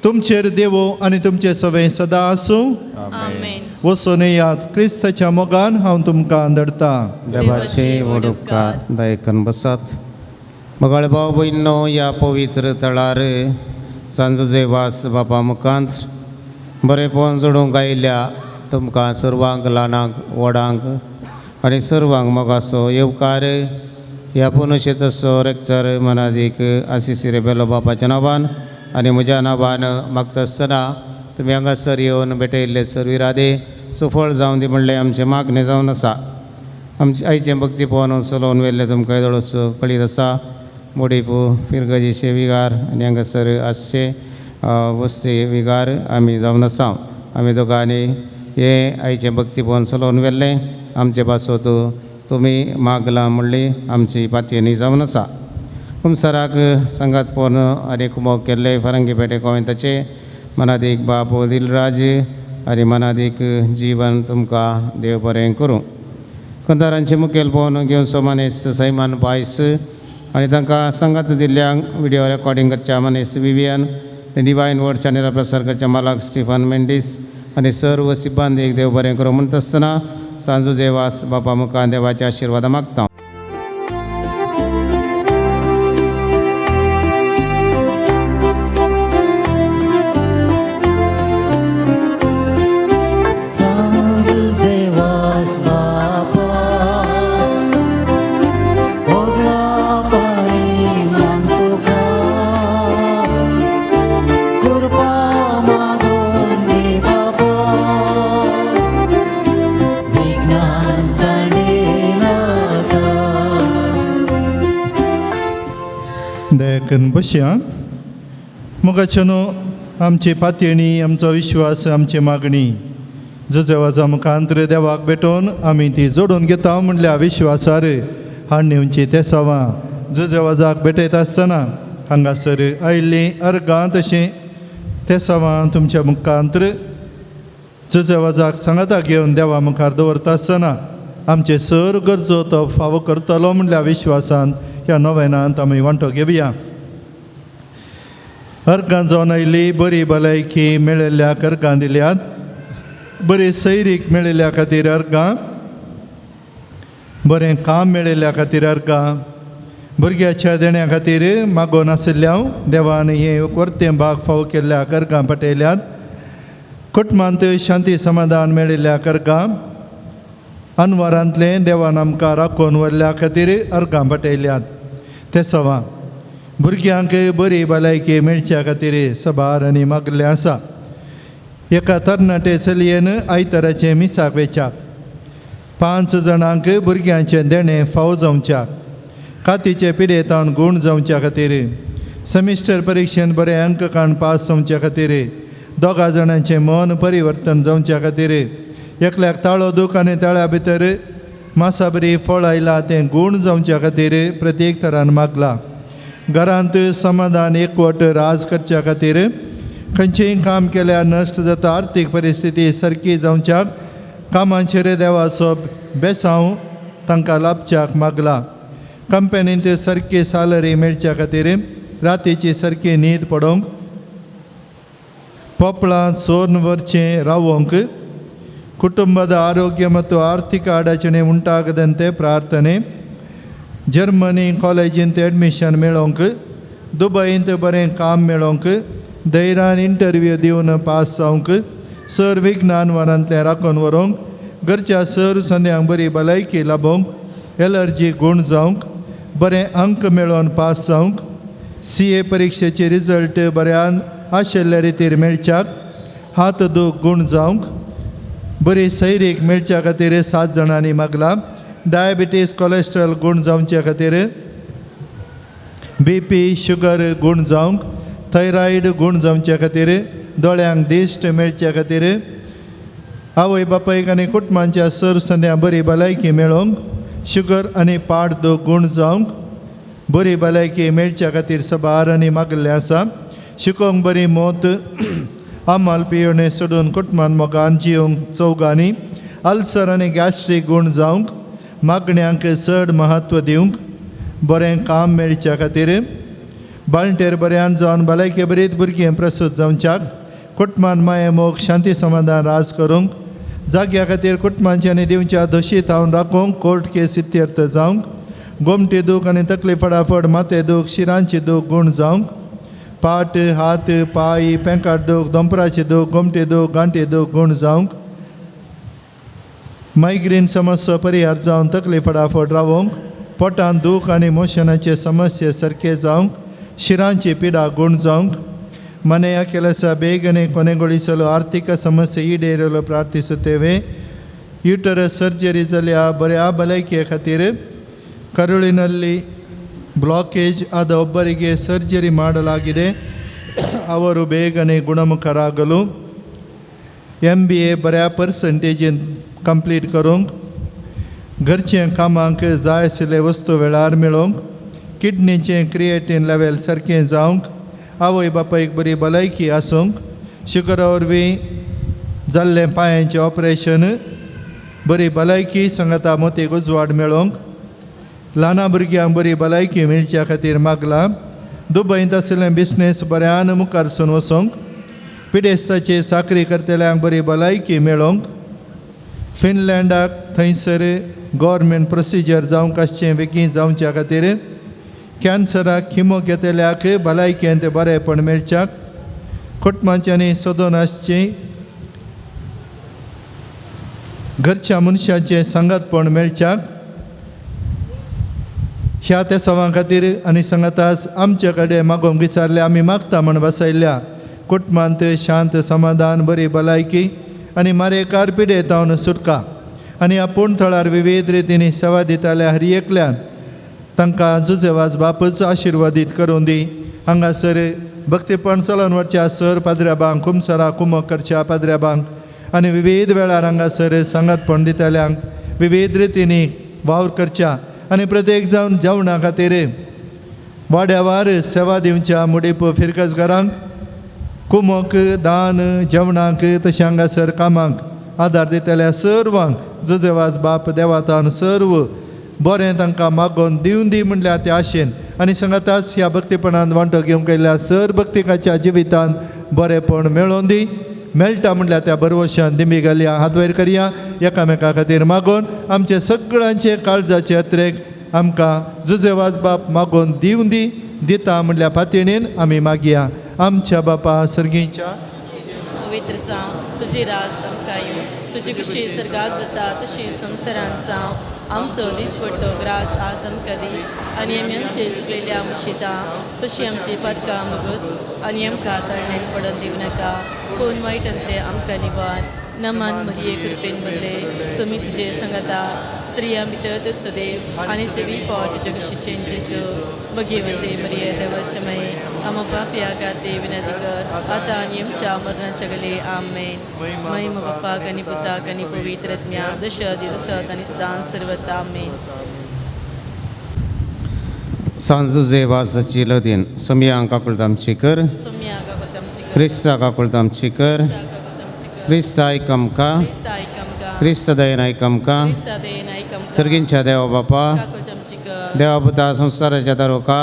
तुमचेर देवो आनी तुमचे सवे सदां आसूं. आमेन. वचून येयात. क्रिस्ताच्या मोगान हांव तुमकां धाडटा. देवाचे व्हड उपकार दयेकन बसात. मगाळ भाव भयणो, ह्या पवित्र तळार सांजचे वास बापा मुखांत बरेपण जोडूंक आयिल्ल्या तुमकां सर्वांक ल्हानांक व्हडांक आनी सर्वांक मोगाचो येवकार ह्या पुनशेतसो रेक्चर मनादीक आशिसी रेबेलो बापाच्या नांवान आनी म्हज्या नांवान मागता आसतना तुमी हांगासर येवन भेटयिल्ले सर्व इरादे सफळ जावं दी म्हणलें आमचें मागणें जावन आसा. आमचे आयचें भक्ती पळोवन चलोवन व्हेल्लें तुमकां येदोळस कळीत आसा. मोडीपू फिरगजीचे विगार आनी हांगासर आसचे वस्ती विगार आमी जावन आसा. आमी दोगांनी हे आयचें भक्ती पळोवन चलोवन व्हेल्लें आमचे पासत तुमी मागलां म्हणली आमची पातयेनी जावन आसा. कुमसाराक संगात पोवन आनी कुमोग केल्ले फरंगी पेटे गोंयताचे मनादीक बाप दिलराज आनी मनादीक जीवन तुमकां देव बरें करूं. कंदारांचे मुखेल पोवन घेवन सोमानेस सैमान पायस आनी तांकां संगात दिल्ल्यांक व्हिडिओ रेकॉर्डिंग करच्या मनीस विवियन डिवायन वर्ड चॅनलार प्रसार करच्या मालक स्टिफन मेंडीस आनी सर्व सिब्बंदीक देव बरें करूं म्हणटा आसतना सांजू जेवास बापा मुखार देवाचे आशिर्वाद मागता. दयाकन बसया. मोगाच्या न्हू आमची पातयणी, आमचो विश्वास, आमची मागणी जुजेवाजा मुखांतर देवाक भेटोवन आमी ती जोडून घेता म्हणल्या विश्वासार हाडून येवची ते सावां जुजेवाजाक भेटयता आसतना हांगासर आयिल्लीं अर्गां तशें ते सावां तुमच्या मुखांतर जुजेवाजाक सांगाता घेवन देवा मुखार दवरता आसतना आमचे सर गरजो तो फावो करतलो म्हणल्या विश्वासान ह्या नोवेनांत आमी वांटो घेवया. अर्गां जावन आयिल्ली बरी भलायकी मेळिल्ल्या अर्गां दिल्यात. बरी सैरीक मेळिल्ल्या खातीर अर्गां, बरें काम मेळिल्ल्या खातीर अर्गां, भुरग्याच्या देण्या खातीर मागोन आशिल्ल्या देवान हे वर्तें भाग फावो केल्ल्या अर्गां पटयल्यात. कुटुंबांत शांती समाधान मेळिल्ल्या अर्गां, अनवरांतलें देवान आमकां राखून व्हरल्या खातीर अर्गां पटयल्यात. ते सवां भुरग्यांक बरी भलायकी मेळच्या खातीर सबार आनी मागलें आसा. एका तरणाटे चलयेन आयताराचे मिसाक वेचाक 5 जाणांक भुरग्यांचें देणें फावो जावच्याक, कातीचे पिडेतावन गूण जावच्या खातीर, सेमिस्टर परिक्षेंत बरे अंक काडून पास जावच्या खातीर, 2 जाणांचें मन परिवर्तन जावच्या खातीर, एकल्याक ताळो दूख आनी ताळ्या भितर मासा बरी फळ आयला तें गूण जावच्या खातीर प्रत्येक तरान मागला. घरांत समाधान एकवट राज करच्या खातीर, खंयचेंय काम केल्यार नश्ट जाता आर्थीक परिस्थिती सारकी जावच्याक कामांचेर देवाचो बेसांव तांकां लाभच्याक मागला. कंपनींत सारकी सॅलरी मेळच्या खातीर, रातीची सारकी न्हीद पडोंक पोपळां सोर्न वरचें रावोंक ಕುಟುಂಬದ ಆರೋಗ್ಯ ಮತ್ತು ಆರ್ಥಿಕ ಅಡಚಣೆ ಉಂಟಾಗದಂತೆ ಪ್ರಾರ್ಥನೆ ಜರ್ಮನಿ ಕಾಲೇಜಿಂತ ಎಡ್ಮಿಷನ್ मेळोंक दुबईंत बरें काम मेळोंक धैर्यान इंटरव्यू दिवन पास जावंक सर विज्ञान वरांतले राखून व्हरूंक घरच्या सर संद्यांक बरी भलायकी लाभोंक एलर्जी गूण जावंक बरें अंक मेळोवन पास जावंक CA परीक्षेचे रिजल्ट बऱ्यान आशिल्ल्या रितीर मेळच्याक हात दूख गूण जावंक बरी सैरीक मेळच्या खातीर 7 जाणांनी मागला डायबिटीज कोलेस्ट्रॉल गूण जावचे खातीर BP शुगर गूण जावंक थायरॉयड गूण जावचे खातीर दोळ्यांक दिश्ट मेळचे खातीर आवय बापायक आनी कुटुंबांच्या सर संद्या बरी भलायकी मेळोंक शुगर आनी पाड दूख गूण जावंक बरी भलायकी मेळच्या खातीर सबारांनी मागल्लें आसा शिकोवंक बरी मोत आमाल पियोवणे सोडून कुटुंबान मोगान जियोंक चौगांनी अल्सर आनी गॅस्ट्रीक गूण जावंक मागण्यांक चड महत्व दिवंक बरें काम मेळच्या खातीर बाळंटेर बऱ्यान जावन भलायकी बरीत भुरगीं प्रसूत जावच्याक कुटुंबान माये मोग शांती समाधान राज करूंक जाग्या खातीर कुटुंबांच्या आनी दिवच्या दोशी थावन राखूंक कोर्ट केस इत्यर्थ जावंक गोमटी दूख आनी तकली फडाफड माथे दूख शिरांची दूख गूण जावंक पाट हात पाय पेंकाट दूख दोंपराची दूख गोमटी दूख गांठी दूख गूण जावंक मायग्रेन समस्या परिहार जावन तकली फडाफड रावोंक पोटान दूख आनी मोशनाचे समस्ये सारके जावंक शिरांची पिडा गूण जावंक ಮನೆಯ ಕೆಲಸ ಬೇಗನೆ ಕೊನೆಗೊಳಿಸಲು ಆರ್ಥಿಕ ಸಮಸ್ಯೆ ಈಡೇರಲು ಪ್ರಾರ್ಥಿಸುತ್ತೇವೆ ಯೂಟರಸ್ ಸರ್ಜರಿಯಲ್ಲಿ ಬರೆಯ ಬಲೈಕೆಯ ಖಾತೀರ ಕರುಳಿನಲ್ಲಿ ಬ್ಲಾಕೇಜ್ ಆದ ಒಬ್ಬರಿಗೆ ಸರ್ಜರಿ ಮಾಡಲಾಗಿದೆ ಅವರು ಬೇಗನೆ ಗುಣಮುಖರಾಗಲು MBA बऱ्या पर्संटेजीन कंप्लीट करूंक घरचे कामांक जाय आशिल्ले वस्तू वेळार मेळोवंक किडनीचें क्रिएटीन लेवल सारकें जावंक आवय बापायक बरी भलायकी आसूंक शुगरा वरवीं जाल्लें पांयांचें ऑपरेशन बरी भलायकी सांगाता मोतीक उजवाड मेळोवंक ल्हान भुरग्यांक बरी भलायकी मेळच्या खातीर मागला दुबईंत आशिल्लें बिझनेस बऱ्यान मुखार सून वचोंक पिडेस्ताचे साखरी करतल्यांक बरी भलायकी मेळोवंक फिनलँडाक थंयसर गव्हर्मेंट प्रोसिजर जावंक आसचें बेगीन जावच्या खातीर कॅन्सराक किमो घेतल्याक भलायकेंत बरेपण मेळच्याक कुटुंबांच्यांनी सोदून आसचें घरच्या मनशाचें सांगातपण मेळच्याक ह्या त्या सवां खातीर आनी सांगाताच आमचे कडेन मागोवंक विचारले आमी मागता म्हण बसयल्ल्या कुटुंबांत शांत समाधान बरी भलायकी आनी मारेकार पिडेतावन सुटका आनी आपूण थळार विविध रितींनी सेवा दिताल्या हर एकल्यान तांकां जुजेवाज बापूच आशिर्वादीत करून दी हांगासर भक्तीपण चलोवन वरच्या सर पाद्र्याबांक कुमसरा कुमक करच्या पाद्र्याबांक आनी विविध वेळार हांगासर सांगातपण दिताल्यांक विविध रितींनी वावर करच्या आनी प्रत्येक जावन जेवणा खातीर वाड्यावार सेवा दिवच्या मुडीप फिरकसगारांक कुमक दान जेवणाक तशें हांगासर कामांक आदार दितल्या सर्वांक जुजेवाज बाप देवातान सर्व बरें तांकां मागोवन दिवन दी म्हणल्या त्या आशेन आनी सांगाताच ह्या भक्तीपणान वांटो घेवंक येयल्या सर भक्तिकाच्या जिवितान बरेंपण मेळोवन दी मेळटा म्हणल्या त्या बरवशान दिमी घालया हात वयर करया एकामेका खातीर मागोवन आमचे सगळ्यांचे काळजाचे यात्रेक आमकां जुजेवाज बाप मागोवन दिवन दी दिता म्हणल्या पातयेन आमी मागया आमच्या बापा सर्गीच्या पवित्र जावं तुजी राज आमकां येवं तुजी कशी सर्गात जाता तशी संवसारान जावं आमचो दिसपट्टो ग्रास आज आमकां दी आनी आमी आमचे सुकलेल्या मुशिता तशी आमची पदकां मोगोस आनी आमकां तळणेन पडोवन दिवं नाका कोण वायटांतले आमकां निवार नमान मरिये कृपेन बदले सोमी तुजे संगता स्त्रियां भितर तूं सदैव आनी देवी फावट तुजे कशीचें जेसू भगवंते मरिये देवाचे माये आम पापया गाते विनंती कर आतां आनी आमच्या मरणाच्या गले आमेन महिमा बापाक आनी पुताक आनी पवित्र आत्म्या दश दिवसात आनी सदां सर्वता आमेन सांजुजे वासाची लदीन सोमयांक काकुळतामची कर सोम्या काकोतामची क्रिस्ता काकुळतामची कर क्रिस्त आयकमका क्रिस्त दयन आयकमका सर्गींच्या देवा बापा देवा पुता संसाराच्या दारोका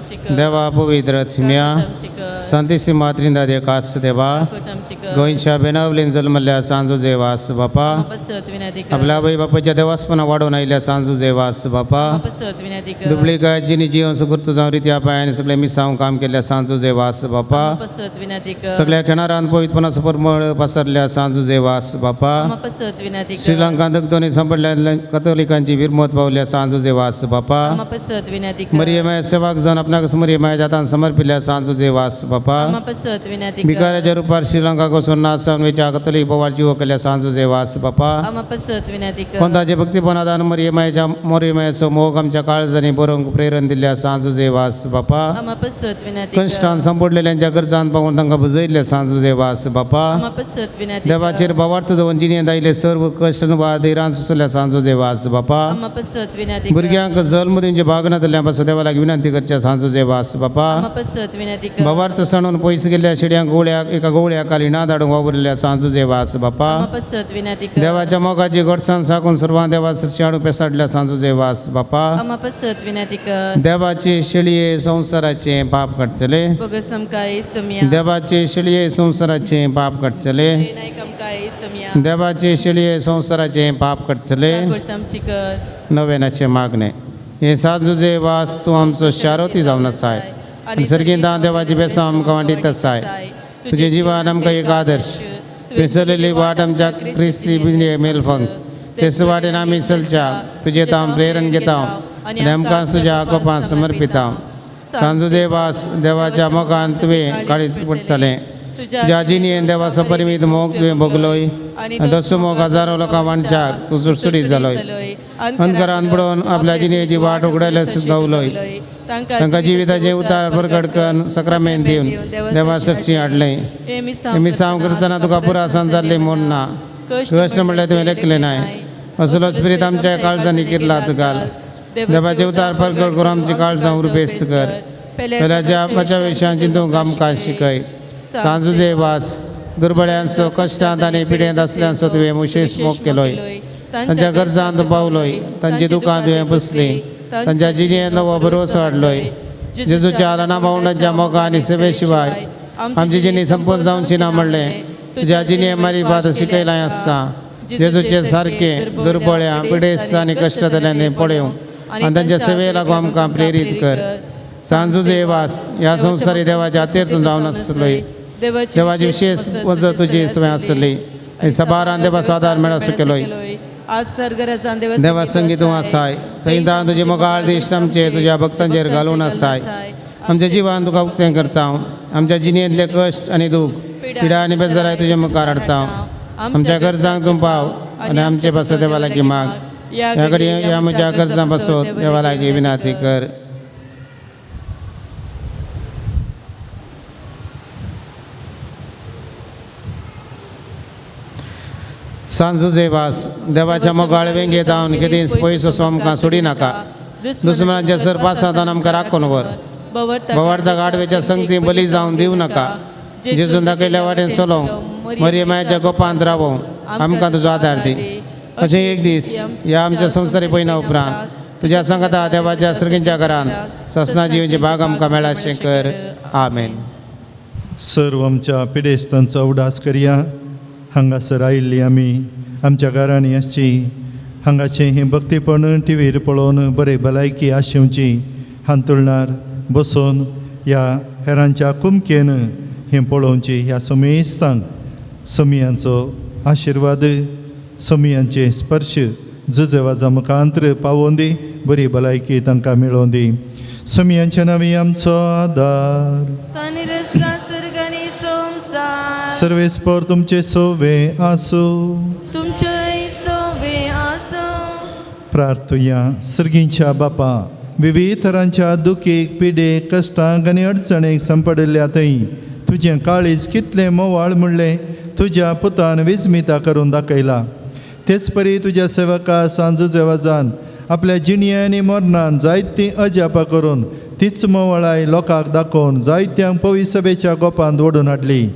आमची कर देवा पवित्र थिम्या आमची कर संतिसिमा त्रिंदा कास देवा आमची कर गोंयच्या बेनावलीन जल्मल्ल्या सांजो जेवास बापा पसत विनंती कर आपल्या बाई बापाच्या देवासपणा वाढवून आयल्या सांजो जेवास बापा पसत विनंती कर दुबळी काय जिनी जीवन सुकृत जाऊन रित्या पायाने सगळे मिसावून काम केल्या सांजो जेवास बापा पसत विनंती कर सगळ्या किनारान पवित्रपणा परमळ पसरल्या सांजो जेवास बापा पसत विनंती कर श्रीलंका दगदोनी संपडल्या कथोलिकांची विरमत पावल्या सांजो जेवास बापा पसत विनंती कर मरियमाया सेवाक जाऊन आपणाक मरियमाया जातान समर्पिल्या सांजो जेवास बापा पसत विनंती कर भिकाऱ्याच्या रूपार श्रीलंका कोसून नाचून वेच्या कथोलिक बोवार जीव केल्या सांजो जेवास बापा पसत विनंती कर कोणताचे भक्तीपणादान मरियमायाचो मोग आमच्या काळजांनी बरोवंक प्रेरण दिल्या सांजो जेवास बापा पसत विनंती कर कश्टान संपडलेल्यांच्या गरजान पावून तांकां बुजयल्या सांजो जेवास बापा पसत विनंती देवाचेर भावार्थ दवरून जिणेंत आयले सर्व कश्ट धैर्यान सुसल्या सांजो जेवास बापा पसत विनंती कर भुरग्यांक जल्म दिवचे भागनातल्या पासून देवाक विनंती करच्या सांजो जेवास बापा पसत विनंती कर भावार्थ सणून पयस गेल्ल्या शेड्यांक एका गवळ्या खाली ना धाडूंक वावरल्या सांजो जेवास बापा पसत विनंती कर देवाच्या मोगाची घडसाण साकून सर्वां देवा शाडू पेसाडल्या सांजो जेवास बापा पसत विनंती कर देवाचे शेळये संसाराचे पाप काडचले बघ समकाय समिया देवाचे शेळये संसाराचे पाप काडचले नाही कमकाय समिया देवाचे शेळये संसाराचे पाप काडचले आमची कर नव्यानाचे मागणे हे साजू जेवास तूं आमचो शारोती जावन आसाय आनी सर्गींता देवाची बेसां आमकां वांटीत आसाय तुजें जिवान आमकां एक आदर्श विसरलेली वाट आमच्या क्रिस्ती मेलफंत तेच वाटेन आमी चलच्या तुजें हांव प्रेरण घेता आनी आमकां तुज्या कोपांत समर्पिता सांजो देवास देवाच्या मोगान तुवें काळीज पडटलें तुज्या जिणेन देवाचो परिमीत मोग तुवें भोगलोय आनी तसो मोग हजारो लोकां वांच्याक तूं सुटसुटीत जालोय अंतरान बुडोवन आपल्या जिणेची वाट उगडायले गावलोय तांकां जिविताचें उतार प्रकट करून सक्रामेंत दिवन देवा सरशी हाडलें हें मिसांव करतना तुका पुरासान जाल्लें म्हूण ना कश्ट म्हणल्यार तुवें लेखलें नाय असलो स्पिरीत आमच्या काळजांनी किर्लात घाल देवाचें उतार प्रकट करून आमची काळजां उरबेस्त कर पेल्याच्या पाच्या विशयान चिंतूंक आमकां शिकय सांजो देवास दुर्बळ्यांचो कश्टांत आनी पिडेंत आसल्यांचो तुवें मुशेस मोग केलोय तांच्या गरजांत पावलोय तांची दुकां तुवें पुसली तांच्या जिणेंत नवो भरोसो हाडलोय जेजूच्या आलना भावंडांच्या मोगा आनी सेवे शिवाय आमची जिणी संपूर्ण जावची ना म्हणलें तुज्या जिणे मारी बात शिकयलां आसता जेजूचे सारके दुर्बळ्या पिडेस्त आनी कश्ट जाल्यांनी पळयोवंक आनी तांच्या सेवे लागून आमकां प्रेरीत कर सांजो देवास ह्या संवसारी देवाच्या हातेर जावन आसलोय देवाची विशेष वजत तुजी सवय आसली आनी सबारान देवाचो आदार मेळो सुकेलोय देवा संगीत आसाय थंय तुजी मोगाळ दिश्ट आमचे तुज्या भक्तांचेर घालून आसाय आमच्या जिवान तुका उक्तें करता आमच्या जिणेंतले कश्ट आनी दूख पिडा आनी बेजाराय तुजे मुखार हाडटा आमच्या गरजांक तूं पाव आनी आमचे पासत देवा लागीं माग ह्या घडये ह्या म्हज्या गरजां पासत देवा लागीं विनंती कर सांजो जेवास देवाच्या मोगाळ वेंगेत हांव केदींच पयस असो आमकां सोडी नाका दुस्मनाच्या सरपासांत आमकां राखून व्हर भवार्थाक आडवेच्या संगती बली जावन दिवं नाका जेजून दाखयल्या वाटेन चलोवंक मरियमाच्या गोपांत रावोवंक आमकां तुजो आदार दी अशें एक दीस ह्या आमच्या संवसारी पयना उपरांत तुज्या सांगाता देवाच्या सर्गींच्या घरांत ससना जिवचे भाग आमकां मेळाशें कर आमेन. सर्व आमच्या पिडेस्तांचो उडास करया. हांगासर आयिल्लीं आमी आमच्या घरांनी आसची, हांगाचें हें भक्तीपण टीव्हीर पळोवन बरे भलायकी आशेवची, हांतुरणार बसून ह्या हेरांच्या कुमकेन हें पळोवची. ह्या समेस्तांक समियांचो आशिर्वाद, समियांचे स्पर्श जुजेवाजा मुखांतर पावोवन दी, बरी भलायकी तांकां मेळोवन दी. समियांच्या नांवी आमचो आदार. सर्वेस्पर तुमचे सोवे आसो, तुमचे सोवे आसो. प्रार्थया. सर्गींच्या बापा, विविध तरांच्या दुखीक पिडेक कश्टांक आनी अडचणीक सांपडल्या थंय तुजें काळीज कितलें मोवाळ म्हणलें तुज्या पुतान विजमिता करून दाखयला. तेच परी तुज्या सेवका सांजो जेवाजान आपल्या जिणये आनी मरणान जायतीं अजापां करून तीच मोवाळाय लोकांक दाखोवन जायत्यांक पवित्र सभेच्या गोपांत ओडून हाडली.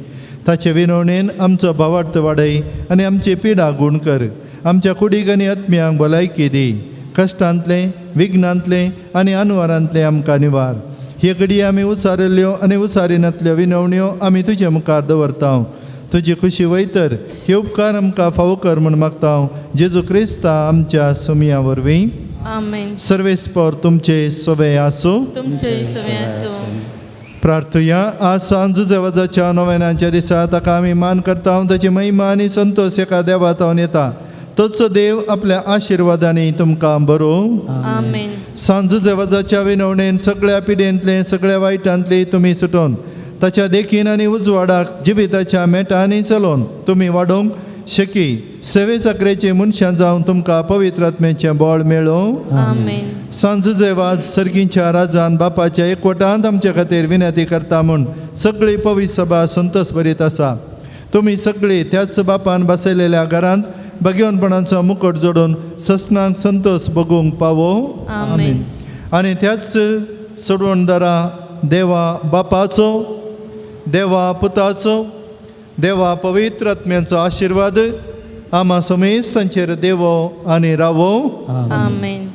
ताचे विनवणेन आमचो भावार्थ वाडय आनी आमची पिडा गूण कर. आमच्या कुडीक आनी आत्म्यांक भलायकी दी. कश्टांतले, विघ्नांतले आनी अनुवारांतले आमकां निवार. हे घडी आमी उसारिल्ल्यो आनी उसारिनांतल्यो विनवण्यो आमी तुजे मुखार दवरता. तुजी खुशी वयतर हे उपकार आमकां फावो कर म्हूण मागता. जेजू क्रिस्ता आमच्या सुमया वरवीं. आमेन. सर्वेस्पर तुमचे सवय आसूं. तुमचे सवे असो. प्रार्थुया आज सांज जेवाजाच्या नोवेनाच्या दिसा ताका आमी मान करता. ताची महिमा आनी संतोष एका देवातावन येता. तोच देव आपल्या आशिर्वादांनी तुमकां बरो. आमेन. सांज जेवाजाच्या विनवणेन सगळ्या पिडेंतले सगळ्या वायटांतली तुमी सुटोवन ताच्या देखीन आनी उजवाडाक जिविताच्या मेटांनी चलोवन तुमी वाडोवंक शकी सेवे चाकरेचे मनशां जावन तुमकां पवित्र आत्म्याचें बळ मेळो. आमेन. सांज जेवाज सर्गींच्या राजान बापाच्या एकवटांत आमचे खातीर विनंती करता म्हूण सगळी पवित्र सभा संतोष भरीत आसा. तुमी सगळीं त्याच बापान बसयलेल्या घरांत भगवनपणाचो मुकुट जोडून ससनांक संतोष भोगूंक पावो. आमेन. आनी त्याच सोडवणदारा देवा बापाचो, देवा पुताचो, देवा पवित्र आत्म्याचो आशिर्वाद आमा समेत तांचेर देवो आनी रावो. आमेन.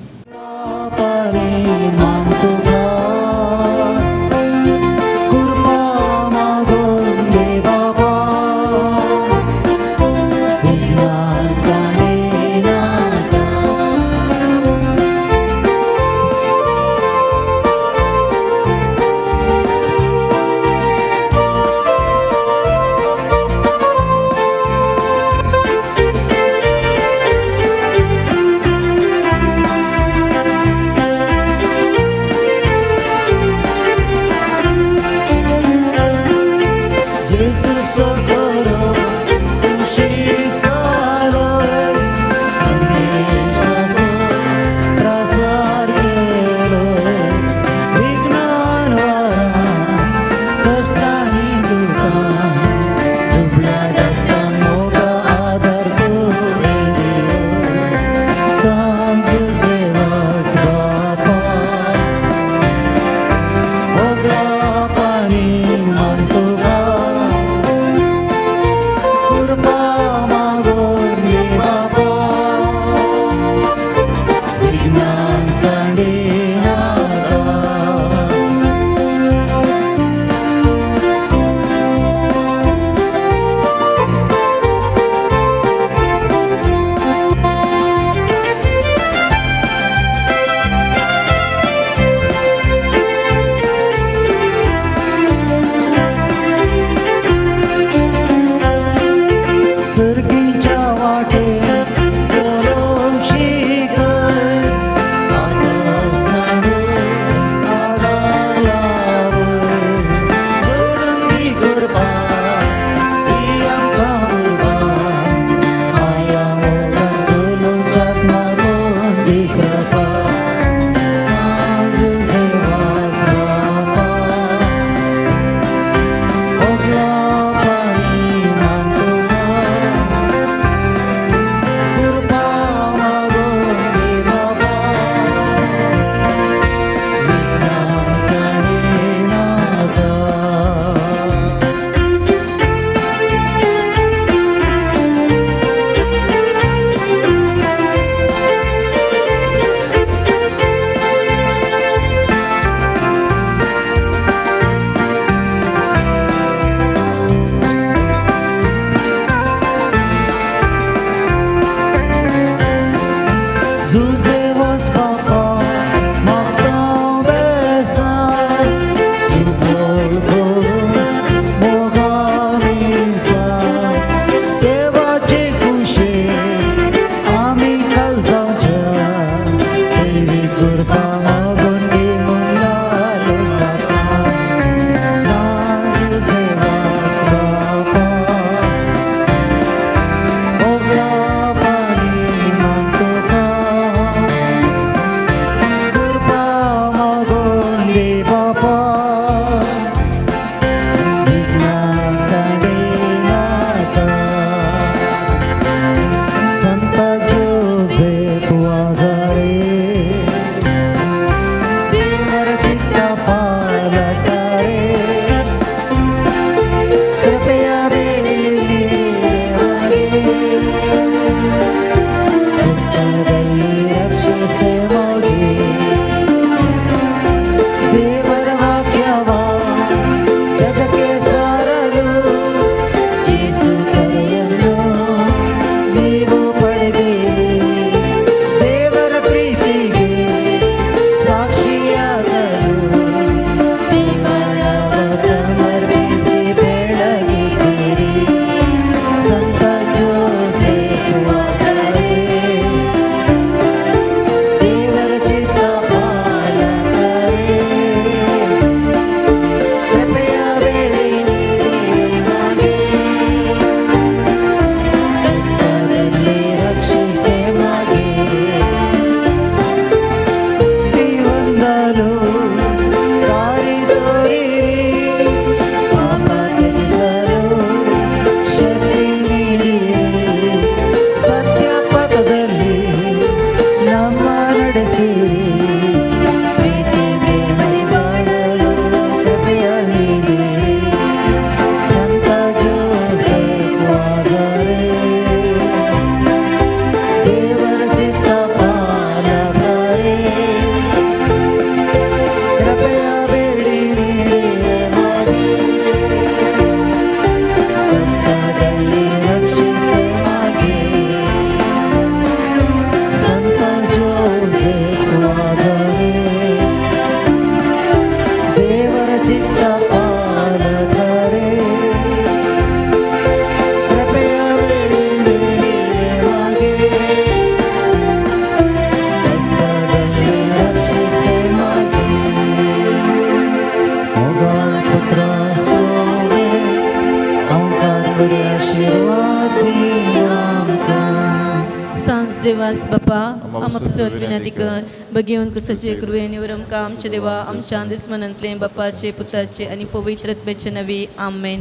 चित्त पालतरे कृपया वेळी मागे ಕಷ್ಟದಲ್ಲಿ ರಕ್ಷಿಸಿ ಮಾಗೆ पुत्र सोवे ओंकार आशीर्वाद आमकां सांज देवास बापा आमकां विनंती कर भगवंत कुसाचे कृपेनिवर आमकां आमचे देवा आमच्या दुस्मनांतले बापाचे पुताचे आणि पवित्र आत्म्याचे नवे आमेन.